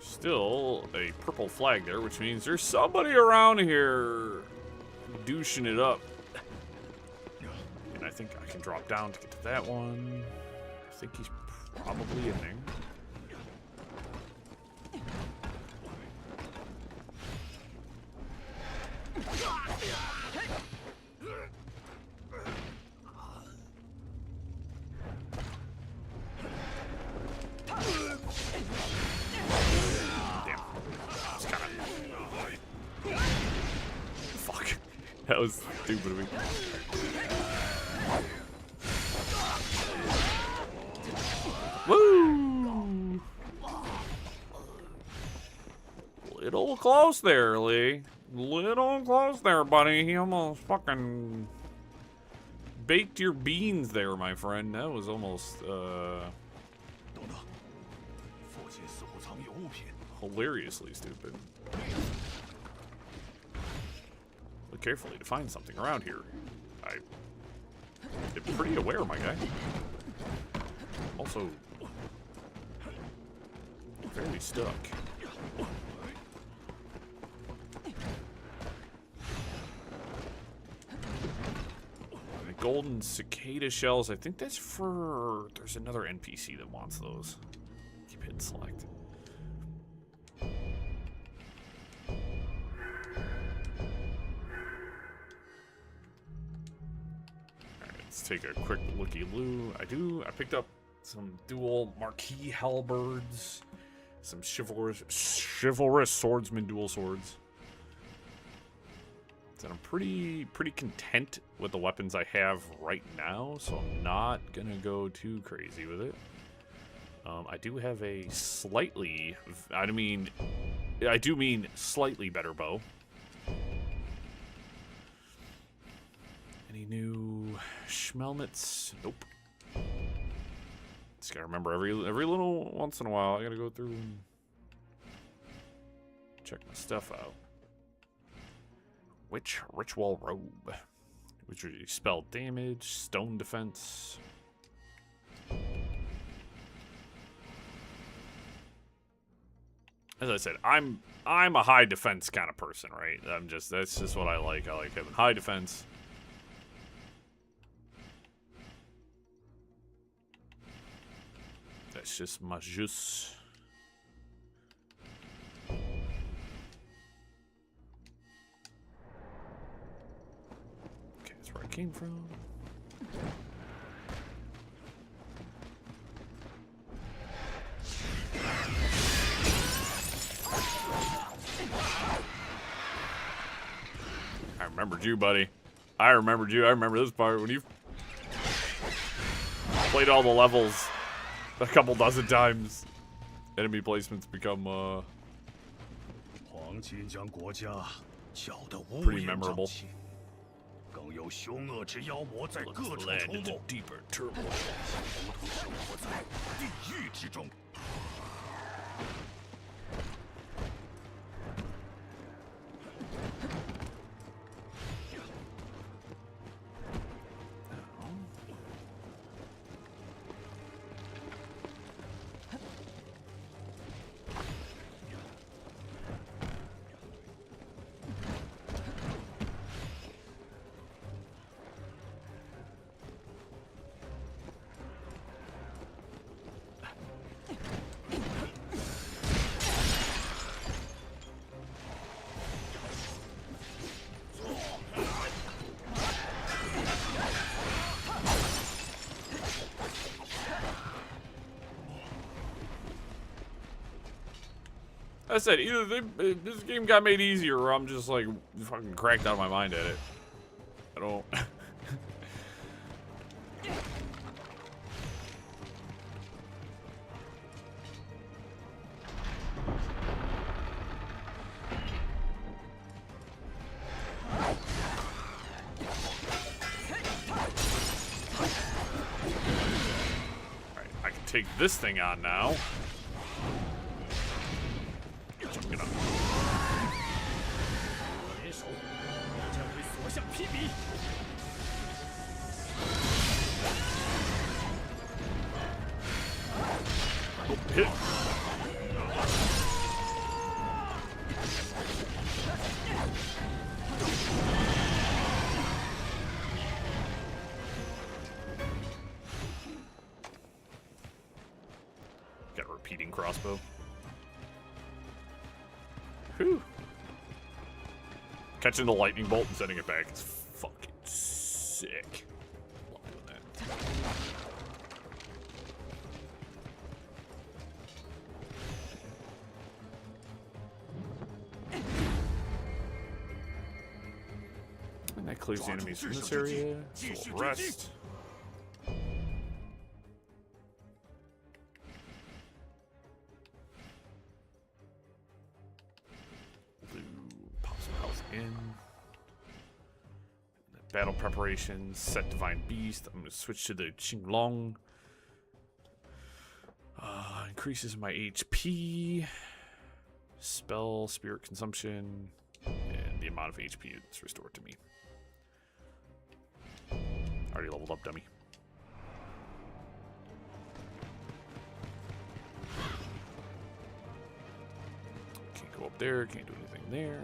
Still a purple flag there, which means there's somebody around here douching it up. And I think I can drop down to get to that one. I think he's probably in there. That was stupid of me. Woo! Little close there, Lee. Little close there, buddy. He almost fucking baked your beans there, my friend. That was almost, hilariously stupid. Look carefully to find something around here. I'm pretty aware, my guy. Also, fairly stuck. The golden cicada shells, I think that's for... There's another NPC that wants those. Keep hitting select. Take a quick looky-loo. I picked up some dual marquee halberds, some chivalrous swordsman dual swords. And I'm pretty content with the weapons I have right now, so I'm not gonna go too crazy with it. I do have a slightly, I do mean slightly better bow. Any new schmelmets? Nope. Just gotta remember every little once in a while I gotta go through and check my stuff out. Which ritual robe? Which spell damage, stone defense. As I said, I'm a high defense kind of person, right? That's just what I like. I like having high defense. That's just my juice. Okay, that's where I came from. I remembered you, buddy. I remembered you. I remember this part when you played all the levels a couple dozen times. Enemy placements become pretty memorable. Let's land into deeper turmoil. I said, either this game got made easier or I'm just like fucking cracked out of my mind at it. I don't... take this thing on now. I'm gonna... 联手，将会所向披靡。 Hit. Got a repeating crossbow. Whew. Catching the lightning bolt and sending it back is fucking sick. Love doing that. And that clears the enemies from this area. So we'll rest. Pop some health in. Battle preparations. Set Divine Beast. I'm going to switch to the Qinglong. Increases my HP. Spell, spirit consumption. And the amount of HP that's restored to me. Already leveled up, dummy. Can't go up there, can't do anything there.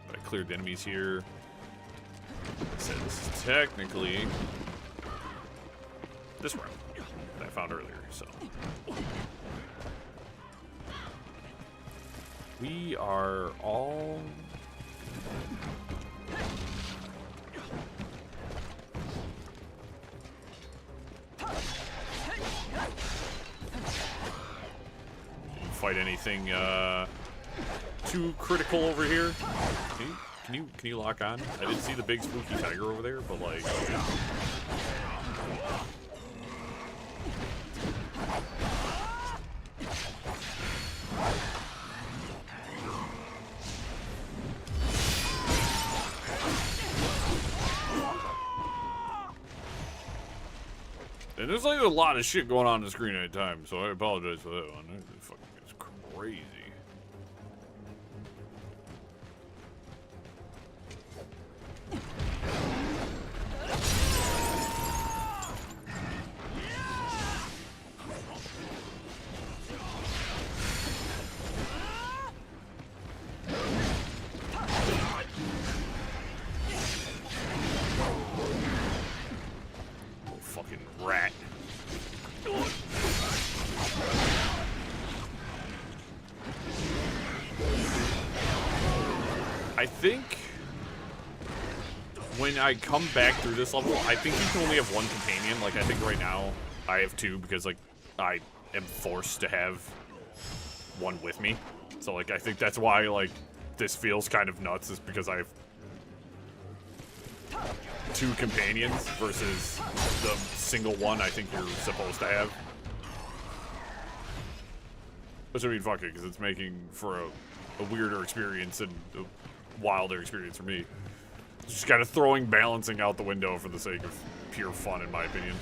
But I cleared the enemies here. I said this is technically this route that I found earlier, so. We are all... Fight anything too critical over here. Can you lock on? I didn't see the big spooky tiger over there, but like and there's like a lot of shit going on the screen at a time, so I apologize for that one. It fucking is crazy. Fucking rat. I think when I come back through this level, I think you can only have one companion. Like, I think right now I have two because, like, I am forced to have one with me. So, like, I think that's why, like, this feels kind of nuts, is because I have two companions versus the single one I think you're supposed to have. Which, I mean, fuck it, because it's making for a weirder experience and a wilder experience for me. It's just kind of throwing balancing out the window for the sake of pure fun, in my opinion.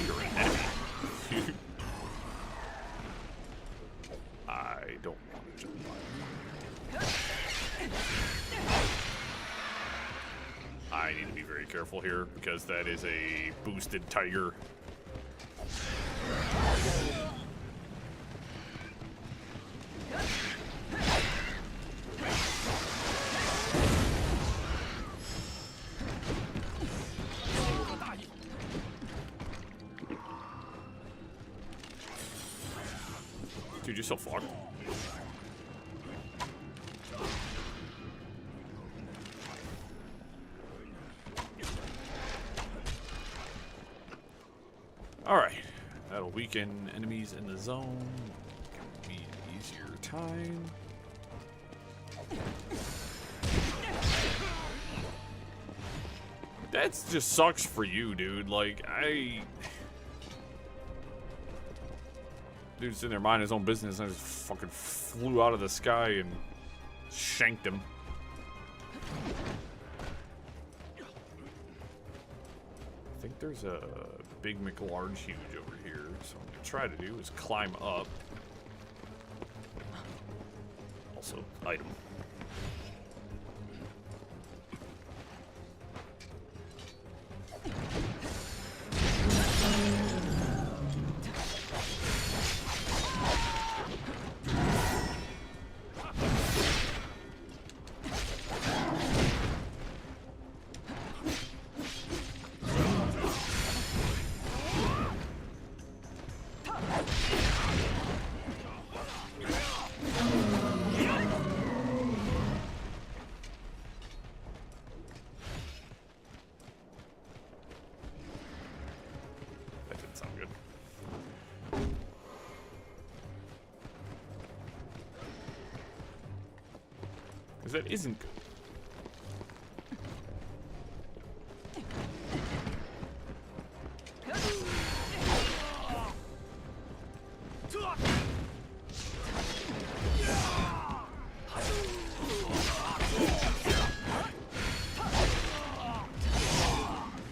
You're an enemy. I don't want to jump by. I need to be very careful here because that is a boosted tiger. Dude, you're so fucked. Alright. That'll weaken enemies in the zone. Give me an easier time. That just sucks for you, dude. Like, Dude's in there minding his own business, and I just fucking flew out of the sky and shanked him. I think there's a big McLarge huge over here, so what I'm gonna try to do is climb up. Also, item. That didn't sound good. Because that isn't good.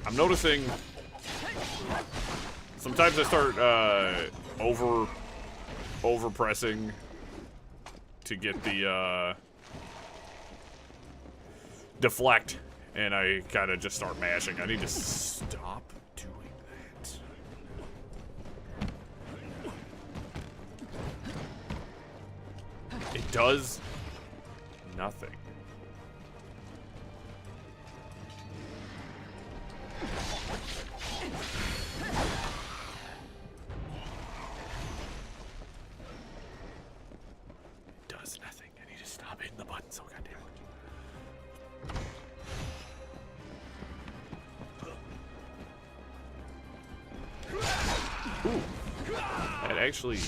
I'm noticing sometimes I start over pressing to get the deflect, and I kind of just start mashing. I need to stop doing that. It does nothing. Does nothing. I need to stop hitting the button so goddamn. Ooh. That actually.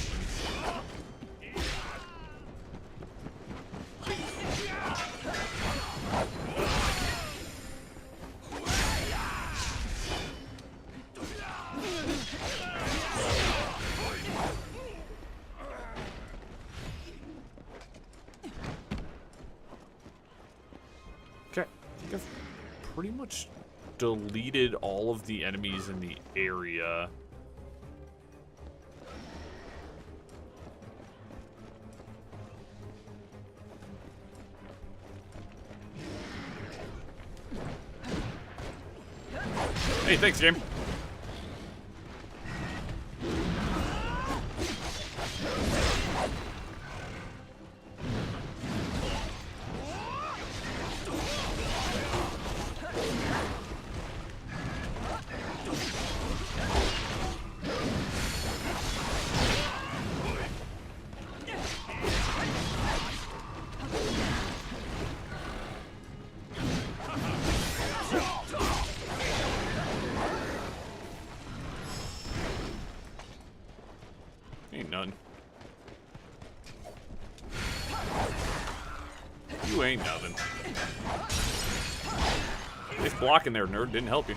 Okay, I think I've pretty much deleted all of the enemies in the area. Hey, thanks, game. Ain't none. You ain't nothing. This blocking there, nerd, didn't help you.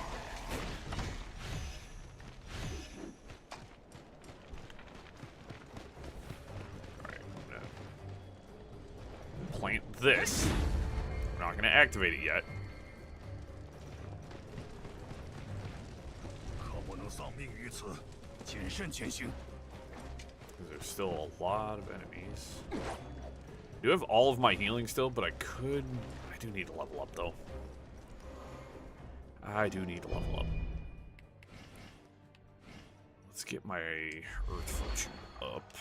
Alright, I'm gonna plant this. We're not gonna activate it yet. Because there's still a lot of enemies. I do have all of my healing still, but I do need to level up, though. I do need to level up. Let's get my Earth Fortune up.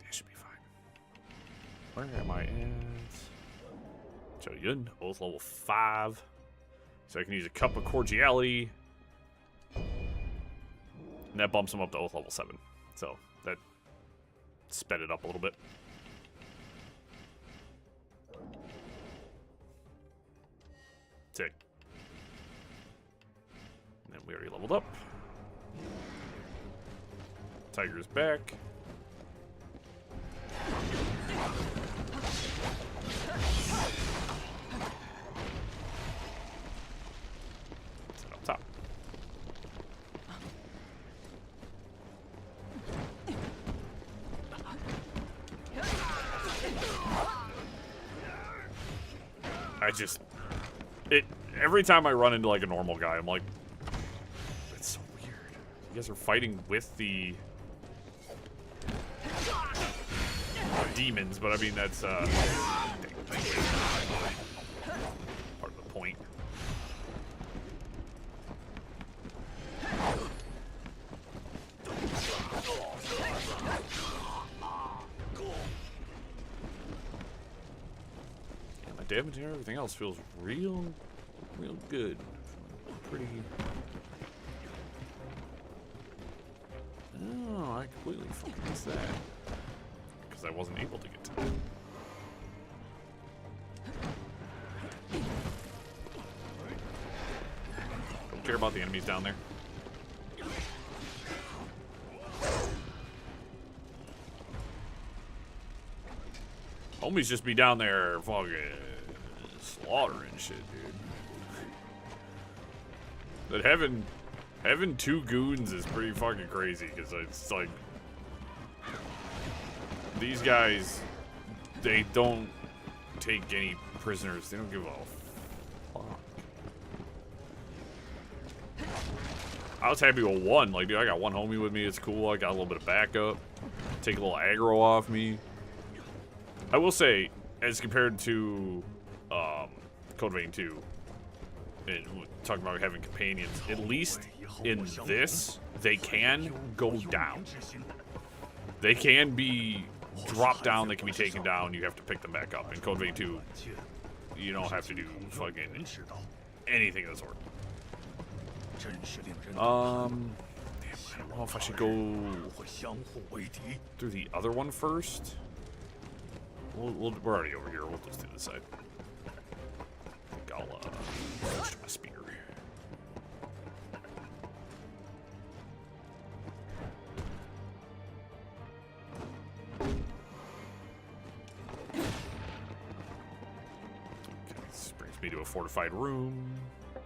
That should be fine. Where am I at? Choyun, Oath level 5. So I can use a Cup of Cordiality. And that bumps him up to Oath level 7. So that sped it up a little bit. Sick. And then we already leveled up. Tiger's back. Sit up top. every time I run into like a normal guy, I'm like, that's so weird. You guys are fighting with the demons, but I mean that's part of the point. Yeah, my damage and everything else feels real good. Pretty. Oh, I completely fucking missed that. Because I wasn't able to get to it. Don't care about the enemies down there. Homies just be down there fucking slaughtering shit, dude. That having 2 goons is pretty fucking crazy, because it's like these guys, they don't take any prisoners. They don't give a fuck. I was happy with 1. Like, dude, I got 1 homie with me. It's cool. I got a little bit of backup. Take a little aggro off me. I will say, as compared to Code Vein 2, and talking about having companions, at least in this, they can go down. They can be dropped down, they can be taken down, you have to pick them back up. In Code Vein 2, you don't have to do fucking anything of the sort. Damn, I don't know if I should go through the other one first. We're already over here, we'll just do this side. I think I'll switch to my spear. This brings me to a fortified room,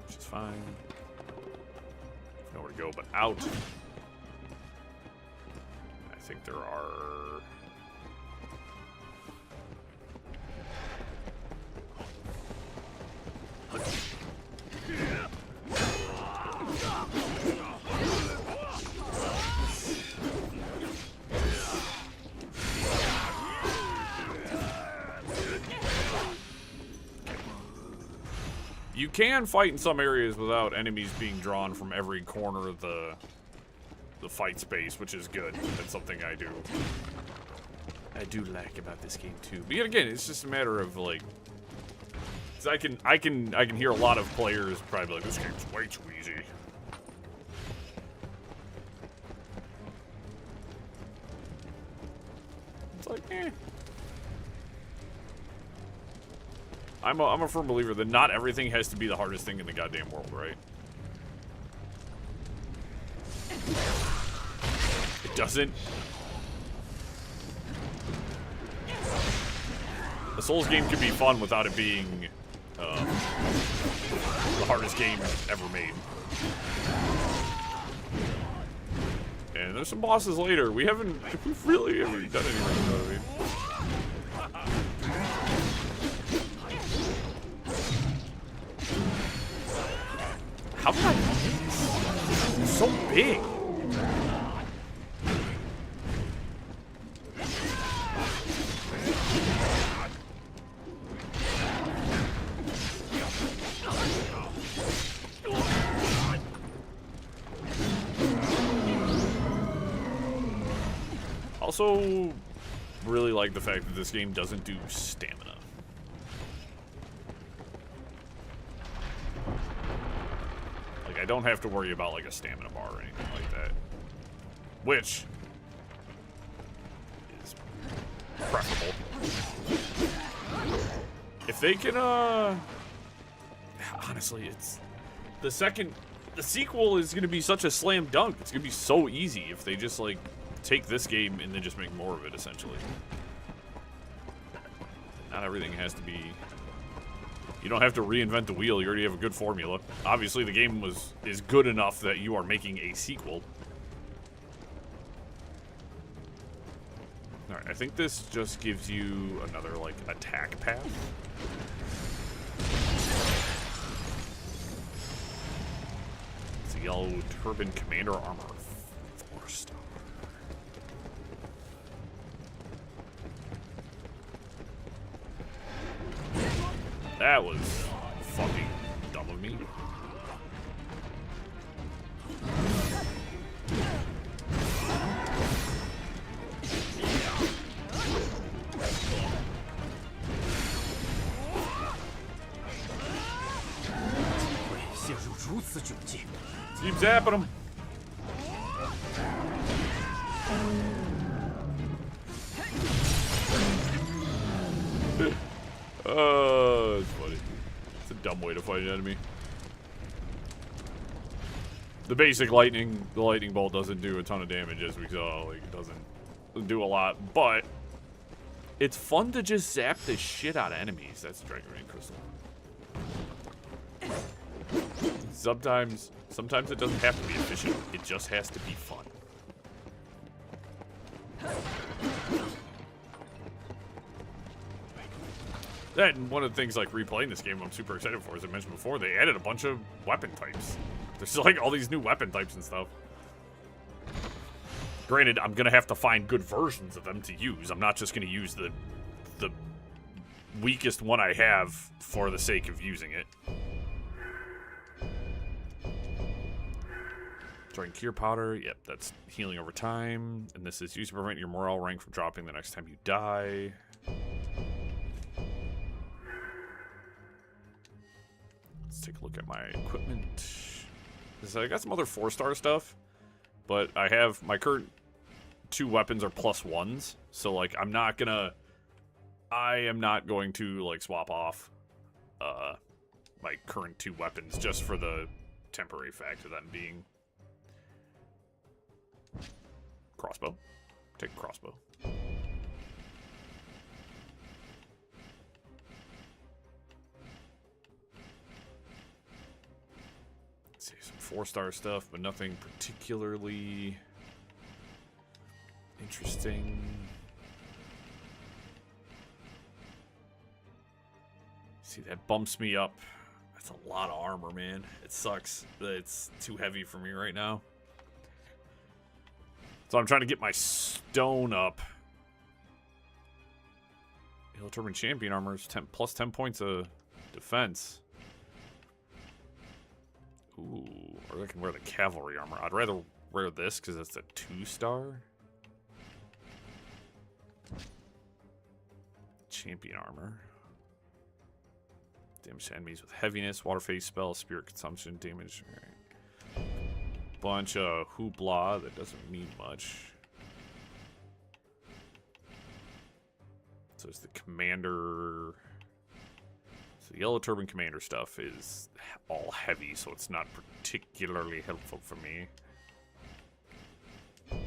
which is fine. Nowhere to go but out. I think there are... You can fight in some areas without enemies being drawn from every corner of the fight space, which is good. That's something I do like about this game too. But yet again, it's just a matter of like, 'cause I can hear a lot of players probably like, this game's way too easy. It's like, eh. I'm a firm believer that not everything has to be the hardest thing in the goddamn world, right? It doesn't. A Souls game can be fun without it being the hardest game ever made. And there's some bosses later. We've really ever done anything about it. How did I miss? It's so big. Also, really like the fact that this game doesn't do stamina. I don't have to worry about like a stamina bar or anything like that, which is preferable. If they can, honestly, it's the sequel is gonna be such a slam dunk. It's gonna be so easy if they just like take this game and then just make more of it, essentially. Not everything has to be. You don't have to reinvent the wheel. You already have a good formula. Obviously, the game is good enough that you are making a sequel. All right, I think this just gives you another like attack path. The Yellow Turban Commander Armor. 4-star. That was fucking dumb of me. Keep zapping him. It's funny. It's a dumb way to fight an enemy. The basic the lightning bolt doesn't do a ton of damage, as we saw. Like, it doesn't do a lot, but it's fun to just zap the shit out of enemies. That's Dragon Rain Crystal. Sometimes it doesn't have to be efficient. It just has to be fun. Then one of the things like replaying this game I'm super excited for, as I mentioned before, they added a bunch of weapon types. There's like all these new weapon types and stuff. Granted, I'm gonna have to find good versions of them to use. I'm not just gonna use the weakest one I have for the sake of using it. Drawing Cure Powder, yep, that's healing over time. And this is used to prevent your morale rank from dropping the next time you die. Let's take a look at my equipment. So I got some other 4-star stuff, but I have my current 2 weapons are +1s. So like I am not going to like swap off my current 2 weapons just for the temporary fact of them being crossbow. Take a crossbow. Let's see, some 4-star stuff, but nothing particularly interesting. See, that bumps me up. That's a lot of armor, man. It sucks that it's too heavy for me right now. So I'm trying to get my stone up. Yellow Turban Champion armor is plus 10 points of defense. Ooh, or I can wear the cavalry armor. I'd rather wear this because it's a 2-star. Champion armor. Damage to enemies with heaviness, water phase spell, spirit consumption, damage. All right. Bunch of hoopla that doesn't mean much. So it's the commander. So the Yellow Turban Commander stuff is all heavy, so it's not particularly helpful for me. Can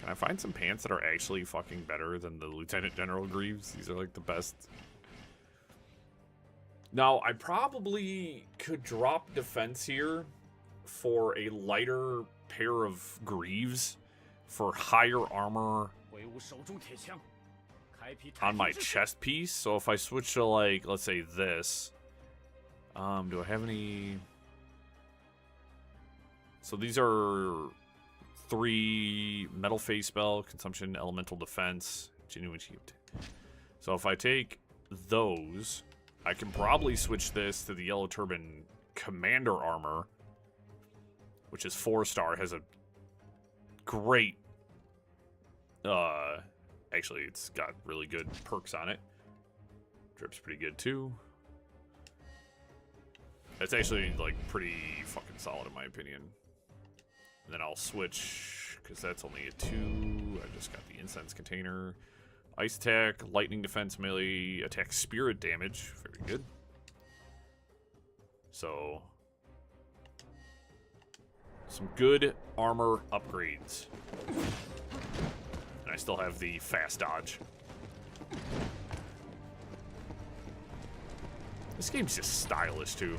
I find some pants that are actually fucking better than the Lieutenant General Greaves? These are like the best. Now, I probably could drop defense here for a lighter pair of Greaves for higher armor on my chest piece. So if I switch to, like, let's say this. Do I have any? So these are 3 metal phase spell, consumption, elemental defense, genuine shield. So if I take those, I can probably switch this to the Yellow Turban Commander armor, which is 4-star, has a great, actually it's got really good perks on it. Drip's pretty good too. It's actually like pretty fucking solid in my opinion. And then I'll switch, because that's only a 2. I just got the incense container. Ice attack, lightning defense, melee attack, spirit damage. Very good. So, some good armor upgrades. And I still have the fast dodge. This game's just stylish too.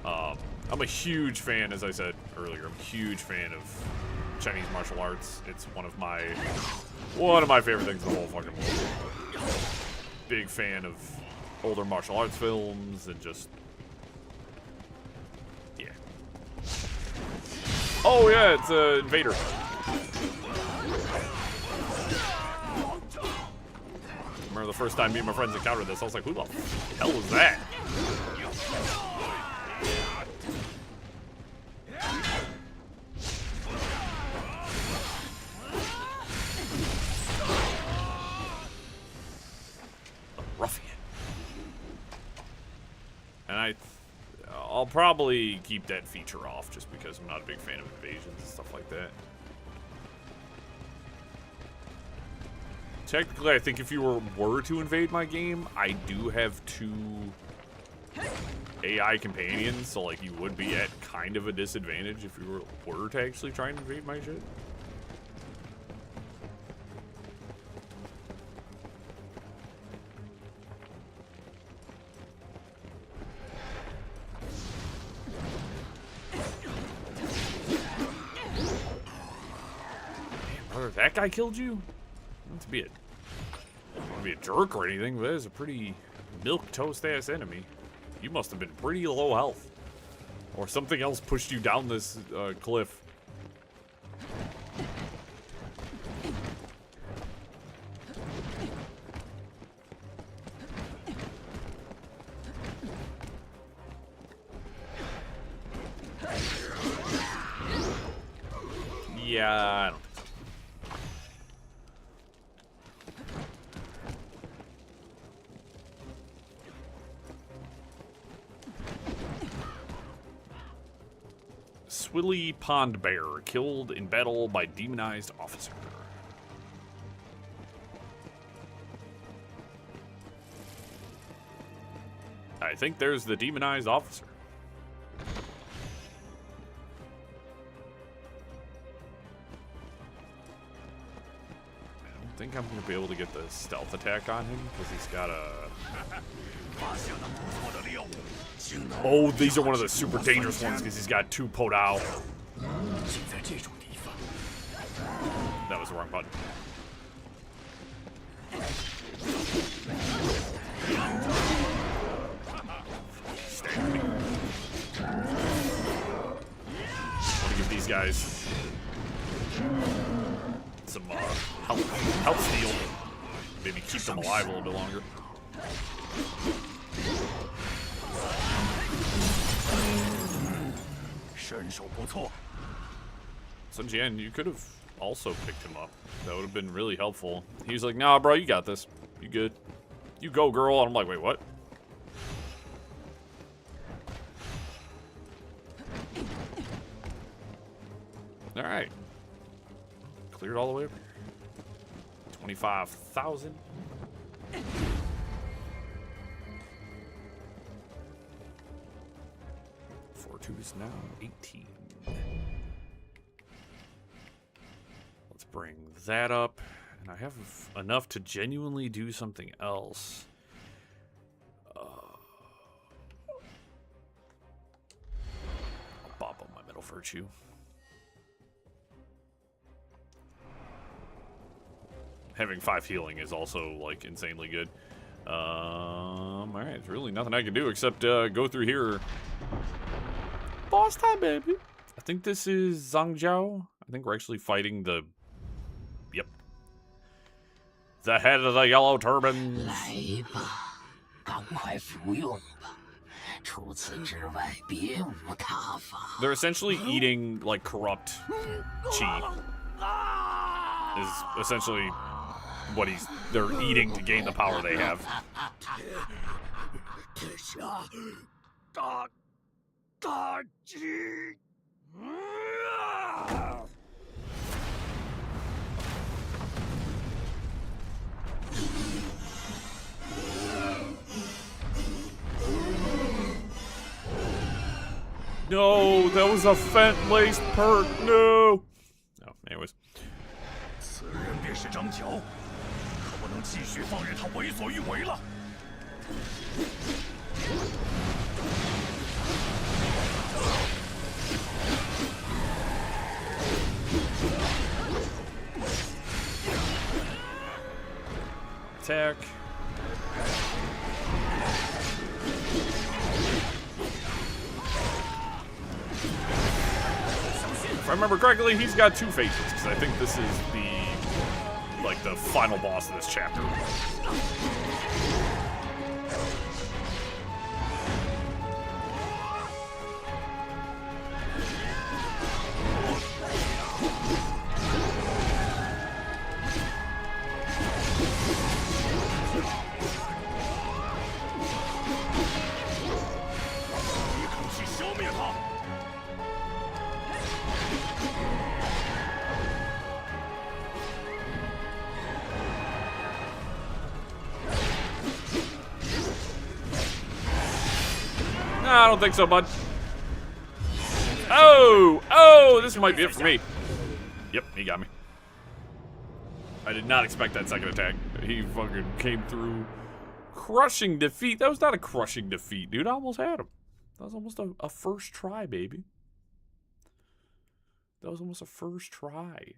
I'm a huge fan, as I said earlier, I'm a huge fan of Chinese martial arts. It's one of my favorite things in the whole fucking world. Big fan of older martial arts films and just Oh yeah, it's a invader. Remember the first time me and my friends encountered this, I was like, who the hell is that? Ruffian. And I'll probably keep that feature off just because I'm not a big fan of invasions and stuff like that. Technically, I think if you were to invade my game, I do have 2 AI companions, so like you would be at kind of a disadvantage if you were to actually try and invade my shit. Damn, brother, that guy killed you? Not to be a jerk or anything, but that is a pretty milquetoast ass enemy. You must have been pretty low health, or something else pushed you down this cliff. Yeah, I don't think so. Swilly Pond Bear, killed in battle by demonized officer. I think there's the demonized officer. I don't think I'm going to be able to get the stealth attack on him because he's got a... Oh, these are one of the super dangerous ones because he's got 2 Podao. That was the wrong button. I want to give these guys some health steal. Maybe keep them alive a little bit longer. Sun Jian, you could have also picked him up. That would have been really helpful. He was like, nah, bro, you got this. You good. You go, girl. And I'm like, wait, what? All right. Cleared all the way up here. 25,000. Fortitude is now 18. Let's bring that up. And I have enough to genuinely do something else. I'll bop up my middle virtue. Having 5 healing is also, like, insanely good. Alright, there's really nothing I can do except go through here. Boss time, baby! I think this is Zhangjiao. I think we're actually fighting the... Yep. The head of the yellow turbans. They're essentially eating, like, corrupt chi. Is essentially what they're eating to gain the power they have. No, that was a fent-laced perk. No. Oh, anyways. 此人便是张乔，可不能继续放任他为所欲为了。Attack. if I remember correctly, he's got 2 phases, because I think this is the final boss of this chapter. I don't think so, bud. Oh, this might be it for me. Yep, he got me. I did not expect that second attack. He fucking came through. Crushing defeat. That was not a crushing defeat, dude. I almost had him. That was almost a first try, baby. That was almost a first try.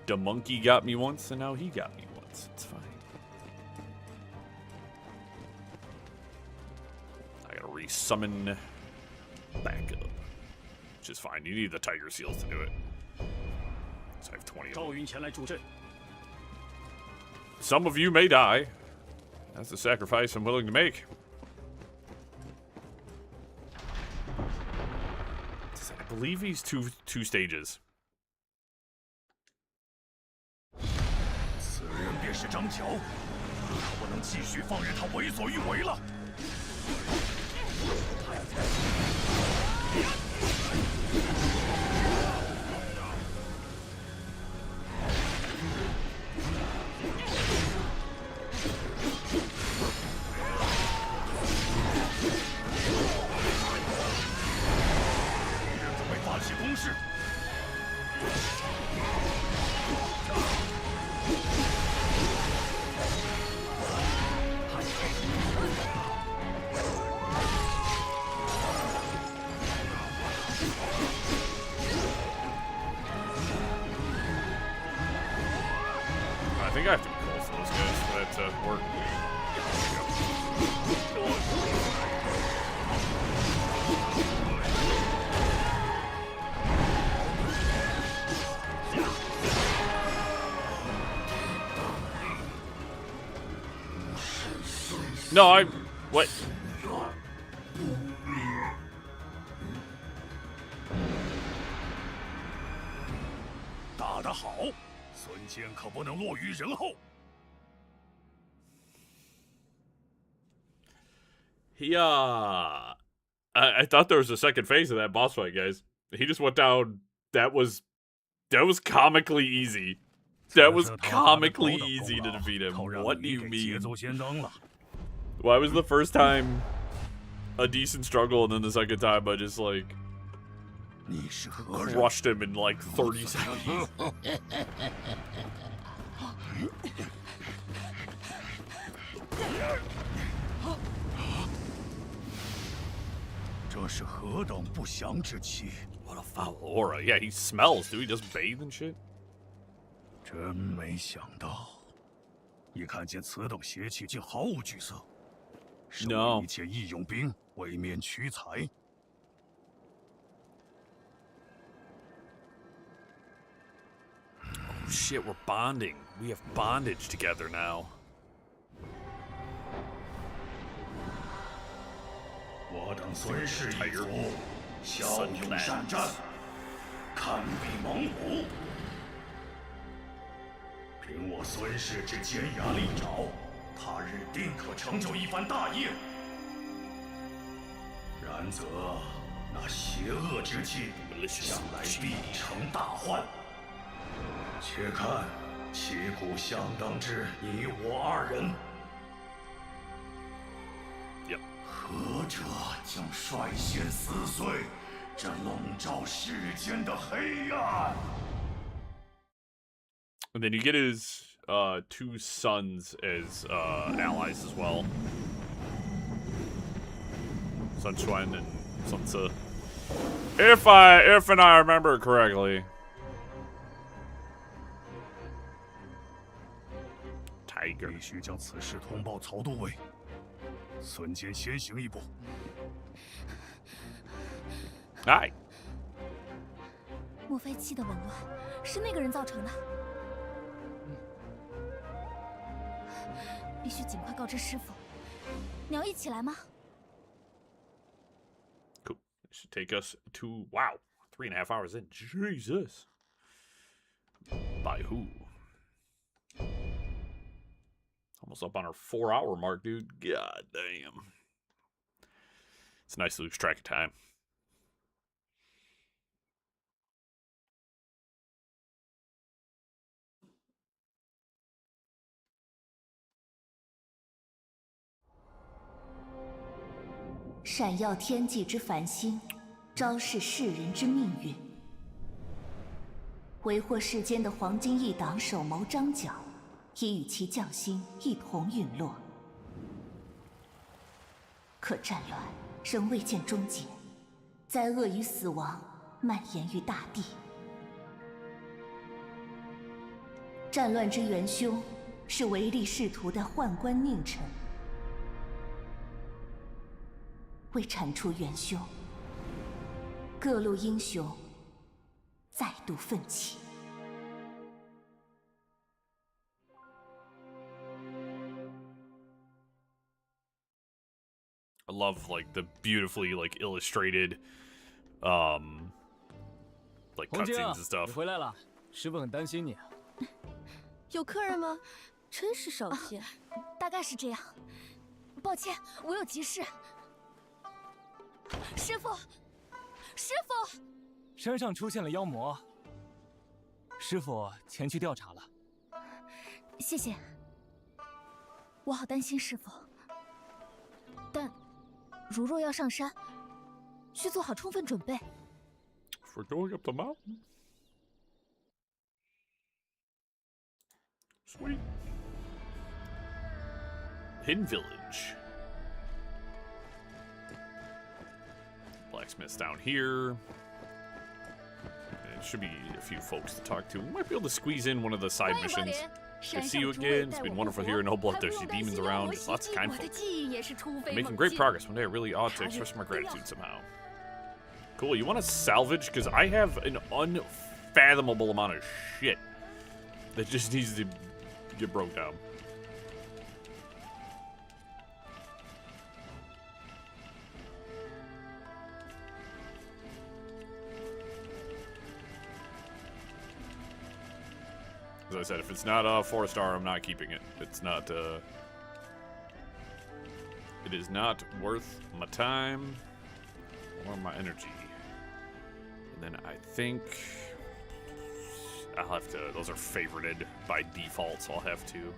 The monkey got me once, and now he got me once. It's fine. I gotta resummon back up, which is fine. You need the tiger seals to do it. So I have 20 of them. Some of you may die. That's the sacrifice I'm willing to make. I believe he's two stages. 此人便是张乔，不能继续放任他为所欲为了。准备发起攻势。 I think I have to be close to those guys for that to work. No, what? 打得好，孙坚可不能落于人后。 He I thought there was a second phase of that boss fight, guys. He just went down. That was comically easy. That was comically easy to defeat him. What do you mean? Why was the first time a decent struggle, and then the second time I just like crushed him in like 30 seconds? 这是何等不祥之气！ What a foul aura! Yeah, he smells. Do he just bathe and shit? 真没想到，一看见此等邪气，竟毫无惧色。身为一介义勇兵，未免屈才。 Oh shit, we're bonding. We have bondage together now. 我等孙氏一族骁勇善战，堪比猛虎。凭我孙氏之尖牙利爪，他日定可成就一番大业。然则那邪恶之气，将来必成大患。且看旗鼓相当之你我二人。 何者将率先撕碎这笼罩世间的黑暗？ And then you get his 2 sons as allies as well. Sun Quan and Sun Tzu. If I remember correctly. Tiger. 必须将此事通报曹都尉。孙坚先行一步。哎，莫非气的紊乱是那个人造成的？必须尽快告知师傅。你要一起来吗？ Cool. It should take us to, wow, 3.5 hours in. Jesus. By who? Almost up on our 4-hour mark, dude. God damn. It's nice to lose track of time. "闪耀天际之繁星，昭示世人之命运。为祸世间的黄金一党首谋张角，已与其将星一同陨落。可战乱仍未见终结，灾厄与死亡蔓延于大地。战乱之元凶，是唯利是图的宦官佞臣。为铲除元凶，各路英雄再度奋起。" I love like the beautifully like illustrated like 红晶啊， cutscenes and stuff. 你回来了，师傅很担心你。有客人吗？真是少见。大概是这样。抱歉，我有急事。师傅，师傅！山上出现了妖魔，师傅前去调查了。谢谢。我好担心师傅，但如若要上山，需做好充分准备。 For going up the mountain. Sweet. Hidden Village. Blacksmith's down here. There should be a few folks to talk to. We might be able to squeeze in one of the side missions. Good to see you again. It's been wonderful here. No bloodthirsty demons around. Just lots of kind folks. Making great progress. One day I really ought to express my gratitude somehow. Cool. You want to salvage? Because I have an unfathomable amount of shit that just needs to get broke down. As I said, if it's not a 4-star, I'm not keeping it. It's not, it is not worth my time or my energy. And then I think I'll have to, those are favorited by default, so I'll have to.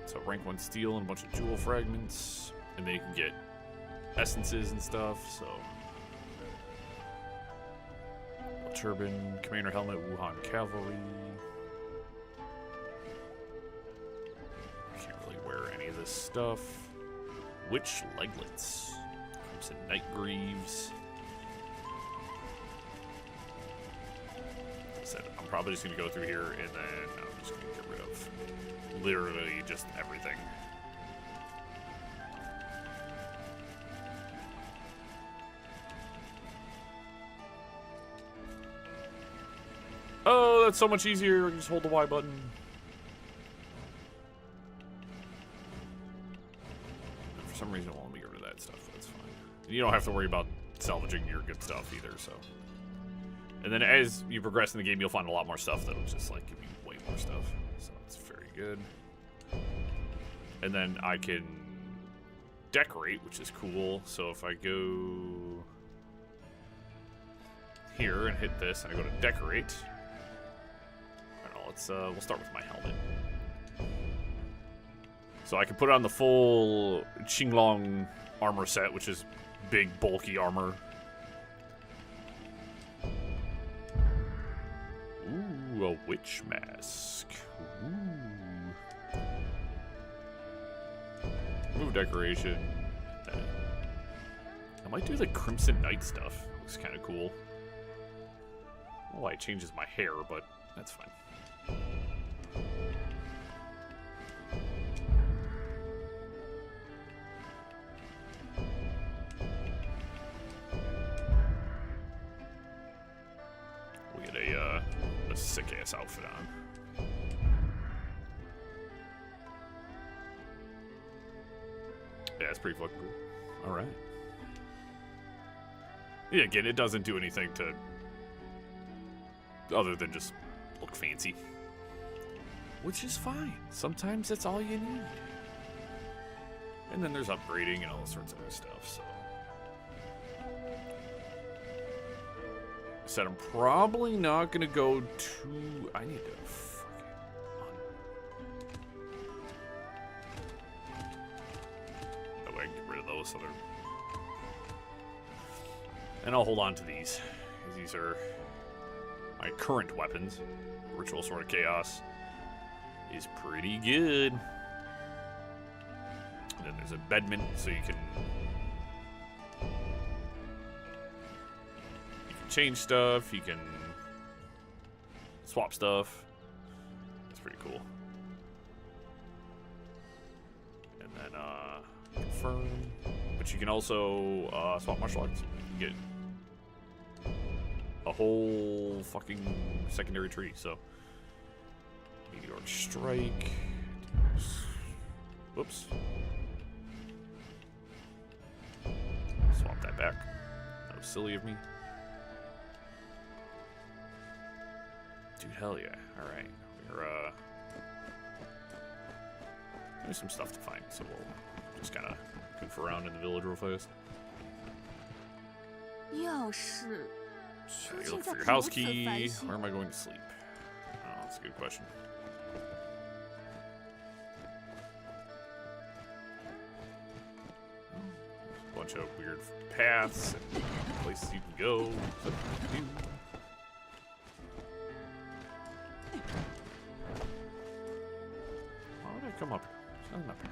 So rank 1 steel and a bunch of jewel fragments. And then you can get essences and stuff, so. Turban, Commander Helmet, Wuhan Cavalry. Can't really wear any of this stuff. Witch Leglets. Crimson Night Greaves. Like I said, I'm probably just going to go through here and then I'm just going to get rid of literally just everything. Oh, that's so much easier. Just hold the Y button. For some reason, it won't let me get rid of that stuff. That's fine. You don't have to worry about salvaging your good stuff either, so. And then as you progress in the game, you'll find a lot more stuff that'll just, like, give you way more stuff. So it's very good. And then I can decorate, which is cool. So if I go here and hit this, and I go to decorate. We'll start with my helmet. So I can put on the full Qinglong armor set, which is big, bulky armor. Ooh, a witch mask. Ooh. Move decoration. I might do the Crimson Knight stuff. Looks kind of cool. Oh, it changes my hair, but that's fine. a sick-ass outfit on. Yeah, it's pretty fucking cool. Alright. Yeah, again, it doesn't do anything to... other than just look fancy. Which is fine. Sometimes that's all you need. And then there's upgrading and all sorts of other stuff, so... I said I'm probably not gonna go to... I need to fucking... That way I can get rid of those other... And I'll hold on to these. These are my current weapons. Ritual Sword of Chaos is pretty good. And then there's a bedment, so you can change stuff, you can swap stuff. That's pretty cool. And then confirm. But you can also swap martial arts. You can get a whole fucking secondary tree, so Meteoric Strike. Whoops. Swap that back. That was silly of me. Dude, hell yeah. Alright. There's some stuff to find, so we'll just kind of goof around in the village real fast.要是 You look for your house key. Where am I going to sleep? Oh, that's a good question. A bunch of weird paths and places you can go. How did I come up here? There's nothing up here.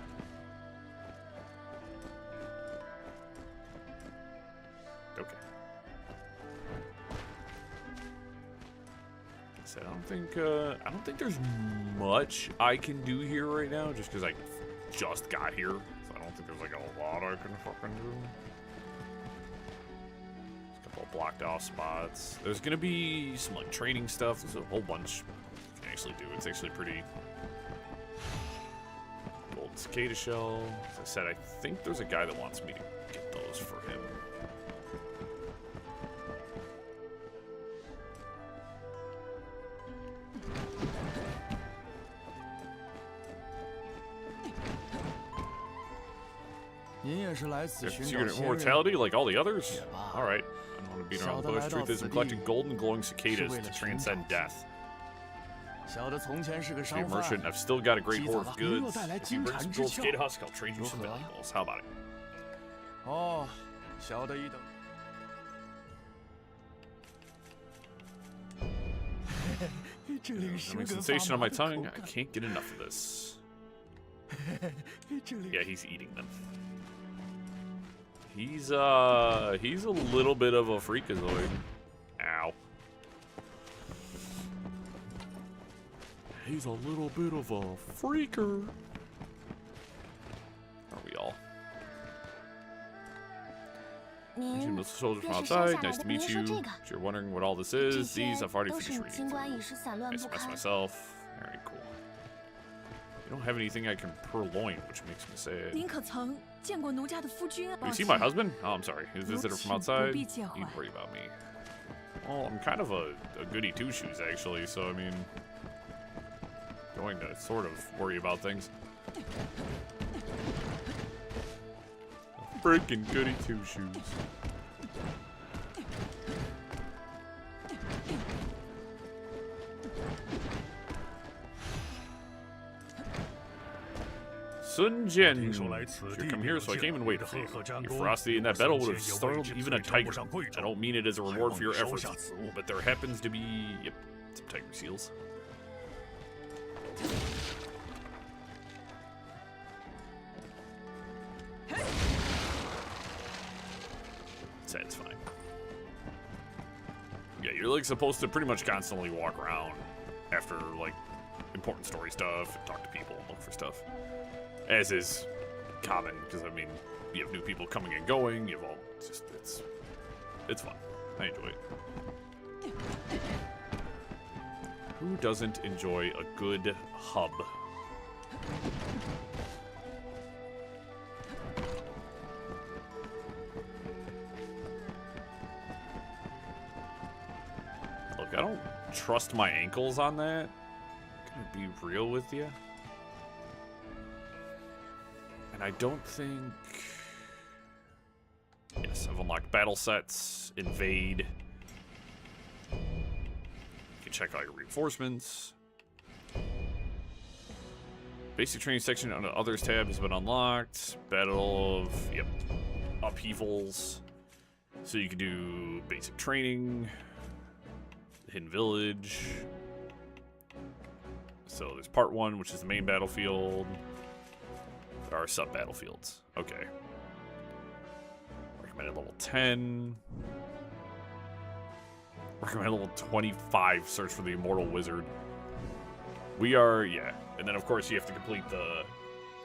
Okay. So I don't think there's much I can do here right now, just because I just got here. So I don't think there's like a lot I can fucking do. There's a couple of blocked off spots. There's gonna be some like training stuff. There's a whole bunch you can actually do. It's actually pretty. Gold cicada shell. As I said, I think there's a guy that wants me to get those for him. Secret immortality like all the others? Alright. I don't want to beat around the bush. Truth is, I'm collecting golden glowing cicadas to transcend death. Be a merchant. I've still got a great hoard of goods. If you bring some gold cicada husk, I'll trade you some valuables. How about it? Having sensation on my tongue. I can't get enough of this. Yeah, he's eating them. He's a little bit of a freakazoid. Ow. He's a little bit of a freaker. Are we all? Mr. Soldier from outside, nice to meet you. If you're wondering what all this is, these I've already finished reading. Nice to mess myself. Very cool. I don't have anything I can purloin, which makes me sad. Have you seen my husband? Oh, I'm sorry. His visitor from outside? You don't worry about me. Well, I'm kind of a goody two-shoes, actually, so I mean... going to sort of worry about things. Freaking goody two-shoes. Sun Jian, should come here, so I came and waited for you. Your ferocity in that battle would have startled even a tiger. I don't mean it as a reward for your efforts, but there happens to be, yep, some tiger seals. That's fine. Yeah, you're like supposed to pretty much constantly walk around after like important story stuff, and talk to people, and look for stuff. As is common, because I mean, you have new people coming and going. You have all just it's fun. I enjoy it. Who doesn't enjoy a good hub? Look, I don't trust my ankles on that. Gonna be real with you. And I don't think... Yes, I've unlocked battle sets, invade. You can check out your reinforcements. Basic training section on the others tab has been unlocked. Battle of, yep, upheavals. So you can do basic training, hidden village. So there's part 1, which is the main battlefield. There are sub battlefields. Okay. Recommended level 10. Recommended level 25. Search for the Immortal Wizard. We are, yeah. And then of course you have to complete the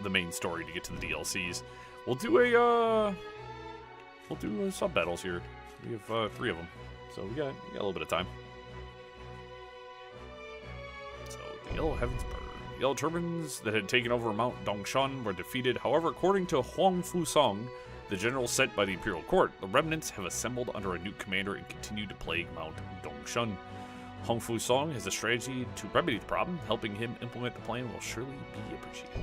main story to get to the DLCs. We'll do sub battles here. We have 3 of them, so we got a little bit of time. So the Yellow Heavens Burn. Yellow Turbans that had taken over Mount Dongshan were defeated. However, according to Huang Fusong, the general sent by the Imperial Court, the remnants have assembled under a new commander and continue to plague Mount Dongshan. Huang Fusong has a strategy to remedy the problem. Helping him implement the plan will surely be appreciated.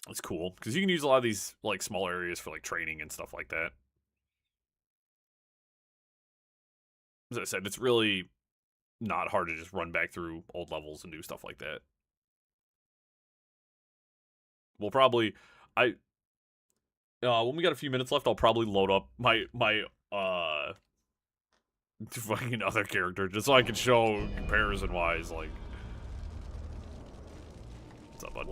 That's cool, because you can use a lot of these like small areas for like training and stuff like that. As I said, it's really not hard to just run back through old levels and do stuff like that. We'll probably, when we got a few minutes left, I'll probably load up my fucking other character just so I can show comparison-wise, like. What's up, bud?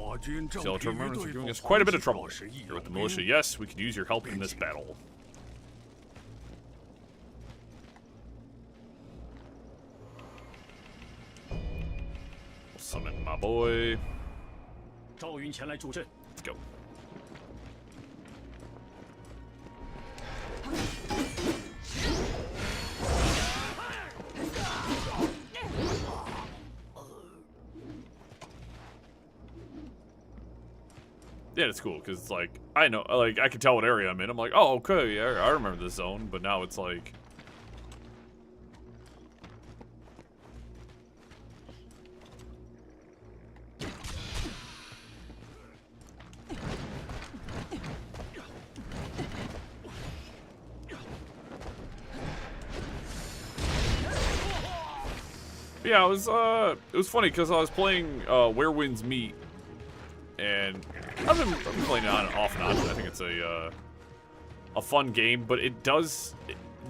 Skeleton remnants are giving us quite a bit of trouble. You're with the militia. Yes, we could use your help in this battle. Summon my boy. Let's go. Yeah, it's cool because it's like I know, like I can tell what area I'm in. I'm like, oh, okay, yeah, I remember this zone. But now it's like. Yeah, it was funny because I was playing Where Winds Meet, and I've been playing it on and off and on. I think it's a fun game, but it does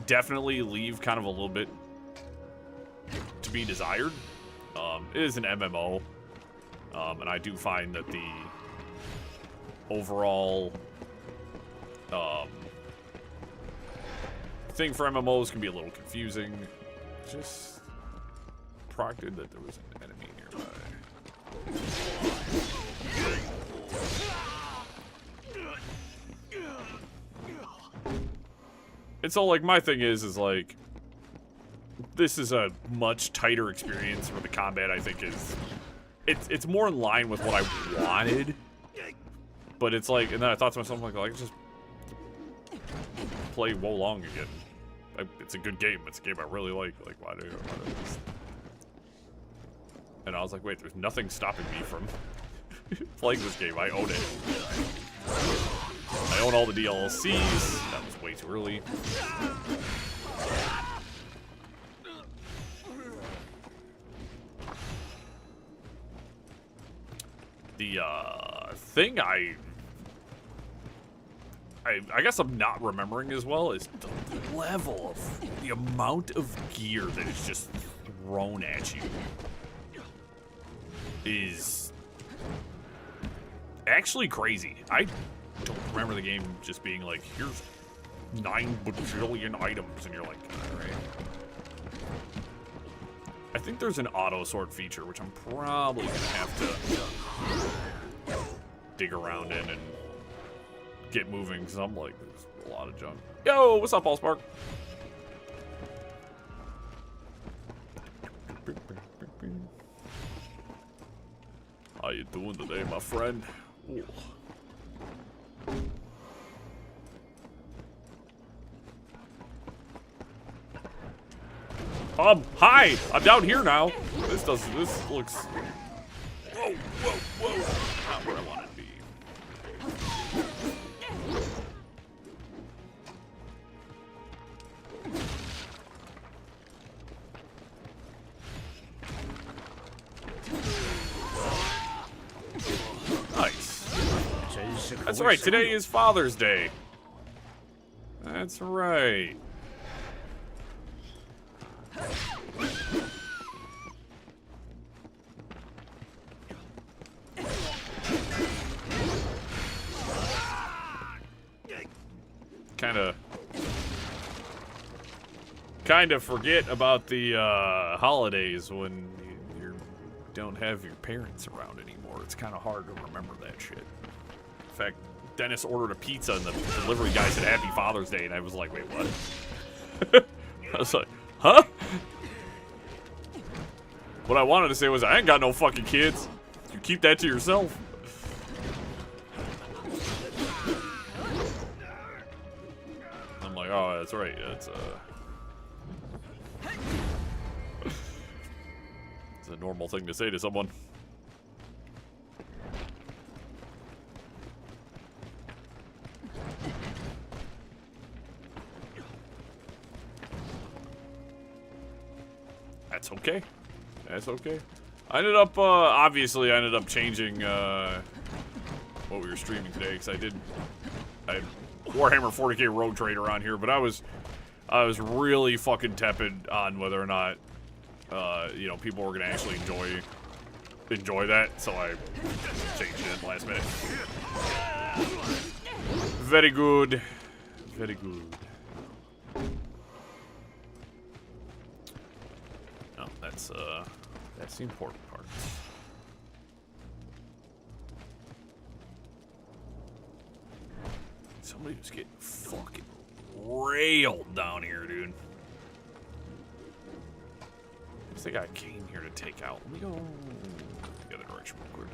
definitely leave kind of a little bit to be desired. It is an MMO, and I do find that the overall thing for MMOs can be a little confusing. Just proctored that there was an enemy nearby. And so, like, my thing is like, this is a much tighter experience where the combat, I think, is... It's more in line with what I wanted. But it's like, and then I thought to myself, like, I can just play Wo Long again. It's a good game. It's a game I really like. Like, why do this? And I was like, wait, there's nothing stopping me from playing this game. I own it. I own all the DLCs. That was way too early. The thing I guess I'm not remembering as well is the level of the amount of gear that is just thrown at you is actually crazy. I don't remember the game just being like, here's 9 bajillion items, and you're like, alright. I think there's an auto sort feature, which I'm probably gonna have to dig around in and get moving, because I'm like, there's a lot of junk. Yo, what's up, Allspark? you doing today, my friend? Ooh. Hi! I'm down here now. This looks... Whoa, whoa, whoa. Not where I want to be. Nice. That's right, today is Father's Day. That's right. Kind of forget about the holidays when you don't have your parents around anymore. It's kind of hard to remember that shit. In fact, Dennis ordered a pizza and the delivery guy said Happy Father's Day, and I was like, wait, what? I was like, huh? What I wanted to say was, I ain't got no fucking kids. You keep that to yourself. I'm like, oh, that's right. That's it's a normal thing to say to someone. That's okay. That's okay. I ended up, obviously, I ended up changing, what we were streaming today, because I had Warhammer 40k Rogue Trader on here, but I was really fucking tepid on whether or not, you know, people were gonna actually enjoy that, so I changed it at the last minute. Very good. Very good. No, that's the important part. Somebody was getting fucking railed down here, dude. I think I came here to take out. Let me go the other direction real quick.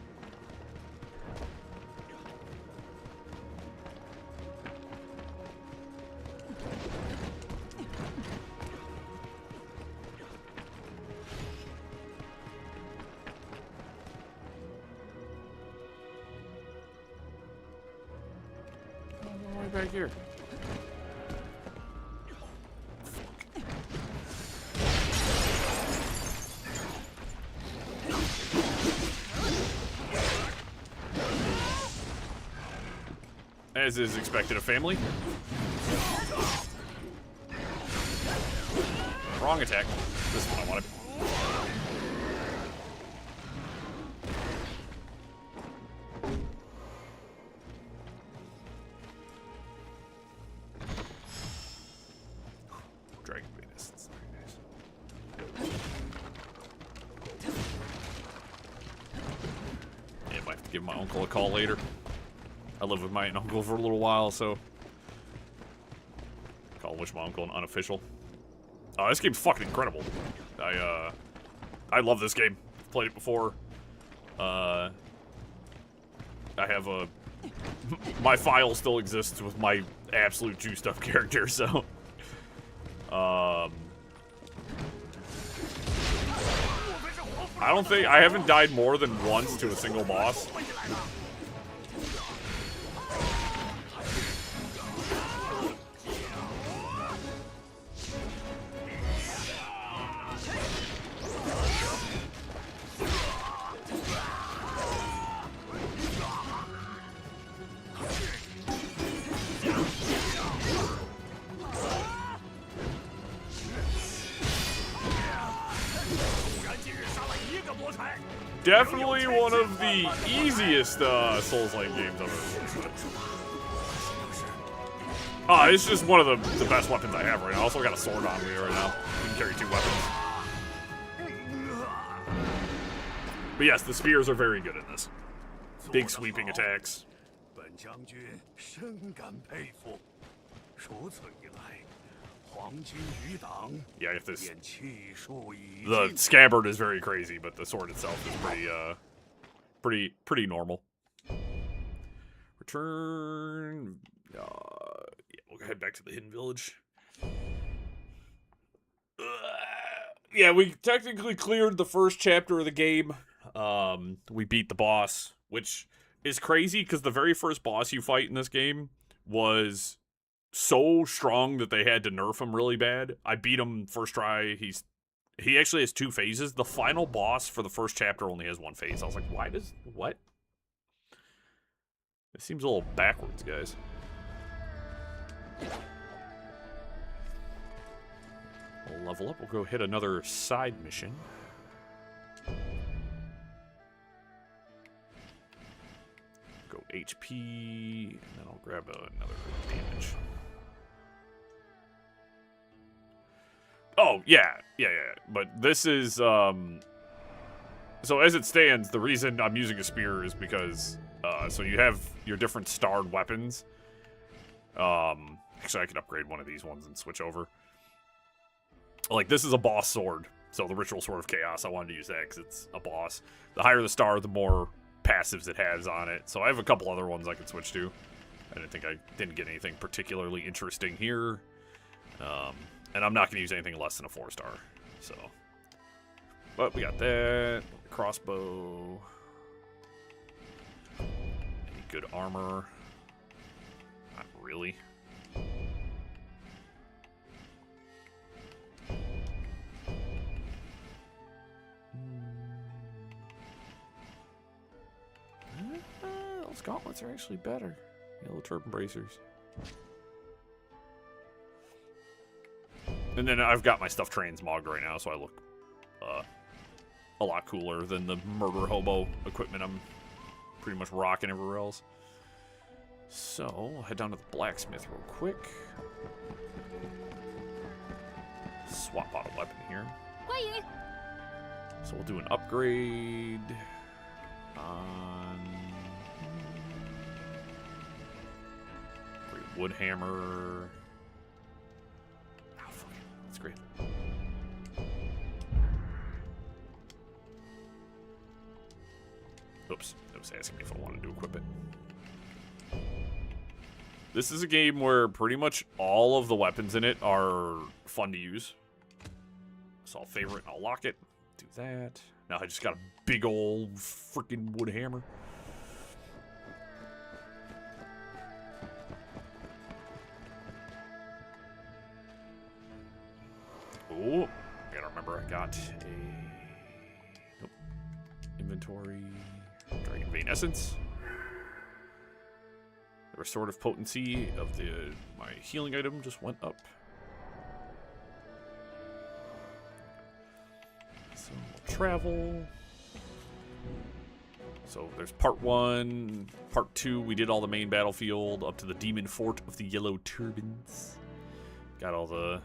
Right back here. As is expected of family. Wrong attack. This is what I wanted. Dragon Venus. That's very nice. Yeah, I might have to give my uncle a call later. I lived with my uncle for a little while, so I'll wish my uncle an unofficial. Oh, this game's fucking incredible. I love this game. I've played it before. I have a my file still exists with my absolute juiced up character, so I don't think I haven't died more than once to a single boss. Definitely one of the easiest Souls-like games I've ever played. It's just one of the best weapons I have right now. I also got a sword on me right now. You can carry 2 weapons. But yes, the spears are very good in this. Big sweeping attacks. Yeah, if this... The scabbard is very crazy, but the sword itself is pretty normal. Return. Yeah, we'll head back to the Hidden Village. Yeah, we technically cleared the first chapter of the game. We beat the boss, which is crazy because the very first boss you fight in this game was so strong that they had to nerf him really bad. I beat him first try. He actually has 2 phases. The final boss for the first chapter only has 1 phase. I was like, what? It seems a little backwards, guys. We'll level up. We'll go hit another side mission. Go HP, and then I'll grab another damage. Oh, yeah. But this is, so as it stands, the reason I'm using a spear is because, so you have your different starred weapons. Actually, I could upgrade one of these ones and switch over. Like, this is a boss sword. So the Ritual Sword of Chaos, I wanted to use that because it's a boss. The higher the star, the more passives it has on it. So I have a couple other ones I could switch to. I didn't get anything particularly interesting here. And I'm not going to use anything less than a 4-star. So, but we got that. Crossbow. Any good armor? Not really. Those gauntlets are actually better. Yellow turban bracers. And then I've got my stuff transmogged right now, so I look a lot cooler than the murder hobo equipment I'm pretty much rocking everywhere else. So, we'll head down to the blacksmith real quick. Swap out a weapon here. So we'll do an upgrade on wood hammer. Oh, fuck it. That's great. Oops. It was asking me if I wanted to equip it. This is a game where pretty much all of the weapons in it are fun to use. So I'll favorite and I'll lock it. Do that. Now I just got a big old freaking wood hammer. Oh, gotta remember I got a inventory Dragon Vein Essence. The restorative potency of my healing item just went up. So we'll travel. So there's part 1, part 2. We did all the main battlefield up to the Demon Fort of the Yellow Turbans. Got all the.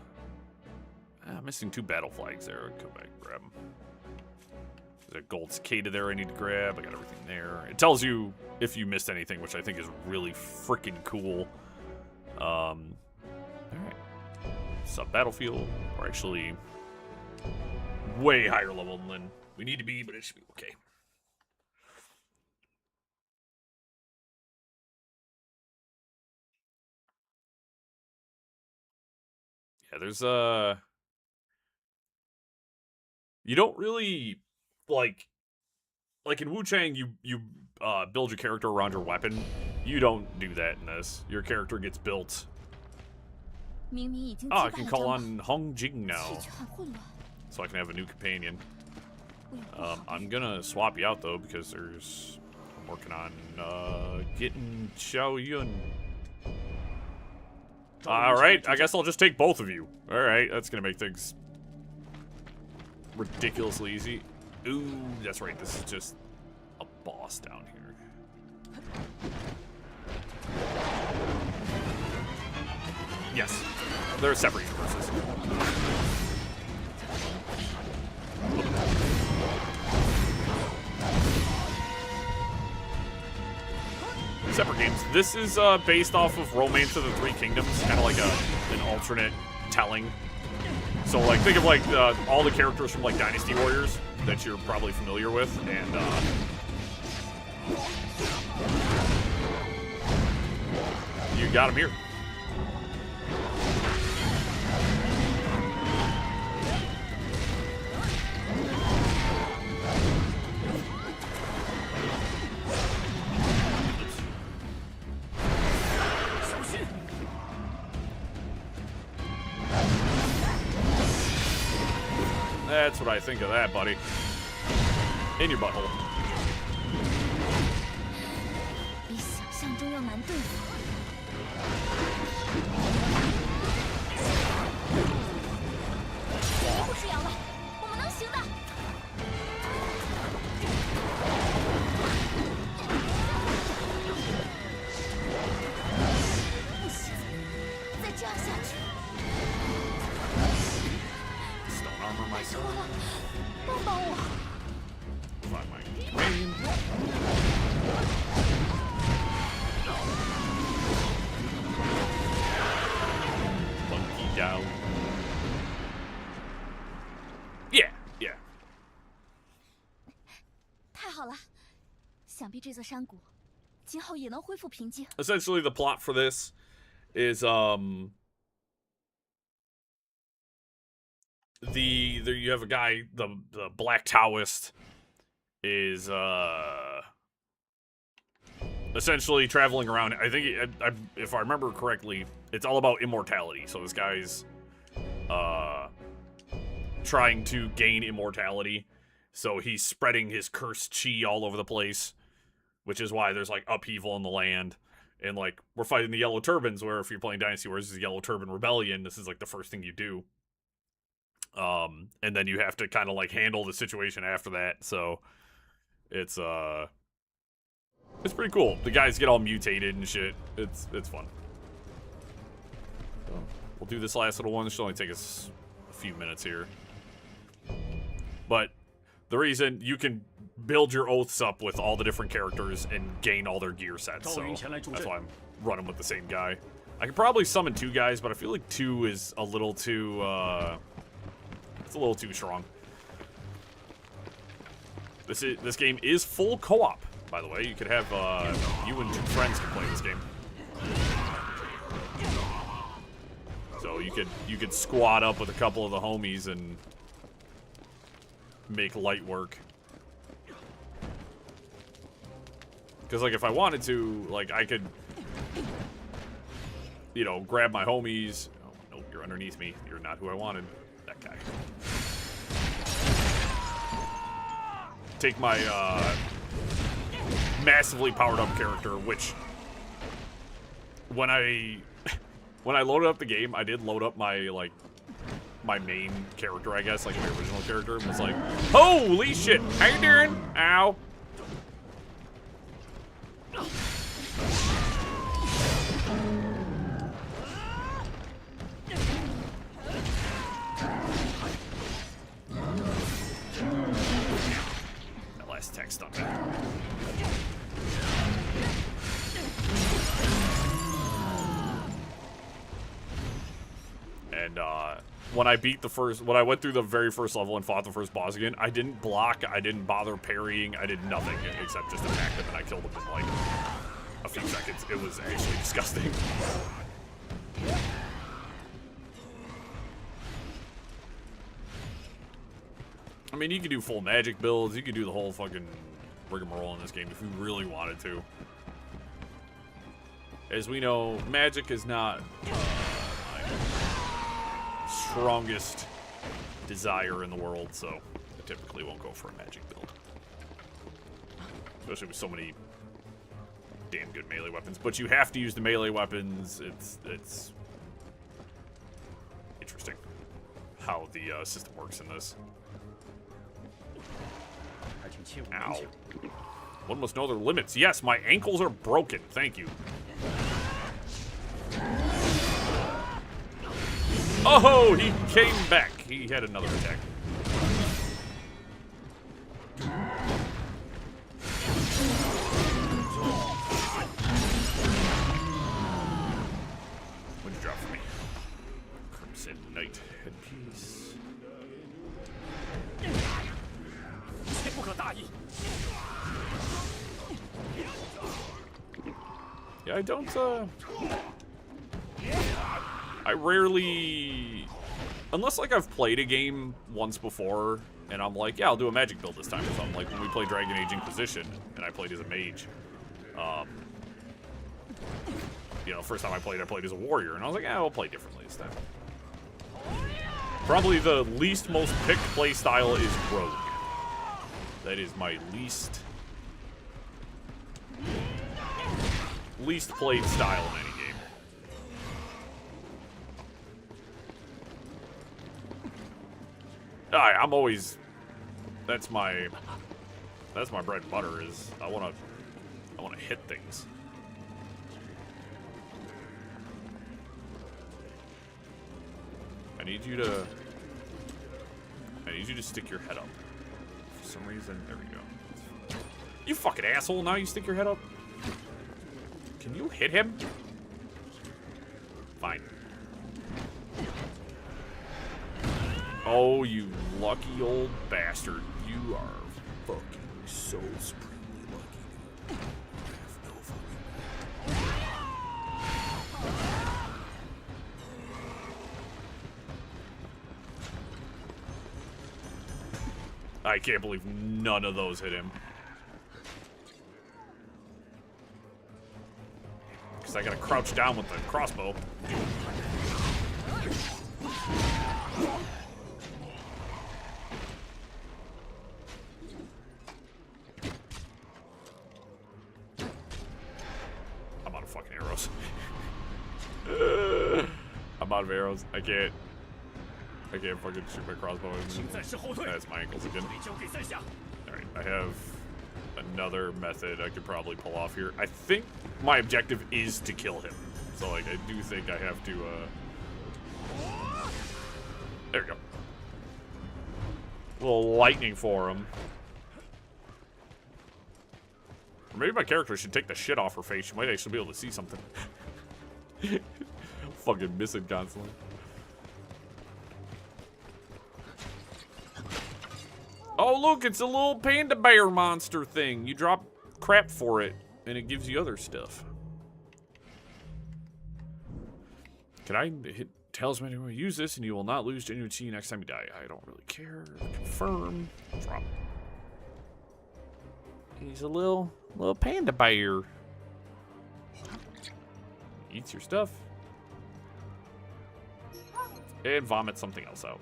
I'm missing 2 battle flags there. I'll come back and grab them. There's a gold cicada there I need to grab. I got everything there. It tells you if you missed anything, which I think is really freaking cool. Alright. Sub-battlefield. We're actually way higher level than we need to be, but it should be okay. Yeah, there's you don't really like in Wu-Chang you build your character around your weapon. You don't do that in this. Your character gets built. Oh, I can call on Hong Jing now. So I can have a new companion. I'm gonna swap you out though because I'm working on getting Xiao Yun. Alright, I guess I'll just take both of you. Alright, that's gonna make things ridiculously easy. Ooh, that's right, this is just a boss down here. Yes, they're separate universes. Separate games. This is based off of Romance of the Three Kingdoms, kind of like an alternate telling. So like think of like all the characters from like Dynasty Warriors that you're probably familiar with, and You got him here. That's what I think of that, buddy. In your butthole. 比想象中要难对付。别不吃羊了，我们能行的。不行，再这样下去。 Stone armor 求 myself. 了，帮帮我！ Find my companion. Monkey down. Yeah, yeah. 太好了，想必这座山谷今后也能恢复平静。 Essentially, the plot for this is you have a guy, the Black Taoist is essentially traveling around. I think if I remember correctly, it's all about immortality. So this guy's trying to gain immortality. So he's spreading his cursed chi all over the place, which is why there's like upheaval in the land. And like we're fighting the Yellow Turbans, where if you're playing Dynasty, where this is the Yellow Turban Rebellion, this is like the first thing you do. And then you have to kind of like handle the situation after that. So it's pretty cool. The guys get all mutated and shit. It's fun. So we'll do this last little one. This should only take us a few minutes here. But the reason you can build your oaths up with all the different characters and gain all their gear sets. So that's why I'm running with the same guy. I could probably summon 2 guys, but I feel like 2 is a little too it's a little too strong. This game is full co-op, by the way. You could have you and 2 friends can play this game. So you could squad up with a couple of the homies and make light work. Because like if I wanted to, like I could, you know, grab my homies. Oh no, you're underneath me. You're not who I wanted. That guy. Take my massively powered up character, which when I loaded up the game, I did load up my my main character, I guess, like my original character, and was like, holy shit, how you doing? Ow. That last attack stunned me. And when I went through the very first level and fought the first boss again, I didn't block, I didn't bother parrying, I did nothing except just attack him, and I killed him in like a few seconds. It was actually disgusting. I mean, you could do full magic builds, you could do the whole fucking rigmarole in this game if you really wanted to. As we know, magic is not strongest desire in the world, so I typically won't go for a magic build. Especially with so many damn good melee weapons. But you have to use the melee weapons. It's interesting how the system works in this. Ow. One must know their limits. Yes, my ankles are broken. Thank you. Oh, he came back. He had another attack. What'd you drop for me? Crimson Knight headpiece. 切不可大意。Yeah, I don't, I rarely, unless like I've played a game once before and I'm like, yeah, I'll do a magic build this time or something. Like when we played Dragon Age Inquisition and I played as a mage. You know, first time I played as a warrior and I was like, yeah, I'll play differently this time. Probably the least most picked play style is rogue. That is my least played style in any game. I'm always, that's my bread and butter is I wanna hit things. I need you to stick your head up. For some reason, there we go. You fucking asshole, now you stick your head up? Can you hit him? Fine. Oh, you lucky old bastard. You are fucking so supremely lucky. You have no fucking... I can't believe none of those hit him. Because I gotta crouch down with the crossbow. I'm out of fucking arrows. I'm out of arrows. I can't fucking shoot my crossbow. That's my ankles again. Alright, I have another method I could probably pull off here. I think my objective is to kill him. So, like, I do think I have to, there we go. A little lightning for him. Or maybe my character should take the shit off her face. She might actually be able to see something. Fucking missing constantly. Oh, look, it's a little panda bear monster thing. You drop crap for it, and it gives you other stuff. Can I hit talisman anyway? Use this, and you will not lose genuine chi next time you die. I don't really care. Confirm. Drop. He's a little panda bear. Eats your stuff. And vomits something else out.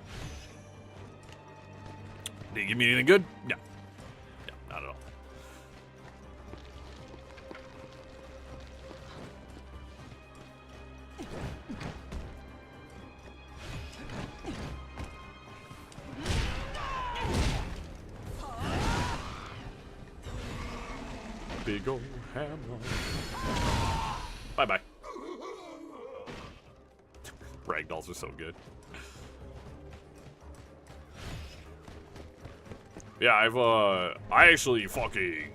Did it give me anything good? No. No, not at all. Big old hammer. Bye-bye. Ragdolls are so good. Yeah, I actually fucking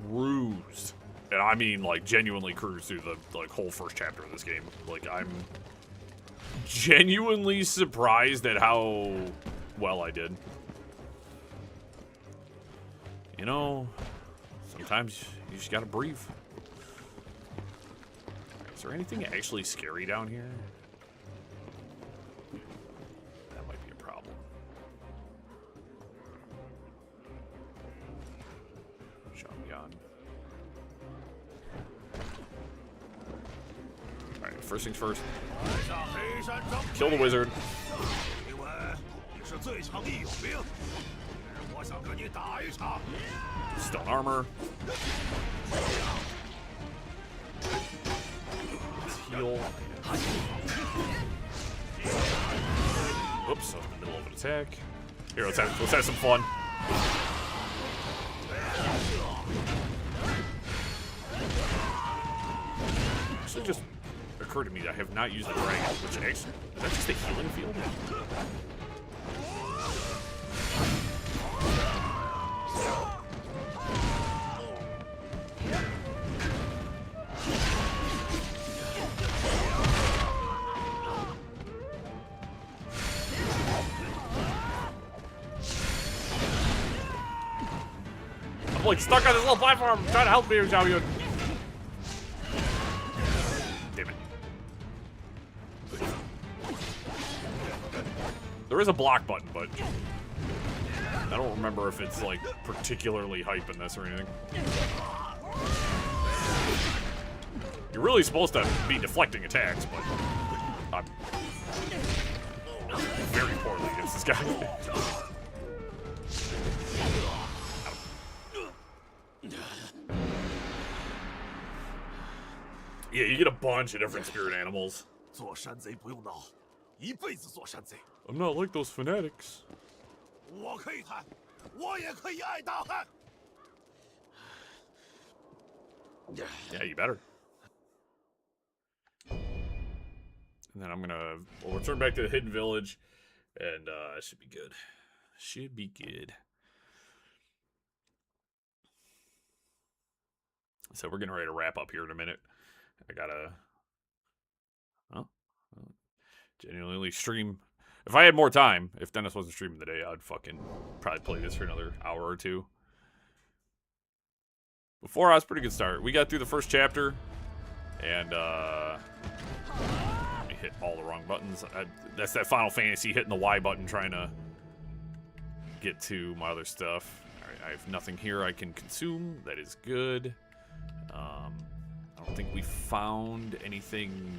cruised. And I mean, like, genuinely cruised through the, like, whole first chapter of this game. Like, I'm genuinely surprised at how well I did. You know, sometimes you just gotta breathe. Is there anything actually scary down here? That might be a problem. Shotgun. Alright, first things first. Kill the wizard. Stone armor. Let's heal. Oops, I was in the middle of an attack. Here, let's have some fun. Actually, just occurred to me that I have not used the dragon, which actually is that just a healing field? I'm like stuck on this little platform. I'm trying to help me, Xiao Yun. There is a block button, but I don't remember if it's, like, particularly hype in this or anything. You're really supposed to be deflecting attacks, but I'm very poorly against this guy. Yeah, you get a bunch of different spirit animals. 做山贼不用闹，一辈子做山贼。 I'm not like those fanatics. 我可以贪，我也可以爱大汉。Yeah, you better. And then I'm gonna we'll return back to the hidden village, and it should be good. Should be good. So we're getting ready to wrap up here in a minute. I gotta genuinely stream. If I had more time, if Dennis wasn't streaming today, I'd fucking probably play this for another hour or two. Before, I was pretty good start. We got through the first chapter, and I hit all the wrong buttons. That's that Final Fantasy hitting the Y button trying to get to my other stuff. Alright, I have nothing here I can consume. That is good. I don't think we found anything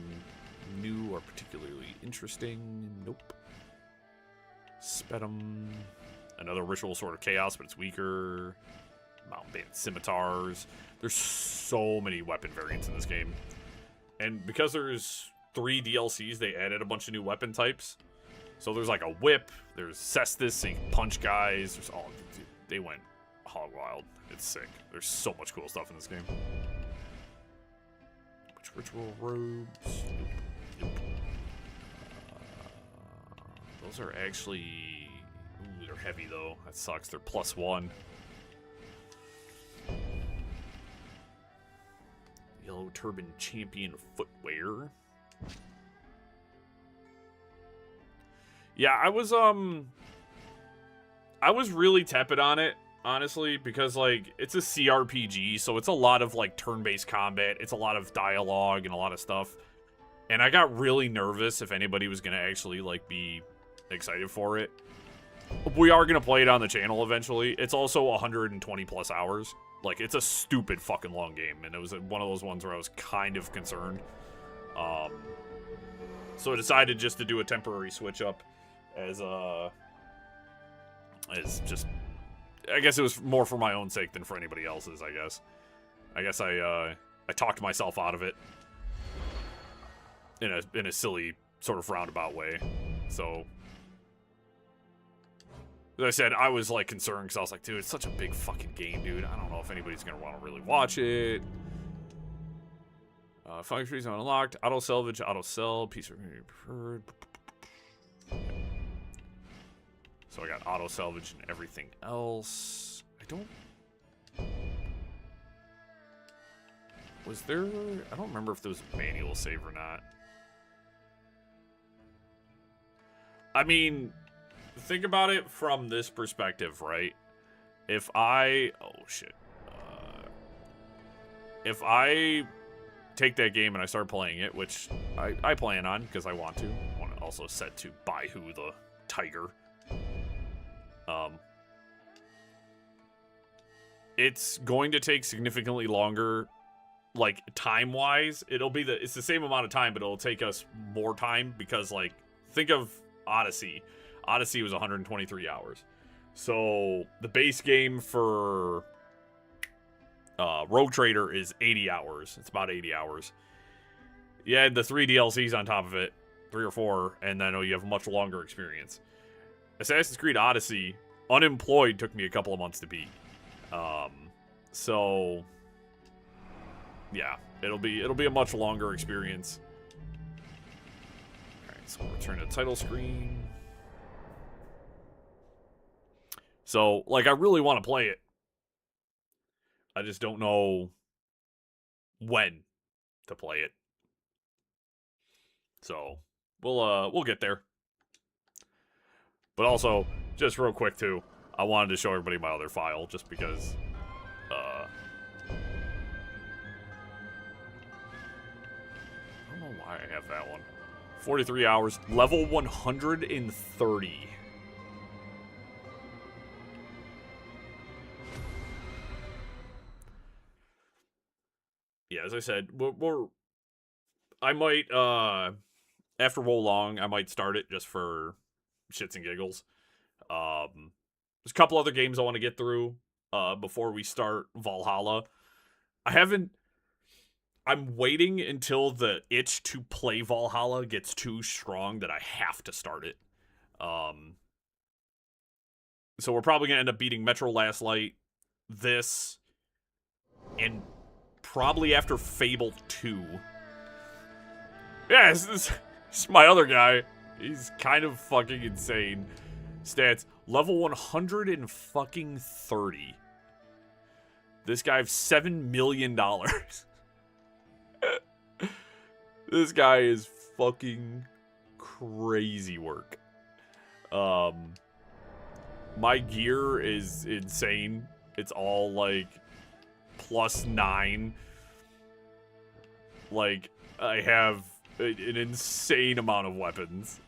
new or particularly interesting. Nope. Spetum. Another ritual sword of chaos, but it's weaker. Mountain scimitars. There's so many weapon variants in this game. And because there's 3 DLCs, they added a bunch of new weapon types. So there's like a whip, there's cestus, so you can punch guys. There's all, they went hog wild. It's sick. There's so much cool stuff in this game. Which ritual robes? Nope. Those are actually... Ooh, they're heavy though. That sucks. They're +1. Yellow Turban Champion footwear. Yeah, I was really tepid on it, honestly, because, like, it's a CRPG, so it's a lot of, like, turn-based combat. It's a lot of dialogue and a lot of stuff. And I got really nervous if anybody was going to actually, like, be excited for it. We are going to play it on the channel eventually. It's also 120 plus hours. Like, it's a stupid fucking long game, and it was one of those ones where I was kind of concerned. So I decided just to do a temporary switch up as just... I guess it was more for my own sake than for anybody else's, I guess. I talked myself out of it in a silly sort of roundabout way. So... As I said, I was, like, concerned because I was like, dude, it's such a big fucking game, dude. I don't know if anybody's going to want to really watch it. Function trees unlocked. Auto salvage, auto sell, piece of preferred. So I got auto salvage and everything else. Was there... I don't remember if there was a manual save or not. I mean... Think about it from this perspective, right? If I... Oh, shit. If I take that game and I start playing it, which I plan on, because I want to. I want to also set to Baihu the Tiger. It's going to take significantly longer, like, time-wise. It's the same amount of time, but it'll take us more time, because, like, think of Odyssey. Odyssey was 123 hours. So the base game for Rogue Trader is 80 hours. It's about 80 hours. You add the 3 DLCs on top of it, 3 or 4, and then you have a much longer experience. Assassin's Creed Odyssey, unemployed, took me a couple of months to beat. So yeah, it'll be a much longer experience. All right, so we'll return to the title screen. So, like, I really want to play it. I just don't know when to play it. So, we'll get there. But also, just real quick, too, I wanted to show everybody my other file, just because, I don't know why I have that one. 43 hours. Level 130. Yeah, as I said, I might, after Wolong, I might start it just for shits and giggles. There's a couple other games I want to get through before we start Valhalla. I'm waiting until the itch to play Valhalla gets too strong that I have to start it. So we're probably going to end up beating Metro Last Light, this, and probably after Fable 2. Yeah, this is my other guy. He's kind of fucking insane. Stats, level 130. This guy has $7 million. This guy is fucking crazy work. My gear is insane. It's all like +9. Like, I have an insane amount of weapons.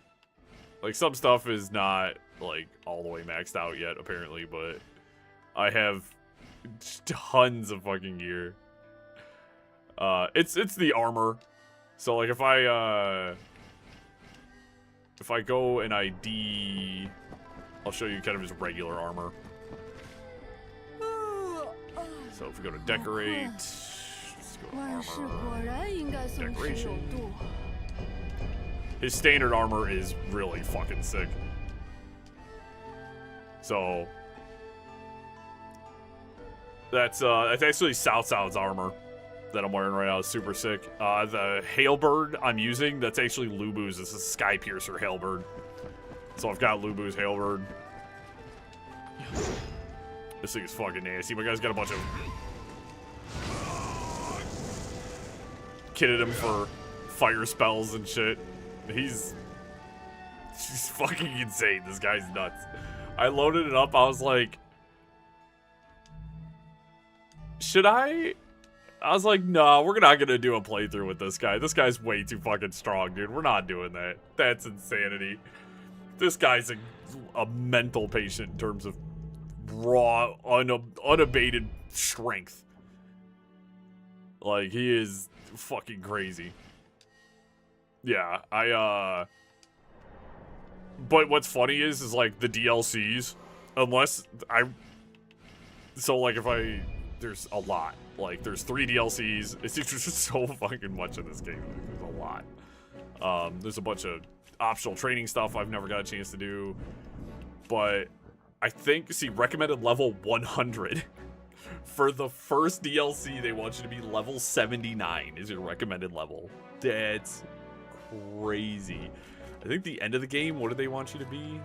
Like, some stuff is not like all the way maxed out yet, apparently, but I have tons of fucking gear. It's the armor. So like if I go and I'll show you kind of just regular armor. So if we go to decorate, let's go to armor. Decoration. His standard armor is really fucking sick. So that's actually South's armor that I'm wearing right now. Is super sick. The Hailbird I'm using, that's actually Lubu's. This is Skypiercer Hailbird. So I've got Lubu's Hailbird. This thing is fucking nasty. My guy's got a bunch of kitted him for fire spells and shit. He's fucking insane. This guy's nuts. I loaded it up. I was like, should I? I was like, no, we're not gonna do a playthrough with this guy. This guy's way too fucking strong, dude. We're not doing that. That's insanity. This guy's a mental patient in terms of raw, unabated strength. Like, he is fucking crazy. Yeah, but what's funny is like the DLCs, so like there's a lot. Like, there's 3 DLCs. It's just so fucking much in this game. There's a lot. There's a bunch of optional training stuff I've never got a chance to do. But I think, see, recommended level 100. For the first DLC, they want you to be level 79 is your recommended level. That's crazy. I think the end of the game, what do they want you to be?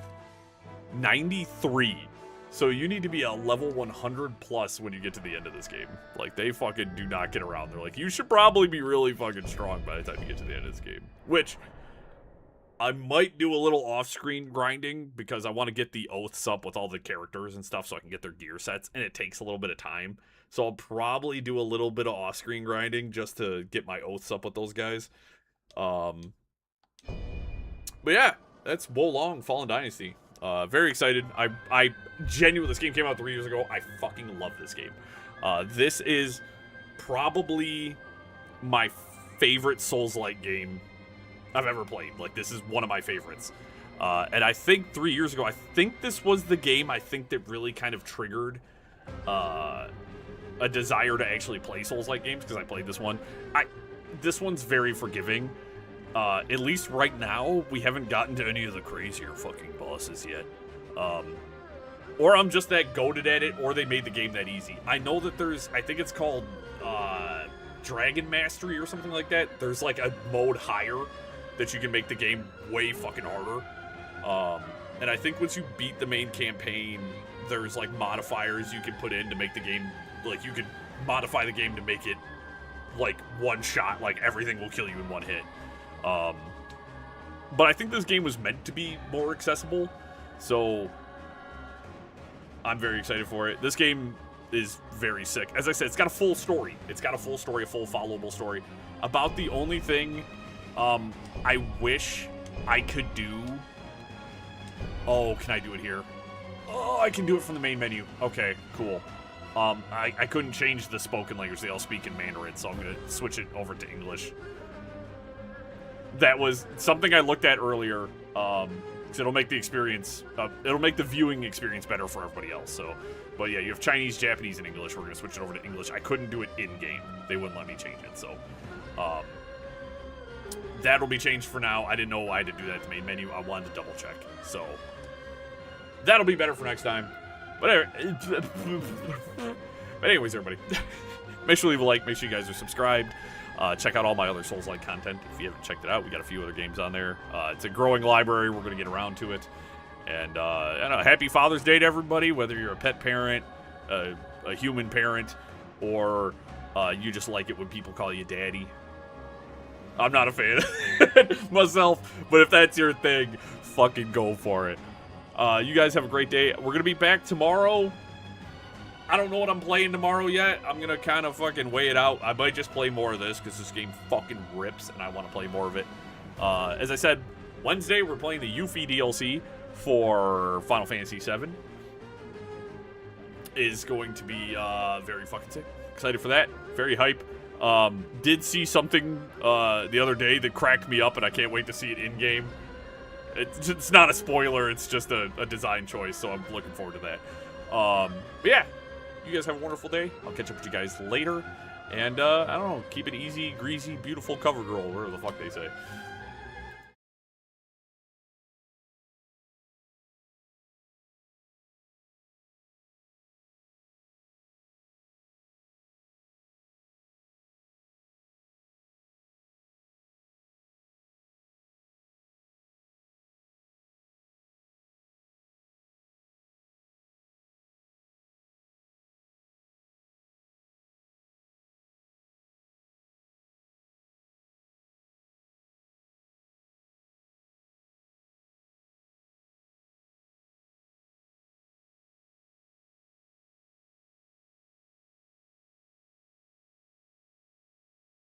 93. So you need to be a level 100 plus when you get to the end of this game. Like, they fucking do not get around. They're like, you should probably be really fucking strong by the time you get to the end of this game. Which, I might do a little off-screen grinding because I want to get the oaths up with all the characters and stuff so I can get their gear sets, and it takes a little bit of time. So I'll probably do a little bit of off-screen grinding just to get my oaths up with those guys. But yeah, that's Wolong Fallen Dynasty. Very excited. I genuinely, this game came out 3 years ago. I fucking love this game. This is probably my favorite Souls-like game I've ever played. Like, this is one of my favorites. And I think 3 years ago, I think this was the game I think that really kind of triggered a desire to actually play Souls-like games, because I played this one. This one's very forgiving. At least right now, we haven't gotten to any of the crazier fucking bosses yet. Or I'm just that goated at it, or they made the game that easy. I know that I think it's called Dragon Mastery or something like that. There's like a mode higher that you can make the game way fucking harder. And I think once you beat the main campaign, there's like modifiers you can put in to make the game, like you could modify the game to make it like one shot, like everything will kill you in one hit. But I think this game was meant to be more accessible, so I'm very excited for it. This game is very sick. As I said, it's got a full story. It's got a full story, a full followable story. About the only thing I wish I could do... Oh, can I do it here? Oh, I can do it from the main menu. Okay, cool. I couldn't change the spoken language. They all speak in Mandarin, so I'm going to switch it over to English. That was something I looked at earlier, because it'll make the experience, it'll make the viewing experience better for everybody else, so. But yeah, you have Chinese, Japanese, and English. We're going to switch it over to English. I couldn't do it in-game. They wouldn't let me change it, so. That'll be changed for now. I didn't know I had to do that at the main menu. I wanted to double check, so. That'll be better for next time. But anyways, everybody, make sure to leave a like. Make sure you guys are subscribed. Check out all my other Souls-like content if you haven't checked it out. We got a few other games on there. It's a growing library. We're going to get around to it. And I don't know, happy Father's Day to everybody, whether you're a pet parent, a human parent, or you just like it when people call you daddy. I'm not a fan myself, but if that's your thing, fucking go for it. You guys have a great day. We're going to be back tomorrow. I don't know what I'm playing tomorrow yet. I'm going to kind of fucking weigh it out. I might just play more of this because this game fucking rips and I want to play more of it. As I said, Wednesday we're playing the Yuffie DLC for Final Fantasy VII. Is going to be very fucking sick. Excited for that. Very hype. Did see something the other day that cracked me up and I can't wait to see it in-game. It's not a spoiler, it's just a design choice, so I'm looking forward to that. But yeah, you guys have a wonderful day. I'll catch up with you guys later. And, I don't know, keep it easy, greasy, beautiful cover girl, whatever the fuck they say.